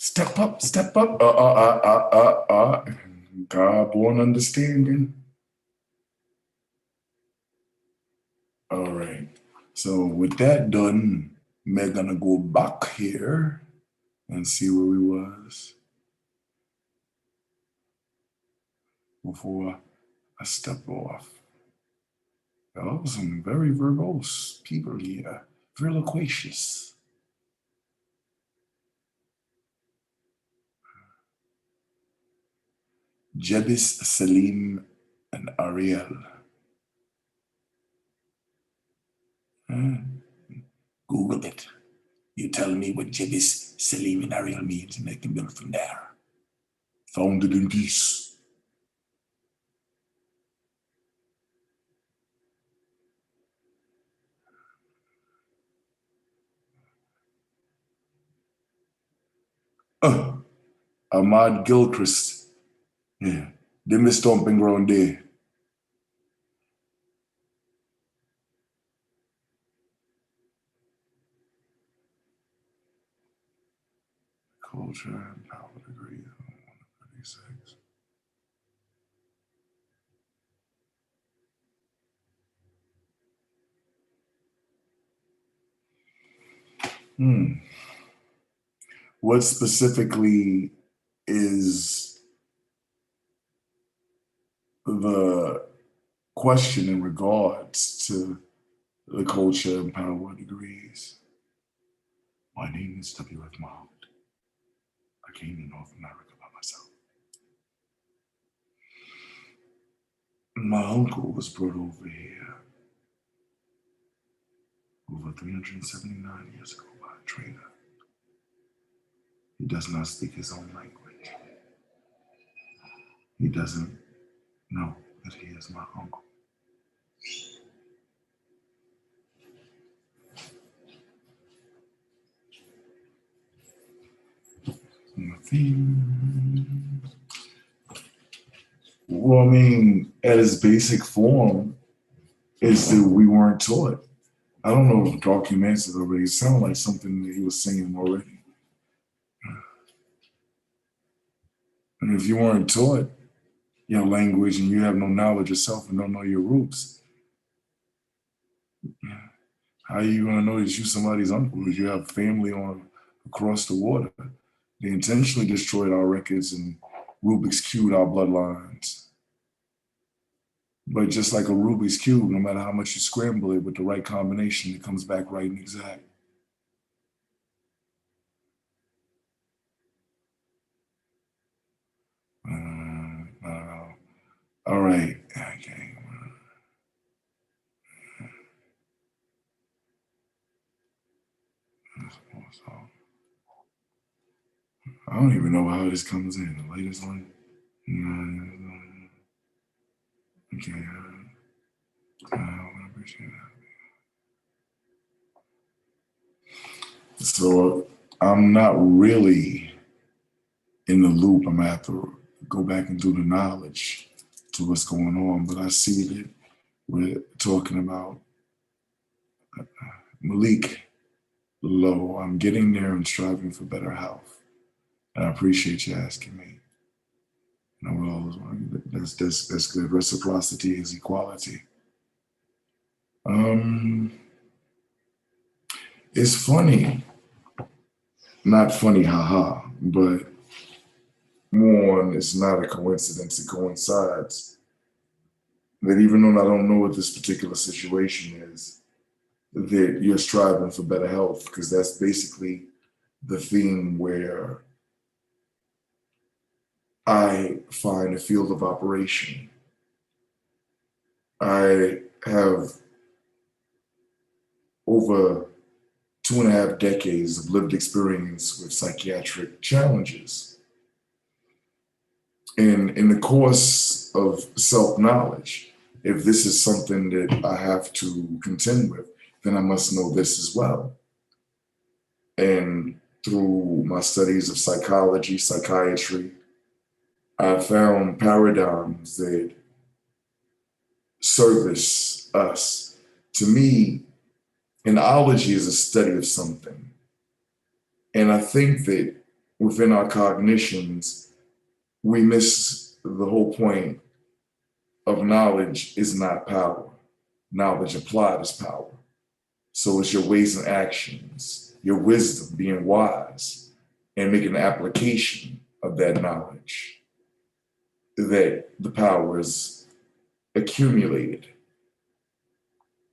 Step up, step up. God-born understanding. All right. So with that done, we're gonna go back here and see where we was before I step off. Oh, some very verbose people here, very loquacious. Jebis, Salim, and Ariel. Google it. You tell me what Jebis, Salim, and Ariel means, and they can build from there. Founded in peace. Ahmad Gilchrist. Yeah. Them the stomping ground there. Culture and power degree. 136. What specifically is the question in regards to the culture and power degrees? My name is W.F. Mahmoud. I came to North America by myself. My uncle was brought over here over 379 years ago by a trader. He does not speak his own language. He doesn't know that he is my uncle. Well, I mean, at its basic form is that we weren't taught. I don't know if Darkim answered already. It sounded like something that he was saying already. And if you weren't taught your language and you have no knowledge yourself and don't know your roots, how are you going to know that you're somebody's uncle if you have family across the water? They intentionally destroyed our records and Rubik's Cube our bloodlines. But just like a Rubik's Cube, no matter how much you scramble it with the right combination, it comes back right and exact. All right. Okay. I don't even know how this comes in. The latest one. Okay. I appreciate that. So I'm not really in the loop. I'm gonna have to go back and do the knowledge to what's going on. But I see that we're talking about Malik Low. I'm getting there and striving for better health. And I appreciate you asking me. You know, that's good. Reciprocity is equality. It's funny, not funny, haha, but more on it's not a coincidence, it coincides. That even though I don't know what this particular situation is, that you're striving for better health, because that's basically the theme where I find a field of operation. I have over 2.5 decades of lived experience with psychiatric challenges. And in the course of self-knowledge, if this is something that I have to contend with, then I must know this as well. And through my studies of psychology, psychiatry, I found paradigms that service us. To me, an ology is a study of something. And I think that within our cognitions, we miss the whole point of knowledge is not power. Knowledge applied is power. So it's your ways and actions, your wisdom, being wise, and making an application of that knowledge that the power is accumulated.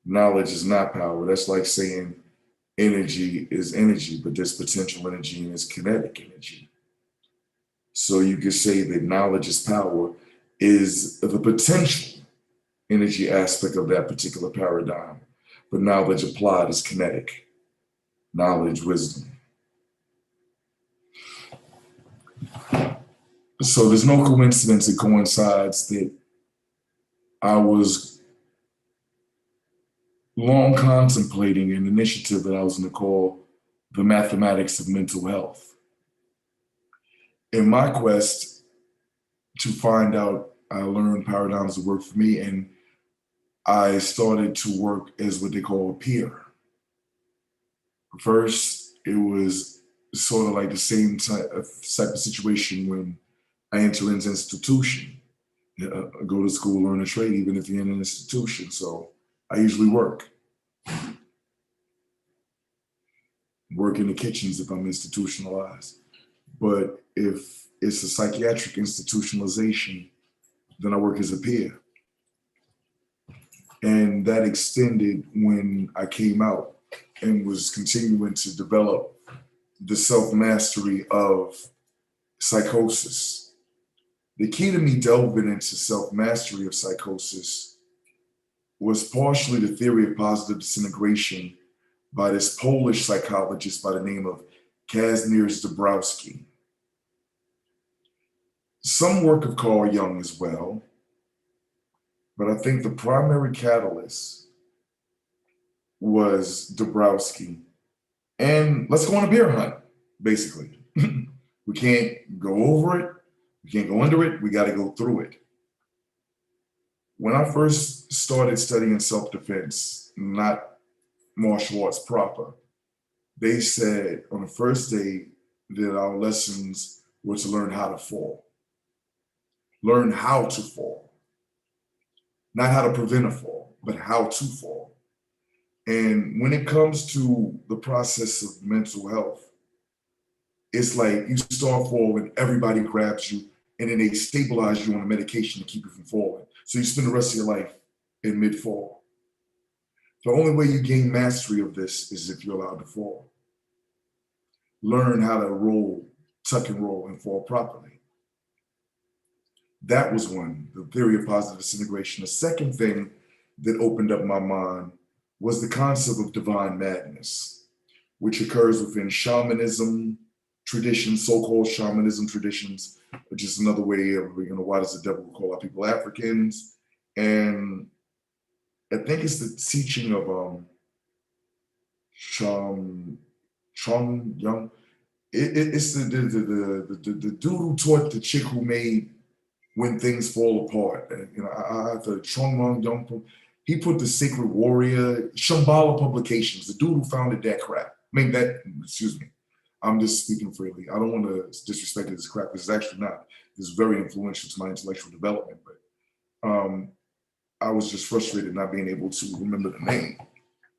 Knowledge is not power. That's like saying energy is energy, but there's potential energy and there's kinetic energy. So you could say that knowledge is power is the potential energy aspect of that particular paradigm, but knowledge applied is kinetic. Knowledge, wisdom. So there's no coincidence, it coincides that I was long contemplating an initiative that I was going to call the mathematics of mental health. In my quest to find out, I learned paradigms that work for me, and I started to work as what they call a peer. First, it was sort of like the same type of situation when I enter into an institution. Go to school, learn a trade, even if you're in an institution. So I usually work in the kitchens if I'm institutionalized. But if it's a psychiatric institutionalization, then I work as a peer. And that extended when I came out and was continuing to develop the self-mastery of psychosis. The key to me delving into self-mastery of psychosis was partially the theory of positive disintegration by this Polish psychologist by the name of Kazimierz Dabrowski. Some work of Carl Jung as well, but I think the primary catalyst was Dabrowski. And let's go on a beer hunt, basically. We can't go over it, we can't go under it, we got to go through it. When I first started studying self-defense, not martial arts proper, they said on the first day that our lessons were to learn how to fall. Learn how to fall. Not how to prevent a fall, but how to fall. And when it comes to the process of mental health, it's like you start falling, everybody grabs you, and then they stabilize you on a medication to keep you from falling. So you spend the rest of your life in mid-fall. The only way you gain mastery of this is if you're allowed to fall. Learn how to roll, tuck and roll, and fall properly. That was one, the theory of positive disintegration. The second thing that opened up my mind was the concept of divine madness, which occurs within shamanism traditions, so-called shamanism traditions, which is another way of, why does the devil call our people Africans? And I think it's the teaching of Chung Young. It's the dude who taught the chick who made When Things Fall Apart. The Chung Young, he put the Sacred Warrior, Shambhala Publications, the dude who founded that crap. Excuse me. I'm just speaking freely. I don't want to disrespect this crap. This is actually not. It's very influential to my intellectual development, but I was just frustrated not being able to remember the name.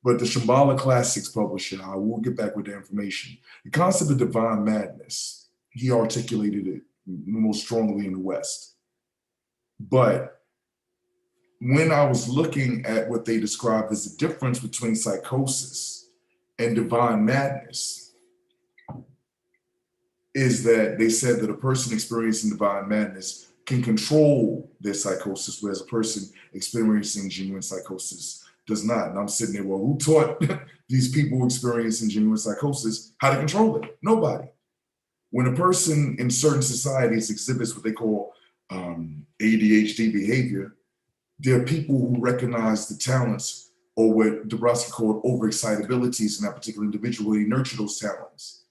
But the Shambhala Classics publisher, I will get back with the information. The concept of divine madness, he articulated it most strongly in the West. But when I was looking at what they described as the difference between psychosis and divine madness, is that they said that a person experiencing divine madness can control their psychosis, whereas a person experiencing genuine psychosis does not. And I'm sitting there, well, who taught these people experiencing genuine psychosis how to control it? Nobody. When a person in certain societies exhibits what they call ADHD behavior, there are people who recognize the talents, or what Dabrowski called overexcitabilities in that particular individual, they nurture those talents.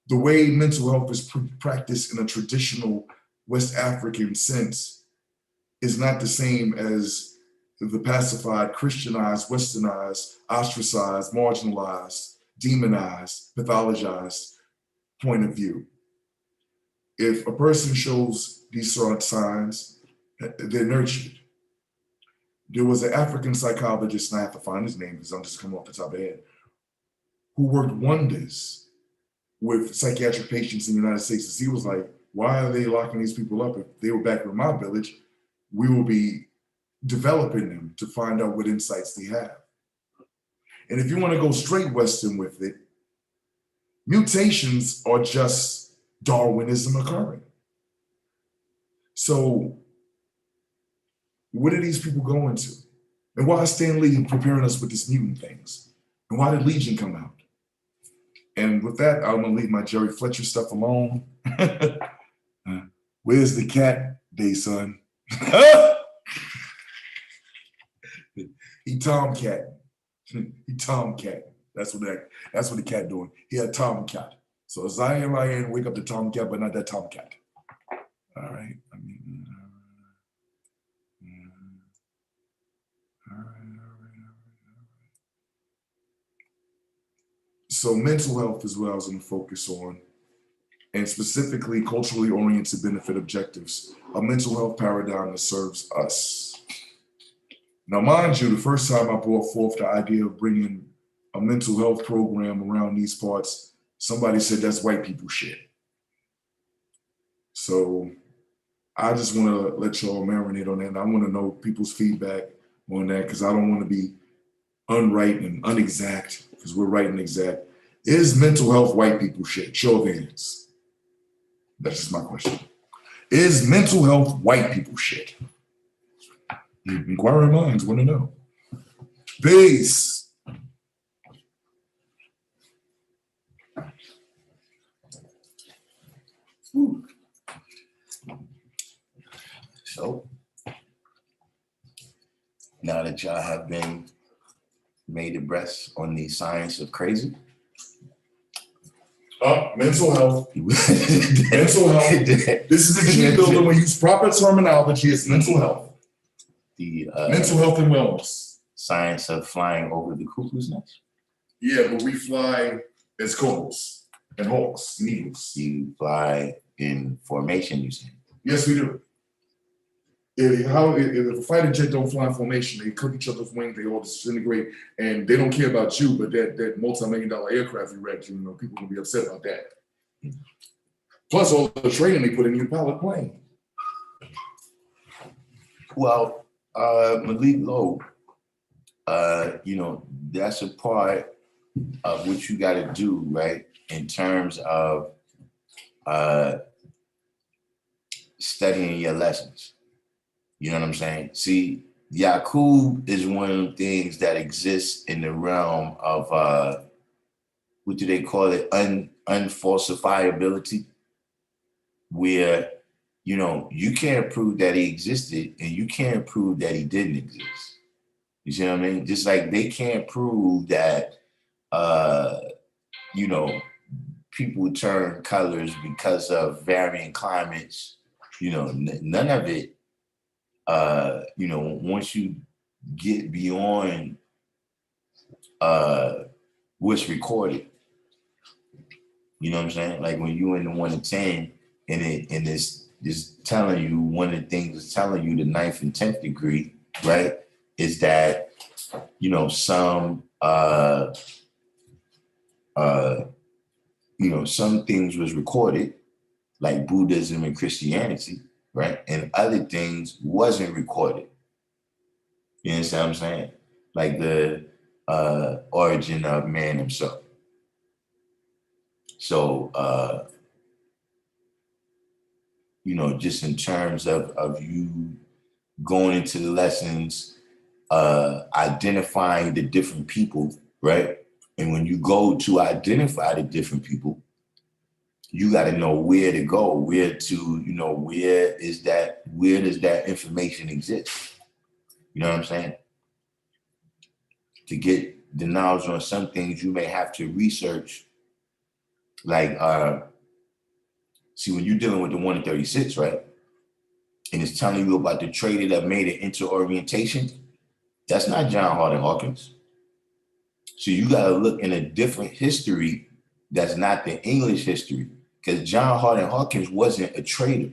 The way mental health is practiced in a traditional West African sense is not the same as the pacified, Christianized, westernized, ostracized, marginalized, demonized, pathologized point of view. if a person shows these sort of signs, they're nurtured. There was an African psychologist, and I have to find his name because I'm just coming off the top of the head, who worked wonders with psychiatric patients in the United States. He was like, why are they locking these people up? If they were back in my village, we will be developing them to find out what insights they have. And if you want to go straight Western with it, mutations are just Darwinism occurring. So what are these people going to? And why is Stan Lee preparing us with this mutant things? And why did Legion come out? And with that, I'm gonna leave my Jerry Fletcher stuff alone. Where's the cat day, son? He tomcat. He tomcat. That's what the cat doing. He a tomcat. So Zion Lion, wake up the tomcat, but not that tomcat. All right. I mean, all right. So mental health is what I was going to focus on, and specifically culturally oriented benefit objectives, a mental health paradigm that serves us. Now, mind you, the first time I brought forth the idea of bringing a mental health program around these parts, somebody said that's white people shit. So I just want to let y'all marinate on that. And I want to know people's feedback on that because I don't want to be unright and unexact because we're right and exact. Is mental health white people shit? Show of hands. That's just my question. Is mental health white people shit? Inquiring minds want to know. Peace. So, now that y'all have been made abreast on the science of crazy. Mental health. Mental health. This is a key builder. When we use proper terminology, it's mental health. The Mental health and wellness. science of flying over the cuckoo's nest. Yeah, but we fly as cobras and hawks and eagles. You fly in formation, you say? Yes, we do. If a fighter jet don't fly in formation, they cook each other's wings, they all disintegrate, and they don't care about you, but that multi-million-dollar aircraft you wrecked, you know, people will be upset about that. Plus all the training they put in your pilot plane. Well, Malik Lowe, you know, that's a part of what you got to do, right? In terms of studying your lessons. You know what I'm saying? See, Yaqub is one of the things that exists in the realm of, what do they call it? Unfalsifiability, where, you know, you can't prove that he existed and you can't prove that he didn't exist. You see what I mean? Just like they can't prove that, you know, people turn colors because of varying climates. You know, none of it, you know, once you get beyond what's recorded, you know what I'm saying? Like when you in the 1 to 10 and it's telling you, one of the things it's telling you, the 9th and 10th degree, right, is that, you know, some you know, some things was recorded, like Buddhism and Christianity, right? And other things wasn't recorded. You understand what I'm saying? Like the origin of man himself. So, you know, just in terms of you going into the lessons, identifying the different people, right? And when you go to identify the different people, you got to know where to go, where to, you know, where does that information exist? You know what I'm saying? To get the knowledge on some things, you may have to research, like, see, when you're dealing with the 1 to 36, right? And it's telling you about the trader that made it into orientation, that's not John Harding Hawkins. So you got to look in a different history that's not the English history, Because John Harding Hawkins wasn't a traitor.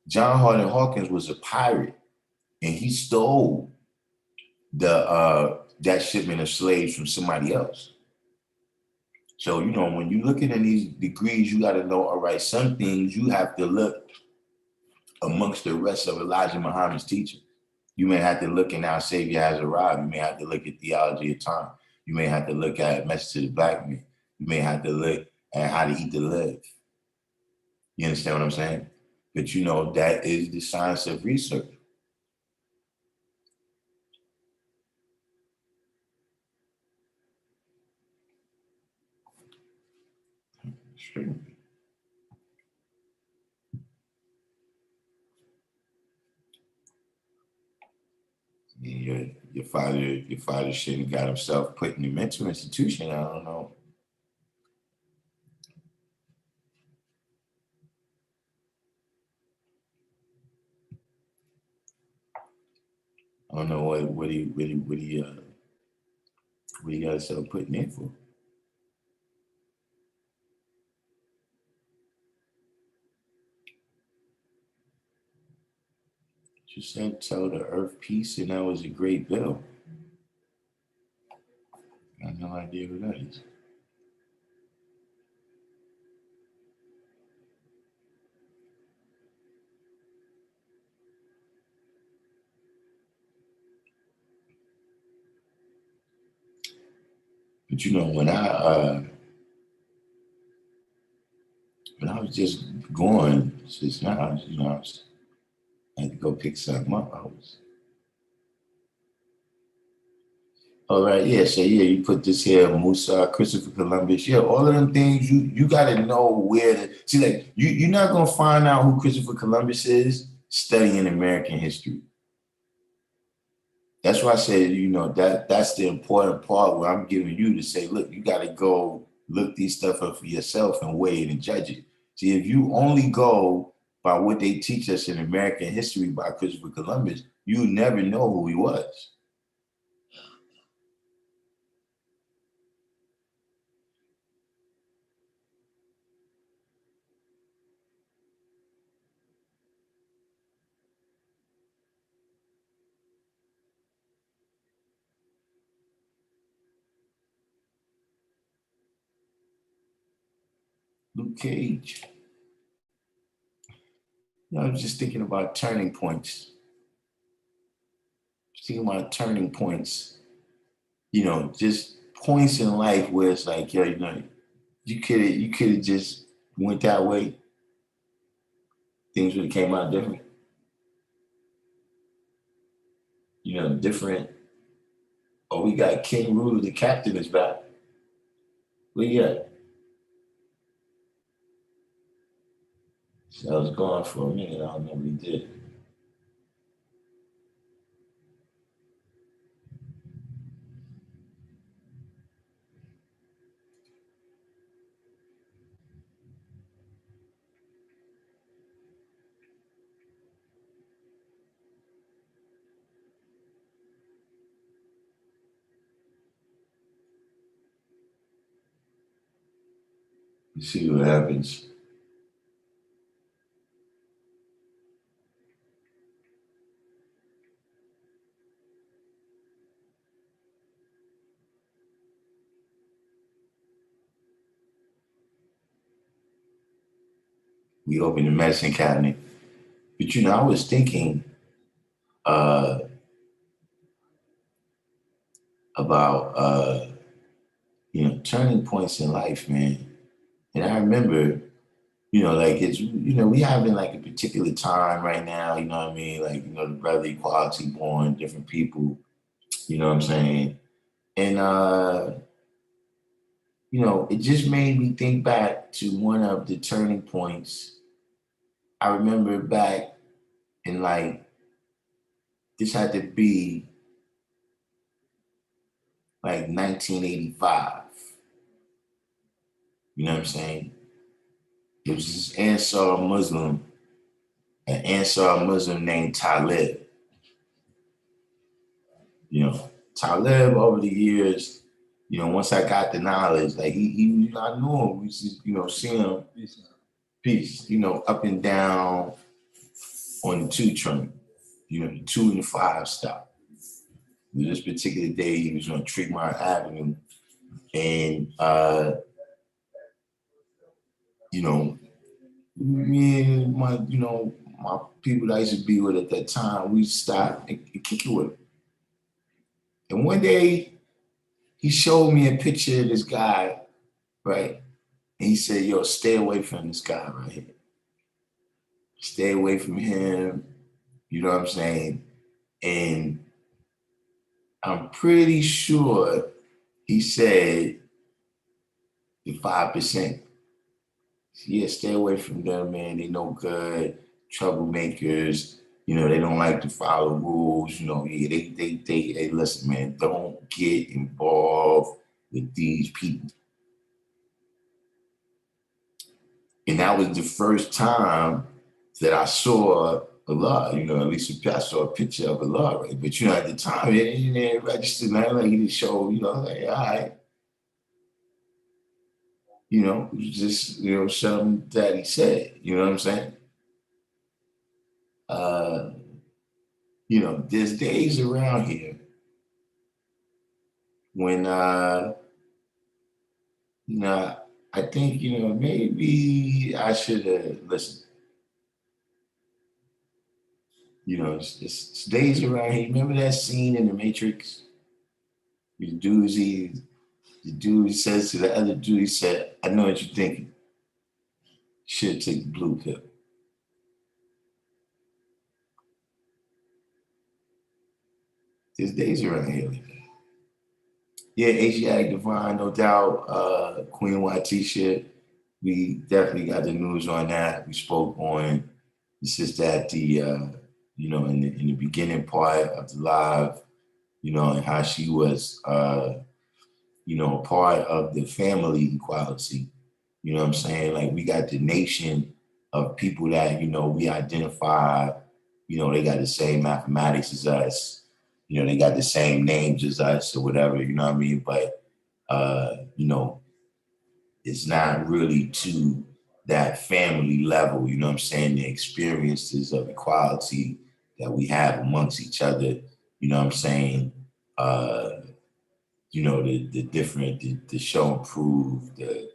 John Harding Hawkins was a pirate, and he stole that shipment of slaves from somebody else. So, you know, when you're looking at these degrees, you got to know, all right, some things you have to look amongst the rest of Elijah Muhammad's teaching. You may have to look in Our Savior Has Arrived. You may have to look at Theology of Time. You may have to look at Message to the Black Man. You may have to look at How to Eat to Live. You understand what I'm saying? But you know, that is the science of research. Sure. Your father should have got himself put in a mental institution. I don't know. I don't know what he got himself putting in for. Just said tell the earth peace, and that was a great bill. I have no idea who that is. But you know, when I was just going just now, you know, I had to go pick something up. All right, yeah. So yeah, you put this here, Musa, Christopher Columbus. Yeah, all of them things. You got to know where to see. Like you're not gonna find out who Christopher Columbus is studying American history. That's why I said, you know, that's the important part where I'm giving you to say, look, you got to go look these stuff up for yourself and weigh it and judge it. See, if you only go by what they teach us in American history by Christopher Columbus, you never know who he was. Luke Cage. You know, I was just thinking about turning points. Thinking about turning points. You know, just points in life where it's like, yo, you know, you could have just went that way. Things would have came out different. You know, different. Oh, we got King Ruler, the captain, is back. Where you at? So I was gone for a minute. I don't know what he did. You see what happens. We opened the medicine cabinet. But you know, I was thinking about you know, turning points in life, man. And I remember, you know, like it's, you know, we having like a particular time right now, you know what I mean? Like, you know, the brother equality born, different people, you know what I'm saying? And you know, it just made me think back to one of the turning points. I remember back in like, this had to be like 1985. You know what I'm saying? It was this Ansar Muslim, an Ansar Muslim named Talib. You know, Talib over the years you know, once I got the knowledge, like he I knew him. We used to, you know, see him, peace, you know, up and down on the 2 train, you know, the 2 and the 5 stop. This particular day, he was on Tremont Avenue, and you know, me and my, you know, my people that I used to be with at that time, we stopped and kick it with him. And one day, he showed me a picture of this guy, right? And he said, "Yo, stay away from this guy right here. Stay away from him." You know what I'm saying? And I'm pretty sure he said the 5%. Yeah, stay away from them, man. They no good, troublemakers. You know, they don't like to follow rules. You know, yeah, hey, listen, man, don't get involved with these people. And that was the first time that I saw Allah, you know, at least I saw a picture of Allah, right? But, you know, at the time, it didn't register, man. Like, he didn't show, you know, like, all right. You know, it was just, you know, something that he said, you know what I'm saying? You know, there's days around here when, you know, I think, you know, maybe I should have listened. You know, it's days around here. Remember that scene in The Matrix? The dude says to the other dude, he said, "I know what you're thinking. Should take the blue pill." There's days around here like that. Yeah, Asiatic Divine, no doubt. Queen Watisha, we definitely got the news on that. We spoke on it's just that the you know, in the beginning part of the live, you know, and how she was you know, a part of the family equality. You know what I'm saying? Like we got the nation of people that, you know, we identify, you know, they got the same mathematics as us. You know, they got the same names as us or whatever, you know what I mean? But, you know, it's not really to that family level, you know what I'm saying? The experiences of equality that we have amongst each other, you know what I'm saying? You know, the different, the show and prove, the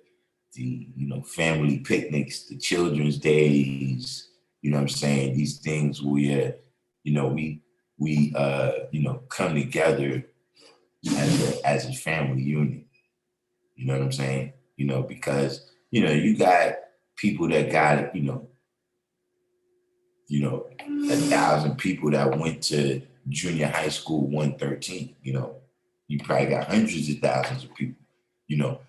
you know, family picnics, the children's days, you know what I'm saying? These things where, you know, we you know, come together as a family unit. You know what I'm saying? You know, because, you know, you got people that got, you know, 1,000 people that went to junior high school 113, you know. You probably got hundreds of thousands of people, you know.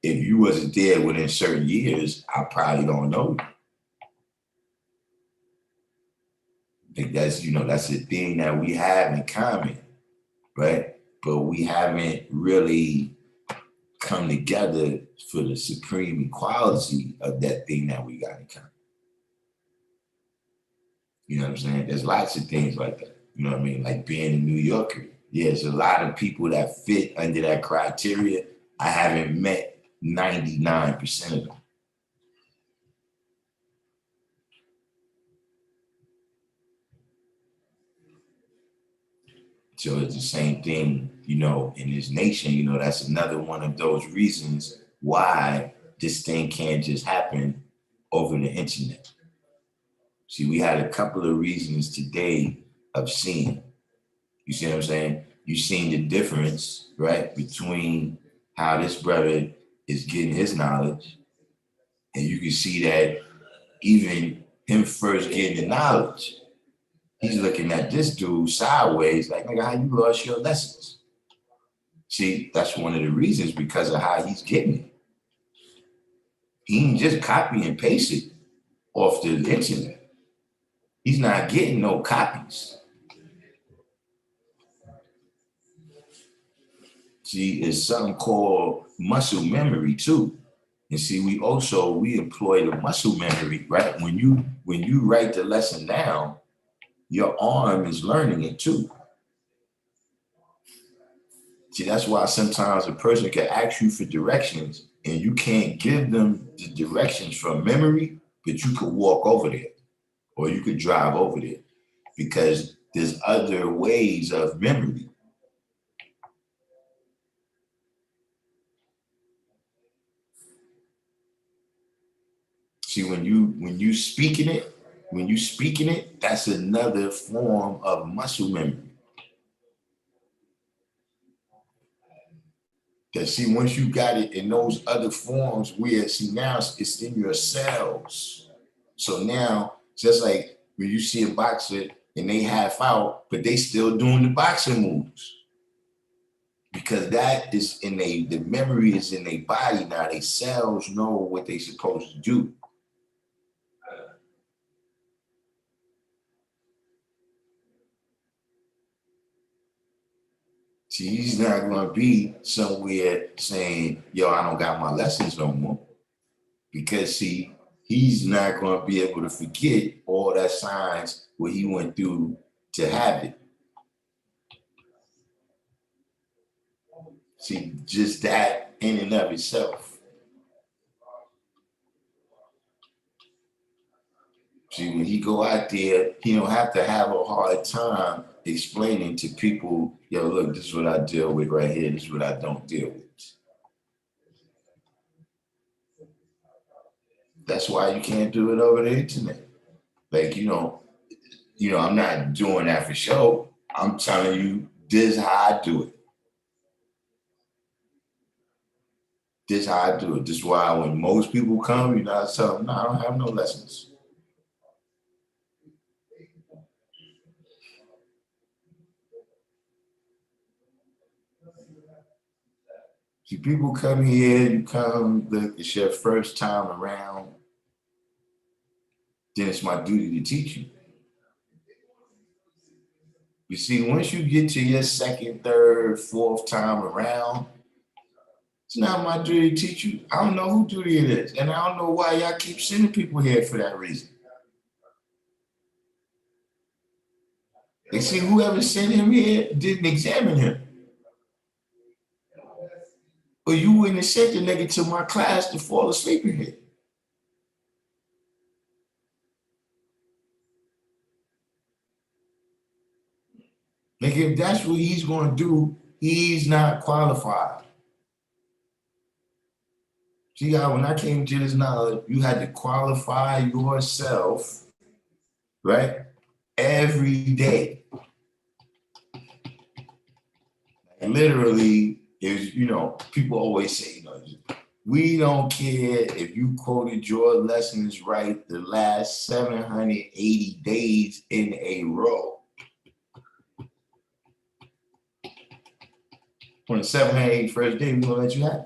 If you wasn't there within certain years, I probably don't know you. I think that's, you know, that's the thing that we have in common, right? But we haven't really come together for the supreme equality of that thing that we got in common. You know what I'm saying? There's lots of things like that. You know what I mean? Like being a New Yorker. Yeah, there's a lot of people that fit under that criteria. I haven't met 99% of them. So it's the same thing, you know, in this nation, you know, that's another one of those reasons why this thing can't just happen over the internet. See, we had a couple of reasons today of seeing. You see what I'm saying? You've seen the difference, right, between how this brother is getting his knowledge. And you can see that even him first getting the knowledge, he's looking at this dude sideways, like, nigga, how you lost your lessons? See, that's one of the reasons because of how he's getting it. He didn't just copy and paste it off the internet. He's not getting no copies. See, it's something called muscle memory too. And see, we employ the muscle memory, right? When you write the lesson down, your arm is learning it too. See, that's why sometimes a person can ask you for directions and you can't give them the directions from memory, but you could walk over there or you could drive over there because there's other ways of memory. See, when you speaking it, that's another form of muscle memory. That see, once you got it in those other forms, where see now it's in your cells. So now, just like when you see a boxer and they half out, but they still doing the boxing moves. Because that is in the memory is in their body now. Their cells know what they supposed to do. See, he's not gonna be somewhere saying, yo, I don't got my lessons no more. Because see, he's not gonna be able to forget all that signs what he went through to have it. See, just that in and of itself. See, when he go out there, he don't have to have a hard time explaining to people, yo, look, this is what I deal with right here. This is what I don't deal with. That's why you can't do it over the internet. Like, I'm not doing that for show. I'm telling you, this is how I do it. This is how I do it. This is why when most people come, I tell them, no, I don't have no lessons. See, people come here, look, it's your first time around, then it's my duty to teach you. You see, once you get to your second, third, fourth time around, it's not my duty to teach you. I don't know who duty it is. And I don't know why y'all keep sending people here for that reason. They see whoever sent him here didn't examine him. Or you wouldn't have sent the nigga to my class to fall asleep in here. Like if that's what he's going to do, he's not qualified. See how when I came to this knowledge, you had to qualify yourself, right? Every day. And literally, people always say, we don't care if you quoted your lessons right the last 780 days in a row. On the 781st day, we're gonna let you have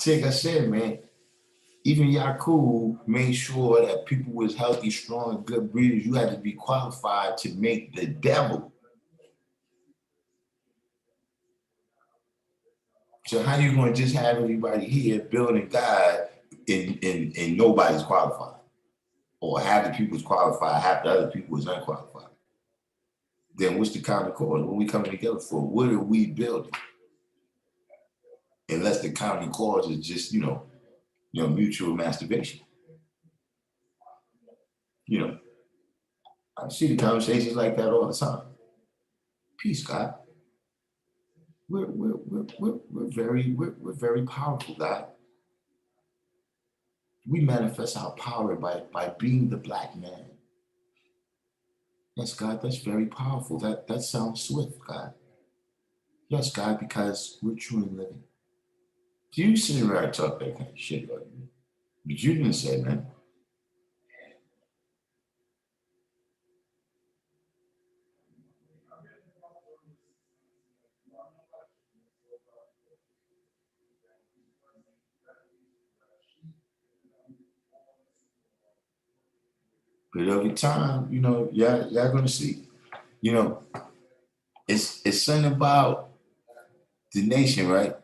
it. Like I said, man, even Yakub made sure that people was healthy, strong, and good breeders. You had to be qualified to make the devil. So how you gonna just have everybody here building God and nobody's qualified? Or half the people's qualified, half the other people is unqualified. Then what's the common cause? What are we coming together for? What are we building? Unless the common cause is just, mutual masturbation. I see the conversations like that all the time. Peace, God. We're very powerful, God. We manifest our power by being the black man. Yes, God, that's very powerful. That sounds swift, God. Yes, God, because we're truly living. You sit around and talk that kind of shit about me. But you didn't say, man. But over time, y'all gonna see. It's something about the nation, right?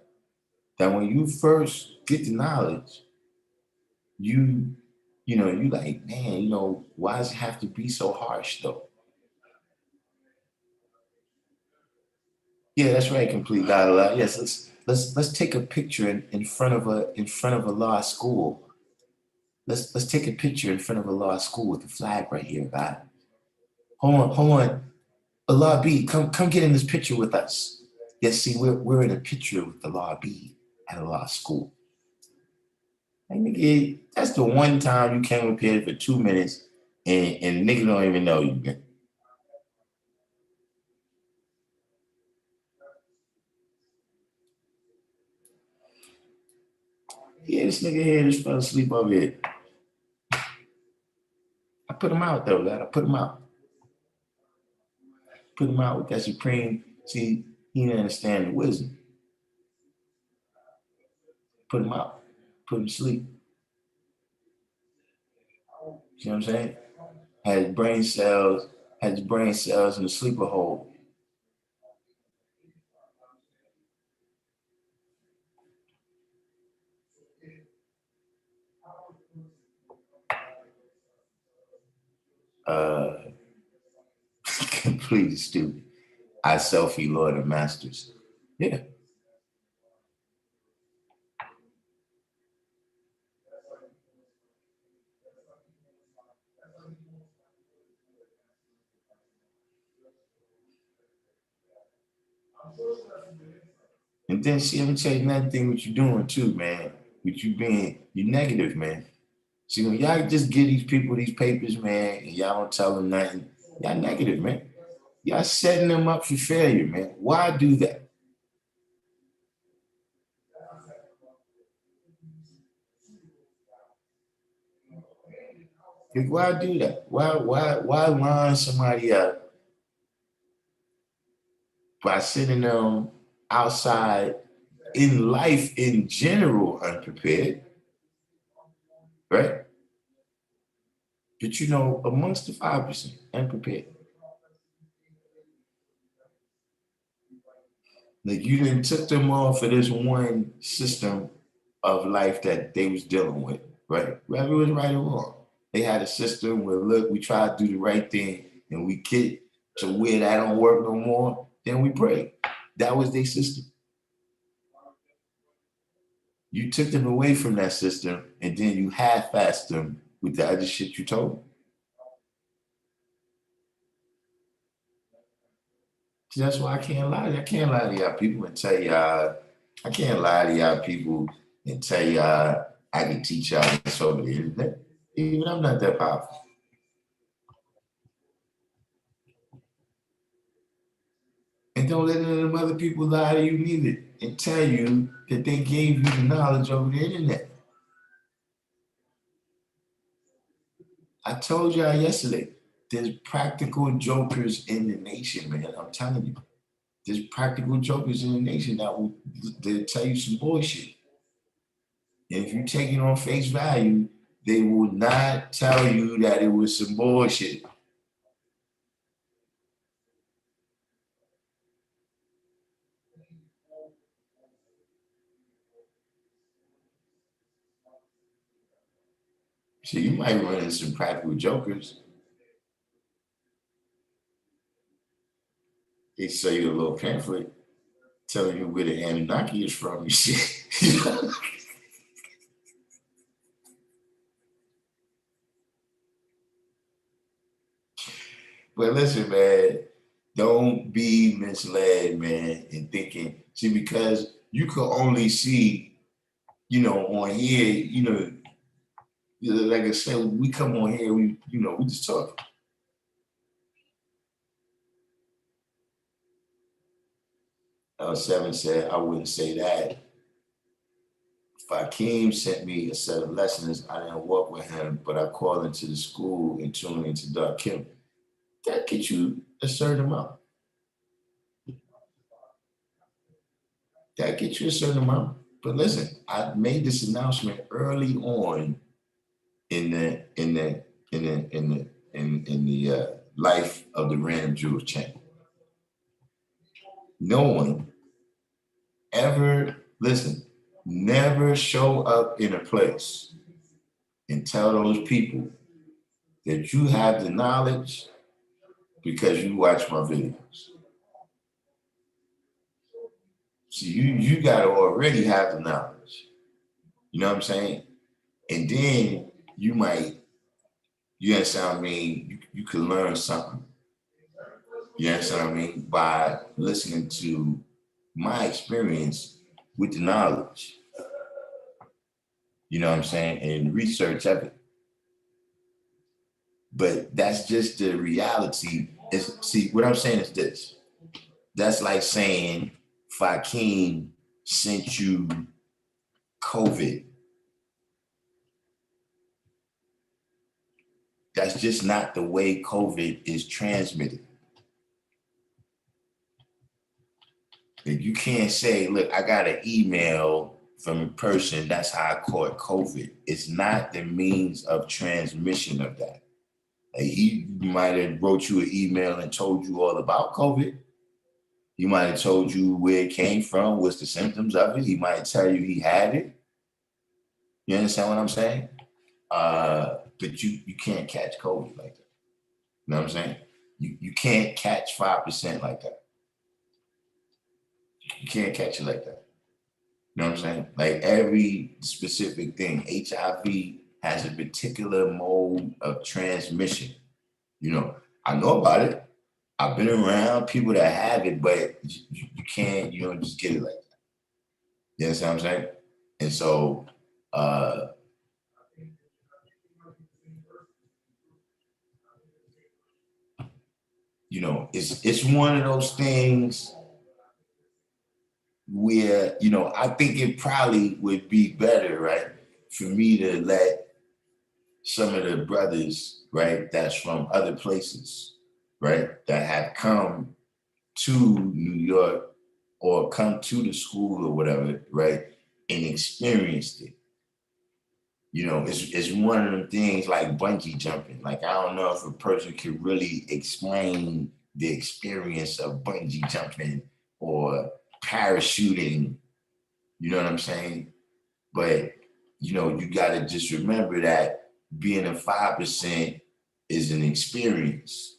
That when you first get the knowledge, you like, man, why does it have to be so harsh though? Yeah, that's right. Complete dialogue. Yes, let's take a picture in front of a law school. Let's take a picture in front of a law school with the flag right here, God. Hold on. Allah B, come get in this picture with us. Yes, see, we're in a picture with the law B at a law school. And nigga, that's the one time you came up here for 2 minutes and nigga don't even know you. Yeah, this nigga here just fell asleep over here. I put him out though, God. I put him out. Put him out with that supreme. See, he didn't understand the wisdom. Put him out. Put him to sleep. See what I'm saying? Had his brain cells in the sleeper hole. Completely stupid. I selfie Lord of Masters. Yeah. And then see, let me tell you another thing what you doing too, man. What you negative, man. See, when y'all just give these people these papers, man, and y'all don't tell them nothing, y'all negative, man. Y'all setting them up for failure, man. Why do that? Like, why do that? Why line somebody up by sending them outside in life in general unprepared, right? But you know, amongst the 5%, unprepared. Like you didn't took them off of this one system of life that they was dealing with, right? Whether it was right or wrong. They had a system where look, we try to do the right thing and we get to where that don't work no more, then we break. That was their system. You took them away from that system and then you half-assed them with the other shit you told them. See, that's why I can't lie. I can't lie to y'all people and tell y'all, I can't lie to y'all people and tell y'all I can teach y'all this over the internet. Even I'm not that powerful. And don't let none of them other people lie to you neither and tell you that they gave you the knowledge over the internet. I told y'all yesterday, there's practical jokers in the nation, man. I'm telling you. There's practical jokers in the nation that will they'll tell you some bullshit. And if you take it on face value, they will not tell you that it was some bullshit. So you might run into some practical jokers. They sell you a little pamphlet telling you where the Anunnaki is from and shit. But listen, man, don't be misled, man, in thinking, see, because you can only see, on here, like I said, we come on here, we just talk. Seven said, I wouldn't say that. Fakeem sent me a set of lessons. I didn't work with him, but I called into the school and tuned into Darkim. That gets you a certain amount. That gets you a certain amount. But listen, I made this announcement early on in the life of the Random Jewish channel. No one ever, listen, never show up in a place and tell those people that you have the knowledge because you watch my videos. So you gotta already have the knowledge. You know what I'm saying? And then you understand what I mean? You can learn something. You understand what I mean? By listening to my experience with the knowledge. You know what I'm saying? And research of it. But that's just the reality. See, what I'm saying is this. That's like saying Fakeem sent you COVID. That's just not the way COVID is transmitted. If you can't say, look, I got an email from a person, that's how I caught COVID. It's not the means of transmission of that. Like he might have wrote you an email and told you all about COVID. He might have told you where it came from, what's the symptoms of it. He might tell you he had it. You understand what I'm saying? But you can't catch COVID like that. You know what I'm saying? You can't catch 5% like that. You can't catch it like that. You know what I'm saying? Like every specific thing, HIV has a particular mode of transmission. You know, I know about it. I've been around people that have it, but you can't, just get it like that. You understand what I'm saying? And so, it's one of those things where, I think it probably would be better, right, for me to let some of the brothers, right, that's from other places, right, that have come to New York or come to the school or whatever, right, and experienced it. It's one of them things like bungee jumping. Like, I don't know if a person could really explain the experience of bungee jumping or parachuting, you know what I'm saying? But, you got to just remember that being a 5% is an experience.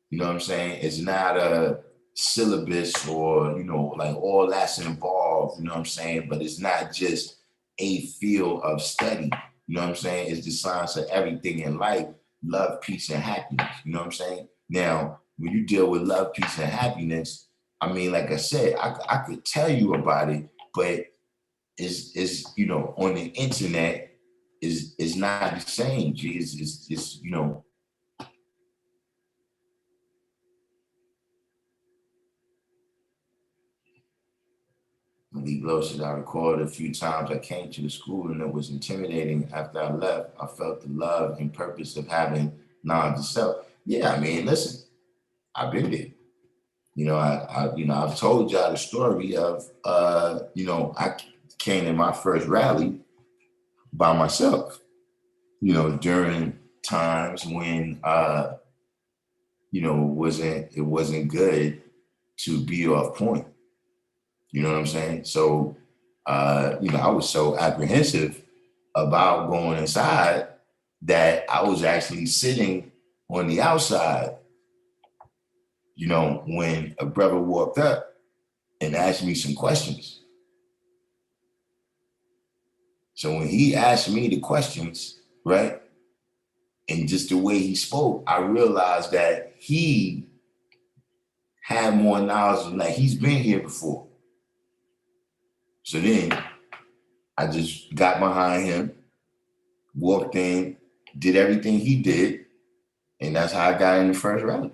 You know what I'm saying? It's not a syllabus or, like all that's involved, you know what I'm saying? But it's not just a field of study, you know what I'm saying? It's the science of everything in life, love, peace, and happiness, you know what I'm saying? Now, when you deal with love, peace, and happiness, I mean, like I said, I could tell you about it, but is on the internet is not the same. It's Lee Blow said, I recorded a few times I came to the school and it was intimidating. After I left, I felt the love and purpose of having knowledge of self. Yeah, I mean, listen, I've been there. I've told y'all the story of, I came to my first rally by myself, during times when, it wasn't good to be off point. You know what I'm saying? So, I was so apprehensive about going inside that I was actually sitting on the outside, when a brother walked up and asked me some questions. So when he asked me the questions, right, and just the way he spoke, I realized that he had more knowledge than that. He's been here before. So then I just got behind him, walked in, did everything he did, and that's how I got in the first rally.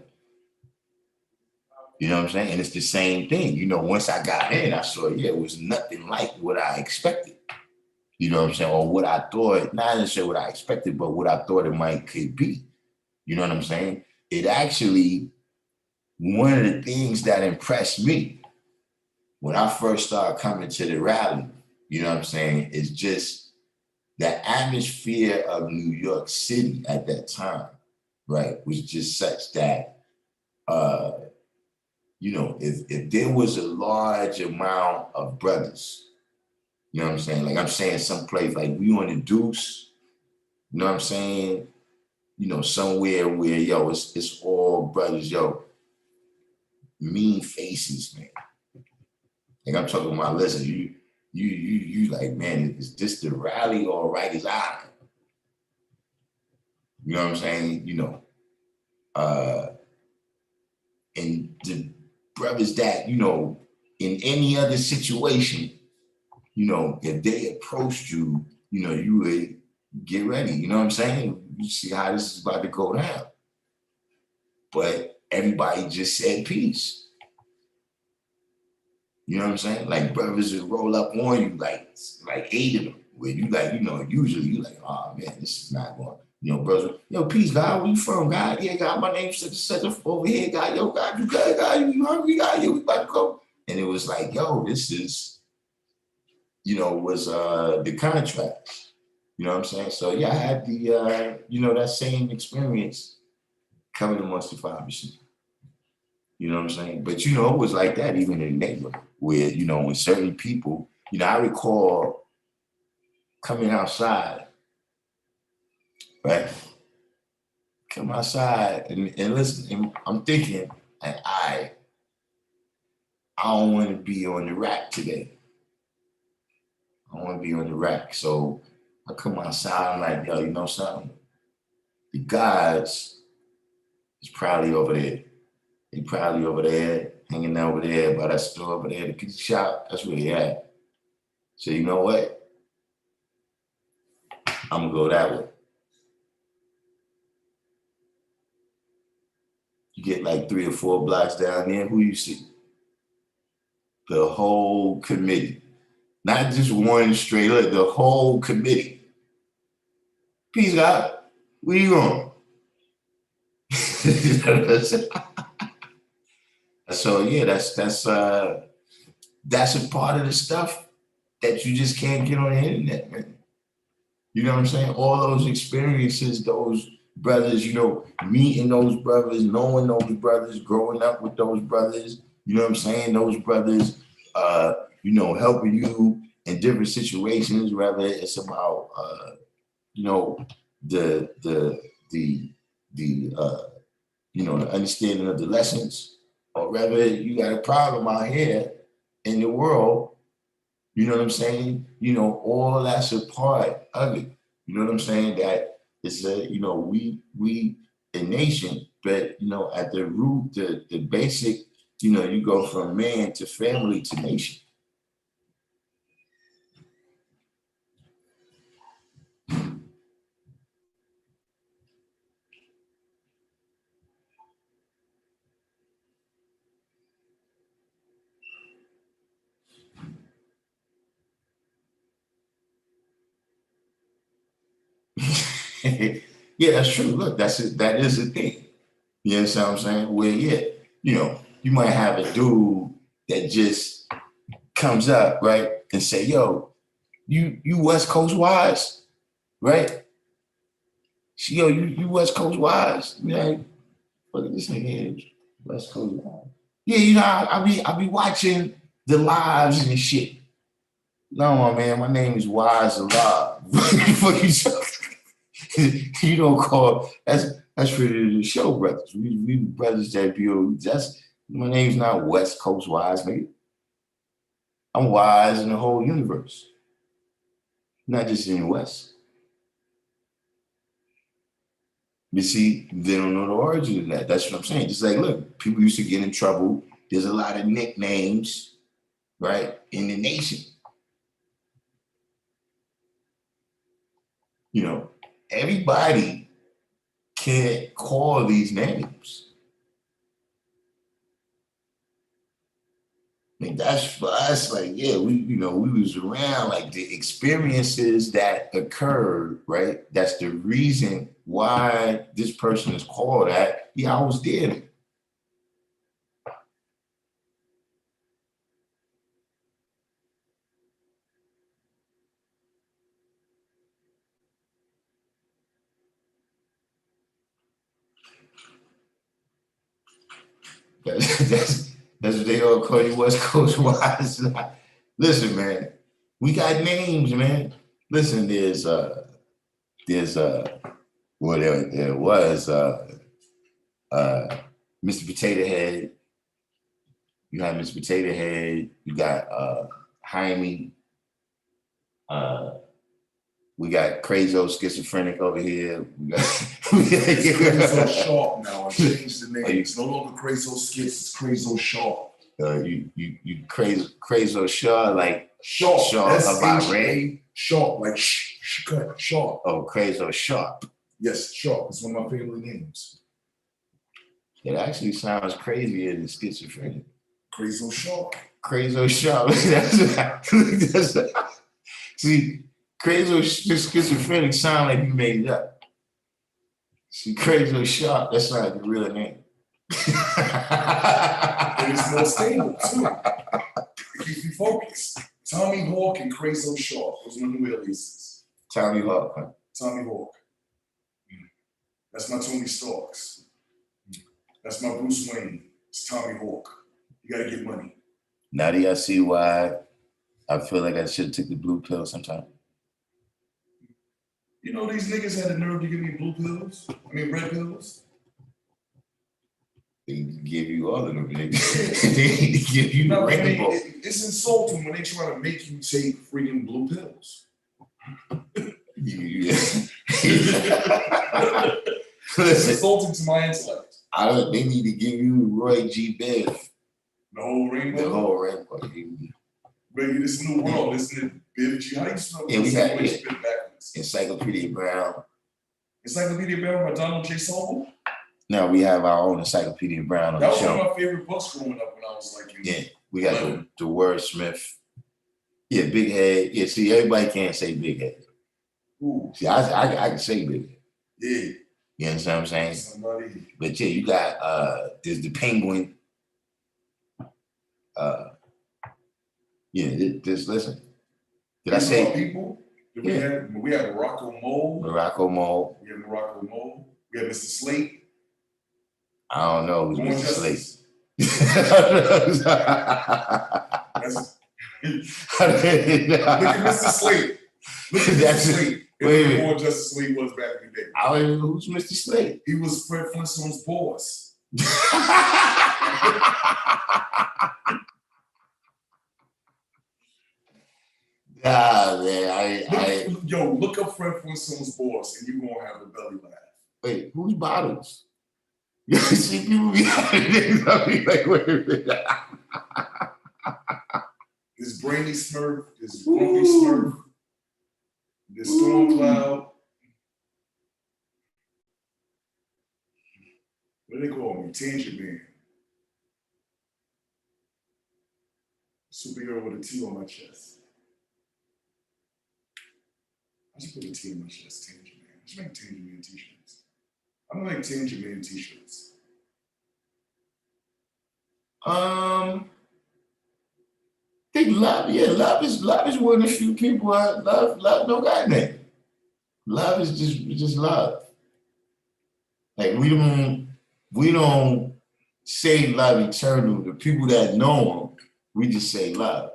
You know what I'm saying? And it's the same thing. Once I got in, I saw, it was nothing like what I expected. You know what I'm saying? Or what I thought, not necessarily what I expected, but what I thought it could be. You know what I'm saying? It actually, one of the things that impressed me when I first started coming to the rally, you know what I'm saying, is just the atmosphere of New York City at that time, right, was just such that, if there was a large amount of brothers, you know what I'm saying? Like I'm saying someplace like we on the Deuce, you know what I'm saying? Somewhere where, it's all brothers, mean faces, man. Like I'm talking about, listen, you like, man, is this the rally or Rikers Island? You know what I'm saying? You know, and the brothers that, you know, in any other situation, you know, if they approached you, you know, you would get ready. You know what I'm saying? You see how this is about to go down. But everybody just said peace. You know what I'm saying? Like brothers just roll up on you, like 8 of them. Where you like, you know, usually you like, oh man, this is not going. You know, brothers, yo, peace, God, where you from, God? Yeah, God, my name's such over here, God. Yo, God, you good, God, you hungry, God? Yeah, we about to go. And it was like, yo, this is, you know, was the contract. You know what I'm saying? So yeah, I had the, you know, that same experience coming amongst the 5%. You know what I'm saying? But you know, it was like that even in the neighborhood where, you know, when certain people, you know, I recall coming outside, right? Come outside and listen, and I'm thinking, and I don't want to be on the rack today. I don't want to be on the rack. So I come outside, I'm like, yo, you know something? The gods is probably over there. They probably over there, hanging over there by that store over there, the pizza shop. That's where they at. So you know what? I'm gonna go that way. You get like 3 or 4 blocks down there, who you see? The whole committee. Not just one straight up, the whole committee. Peace God, where you going? So yeah, that's a part of the stuff that you just can't get on the internet, man. You know what I'm saying? All those experiences, those brothers, you know, meeting those brothers, knowing those brothers, growing up with those brothers, you know what I'm saying? Those brothers, you know, helping you in different situations, whether it's about, you know, the you know, the understanding of the lessons, or whether you got a problem out here in the world, you know what I'm saying? You know, all that's a part of it. You know what I'm saying? That it's a, you know, we a nation, but you know, at the root, the basic, you know, you go from man to family to nation. Yeah, that's true. Look, that's it. That is a thing. You understand what I'm saying? Where, yeah, you know, you might have a dude that just comes up, right, and say, yo, you West Coast wise, right? Yo, you West Coast wise. You know, look at this nigga here, West Coast wise. Yeah, you know, I be watching the lives and shit. No, my man, my name is Wise Alive. Fuck you don't call that's for the show brothers. We brothers that be that's my name's not West Coast Wise, nigga. I'm wise in the whole universe, not just in the West. You see, they don't know the origin of that. That's what I'm saying. Just like, look, people used to get in trouble. There's a lot of nicknames, right, in the nation. You know, everybody can't call these names. I mean, that's for us, like, yeah, we was around, like the experiences that occurred, right? That's the reason why this person is called that. Yeah, I was there. That's what they all call you, West Coast wise. Listen, man, we got names, man. Listen, there's well, there was Mr. Potato Head, You have Miss Potato Head. You got Jaime. We got crazy old schizophrenic over here. We got It's Crazo Sharp now. I changed the name. It's no longer Crazo Skits, it's Crazo Sharp. you crazy Shaw, like Sharp. Shaw of Iran. Sharp, like cut, sharp. Oh, crazy Sharp. Yes, Sharp. It's one of my family names. It actually sounds crazier than schizophrenic. Crazo Sharp. Crazy Sharp. See, crazy schizophrenic sound like you made it up. See, crazy Sharp, that's not the real name. And it's more stable too. Keep you focused. Tommy Hawk and Crazo Sharp. Those are my new aliases. Tommy Hawk, huh? Tommy Hawk. That's my Tony Starks. That's my Bruce Wayne. It's Tommy Hawk. You gotta get money. Now do y'all see why I feel like I should have took the blue pill sometime? You know, these niggas had the nerve to give me blue pills. I mean, red pills. They give you all of them. They need to give you the No, I mean, rainbow. it's insulting when they try to make you take freaking blue pills. It's Listen, insulting to my intellect. they need to give you Roy G. Biv, The whole rainbow. the whole rainbow. Baby, this new world. Listen to Biv G. How do you spell Yeah, we got Biv backwards? Encyclopedia Brown. Encyclopedia Brown by Donald J. Sobel? Now we have our own Encyclopedia Brown on That the was one show. of my favorite books growing up when I was like in Yeah, we got the wordsmith. Yeah, Big Head. Yeah, see, everybody can't say Big Head. Ooh, See, I can say Big Head. yeah. You understand what I'm saying? Somebody. But yeah, you got there's the Penguin. Just listen. Did I say People? Yeah. We had Morocco Mole. Morocco Mole? We had Morocco Mole. We had Mr. Slate. I don't know who's Born Mr. Slate. Justice. That's, look at Mr. Slate. Look at Mr. That's it. Slate. Wait a minute. Born Justice Slate was back in the day. I don't even know who's Mr. Slate. He was Fred Flintstone's boss. Nah, man, Yo, look up Fred Flintstone's boss and you're gonna have a belly laugh. wait, who's Bottles? See, people be like, wait a minute. This Brainy Smurf, this Grumpy Smurf, this Storm Cloud. What do they call me? Tangent Man. Superhero with a T on my chest. I should put a T on my chest, Tangent Man. I should make Tangent Man t-shirts. I'm gonna make Tangent Man t-shirts. I think love is one of the few people I love no goddamn. Love is just love. Like we don't say love eternal. The people that know him, we just say love.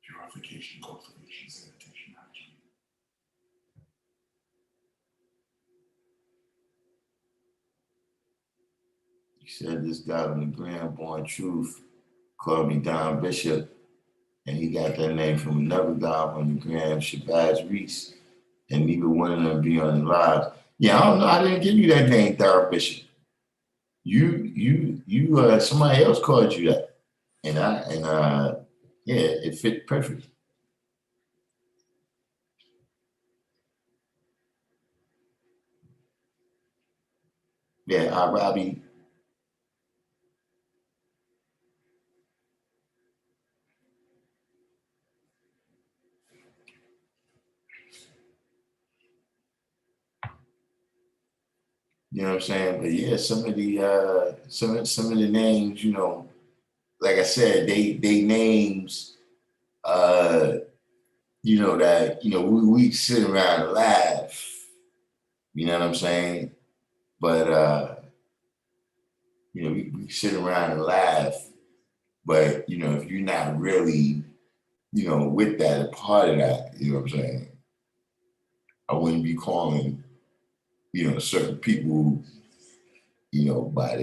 Purification, cultivation, sanitation, hygiene. He said this guy on the Grand Born Truth called me Don Bishop, and he got that name from another guy on the Gram, Shabazz Reese, and neither one of them be on the live. Yeah, I don't know. I didn't give you that name, Don Bishop. You somebody else called you that, and yeah, it fit perfect. Yeah, Robbie. You know what I'm saying? But yeah, some of the names, you know, like I said, they names, you know, that, you know, we sit around and laugh. You know what I'm saying? But you know, we sit around and laugh. But, you know, if you're not really, you know, with that, a part of that, you know what I'm saying? I wouldn't be calling, you know, certain people, you know, by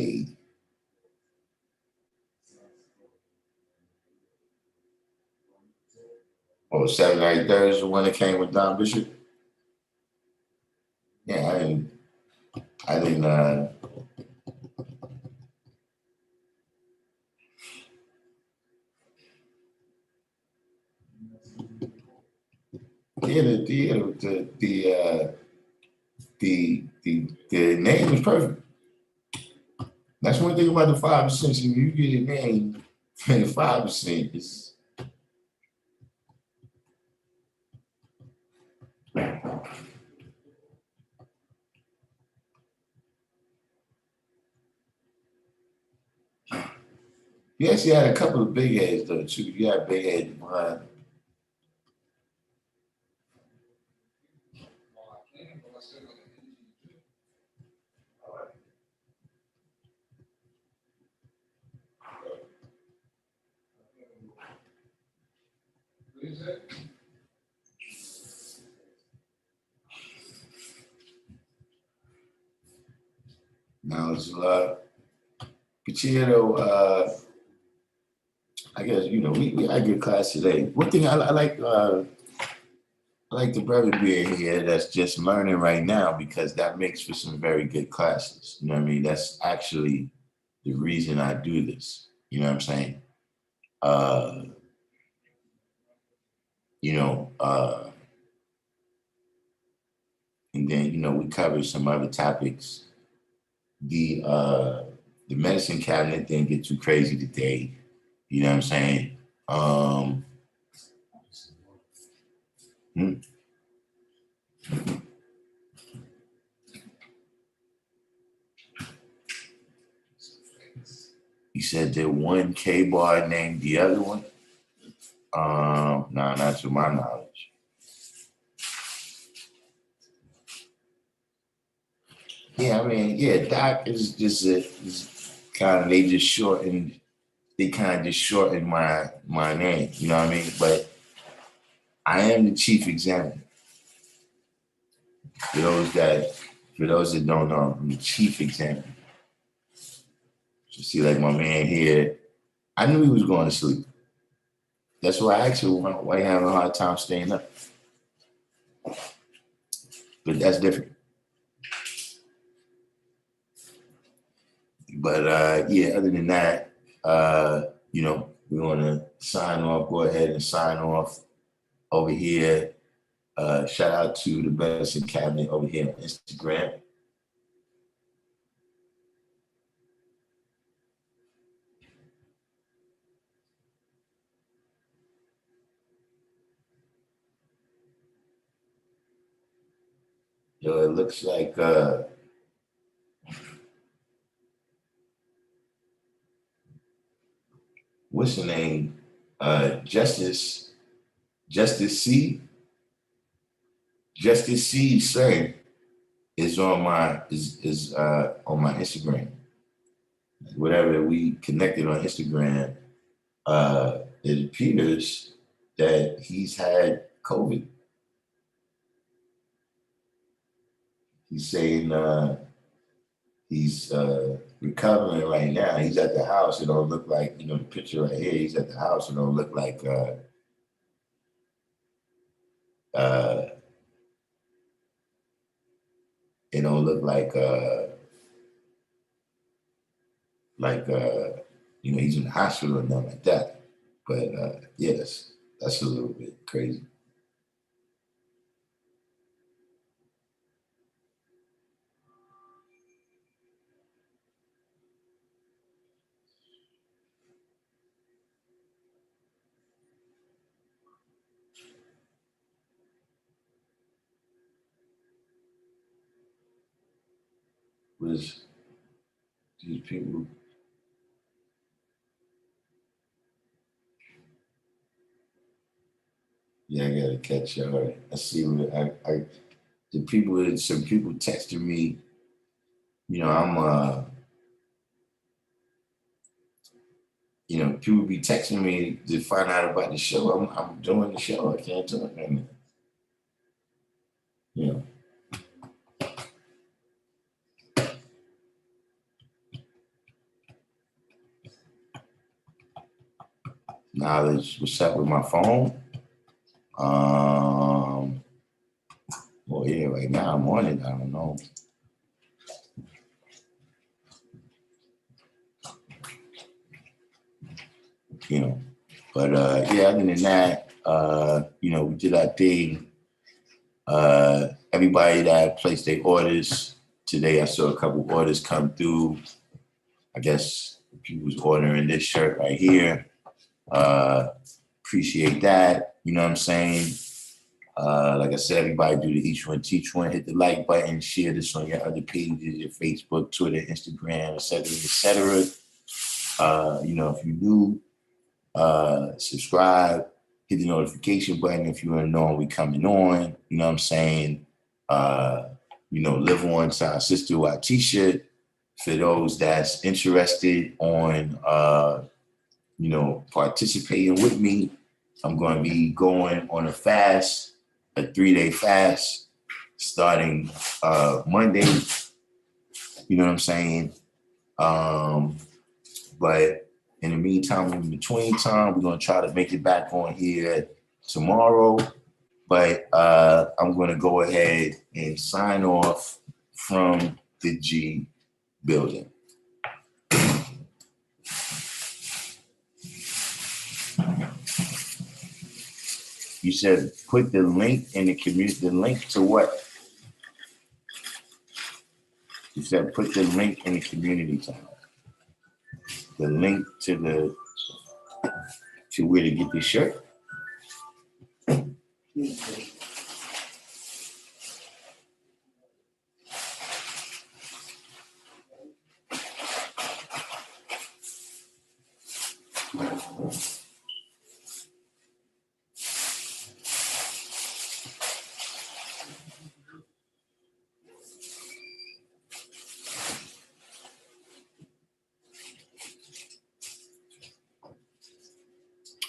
Oh, Saturday Night Thursday, the one that came with Don Bishop. Yeah, I didn't. Yeah, the name was perfect. That's one thing about the 5%. You get a name, and the 5% is. You actually had a couple of big heads though too. You had big heads behind. Knowledge, love. But you know, I guess we had a good class today. One thing I like the brother being here that's just learning right now because that makes for some very good classes. You know what I mean? That's actually the reason I do this. You know what I'm saying? Uh, you know, and then we covered some other topics. The medicine cabinet didn't get too crazy today. You know what I'm saying? Hmm. You said that one K bar named the other one. No, not to my knowledge. Yeah, I mean, yeah, Doc is just kind of they kind of just shortened my name. You know what I mean? But I am the chief examiner. For those that don't know, I'm the chief examiner. You see, like my man here, I knew he was going to sleep. That's why I asked him why you having a hard time staying up. But that's different. But yeah, other than that, we want to sign off. Go ahead and sign off over here. Shout out to the Medicine Cabinet over here on Instagram. Yo, it looks like what's the name? Justice C. Justice C saying is on my on my Instagram. Whatever we connected on Instagram, it appears that he's had COVID. He's saying he's recovering right now. He's at the house. It don't look like the picture right here. He's at the house. It don't look like uh, it don't look like he's in the hospital or nothing like that. But yeah, that's a little bit crazy. Was these people? Yeah, I gotta catch y'all. I see what some people texted me. I'm people be texting me to find out about the show. I'm doing the show. I can't do it right now. You know. Knowledge, what's up with my phone? Well, yeah, right now I'm on it. I don't know. You know, but yeah, other than that, you know, we did our thing. Everybody that placed their orders today, I saw a couple orders come through. I guess people was ordering this shirt right here. Appreciate that. You know what I'm saying? Like I said, everybody do the each one teach one. Hit the like button, share this on your other pages, your Facebook, Twitter, Instagram, etc., etc. You know, if you do, subscribe, hit the notification button if you want to know when we coming on. You know what I'm saying? You know, live on to our sister our t-shirt for those that's interested on you know, participating with me. I'm going to be going on a fast, a 3-day fast, starting Monday. You know what I'm saying? But in the meantime, in between time, we're going to try to make it back on here tomorrow. But I'm going to go ahead and sign off from the G building. You said put the link in the community. The link to what? You said put the link in the community tab. The link to where to get this shirt.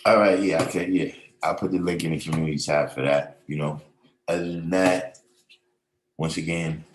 All right, yeah, okay, yeah. I'll put the link in the community tab for that, you know. Other than that, once again,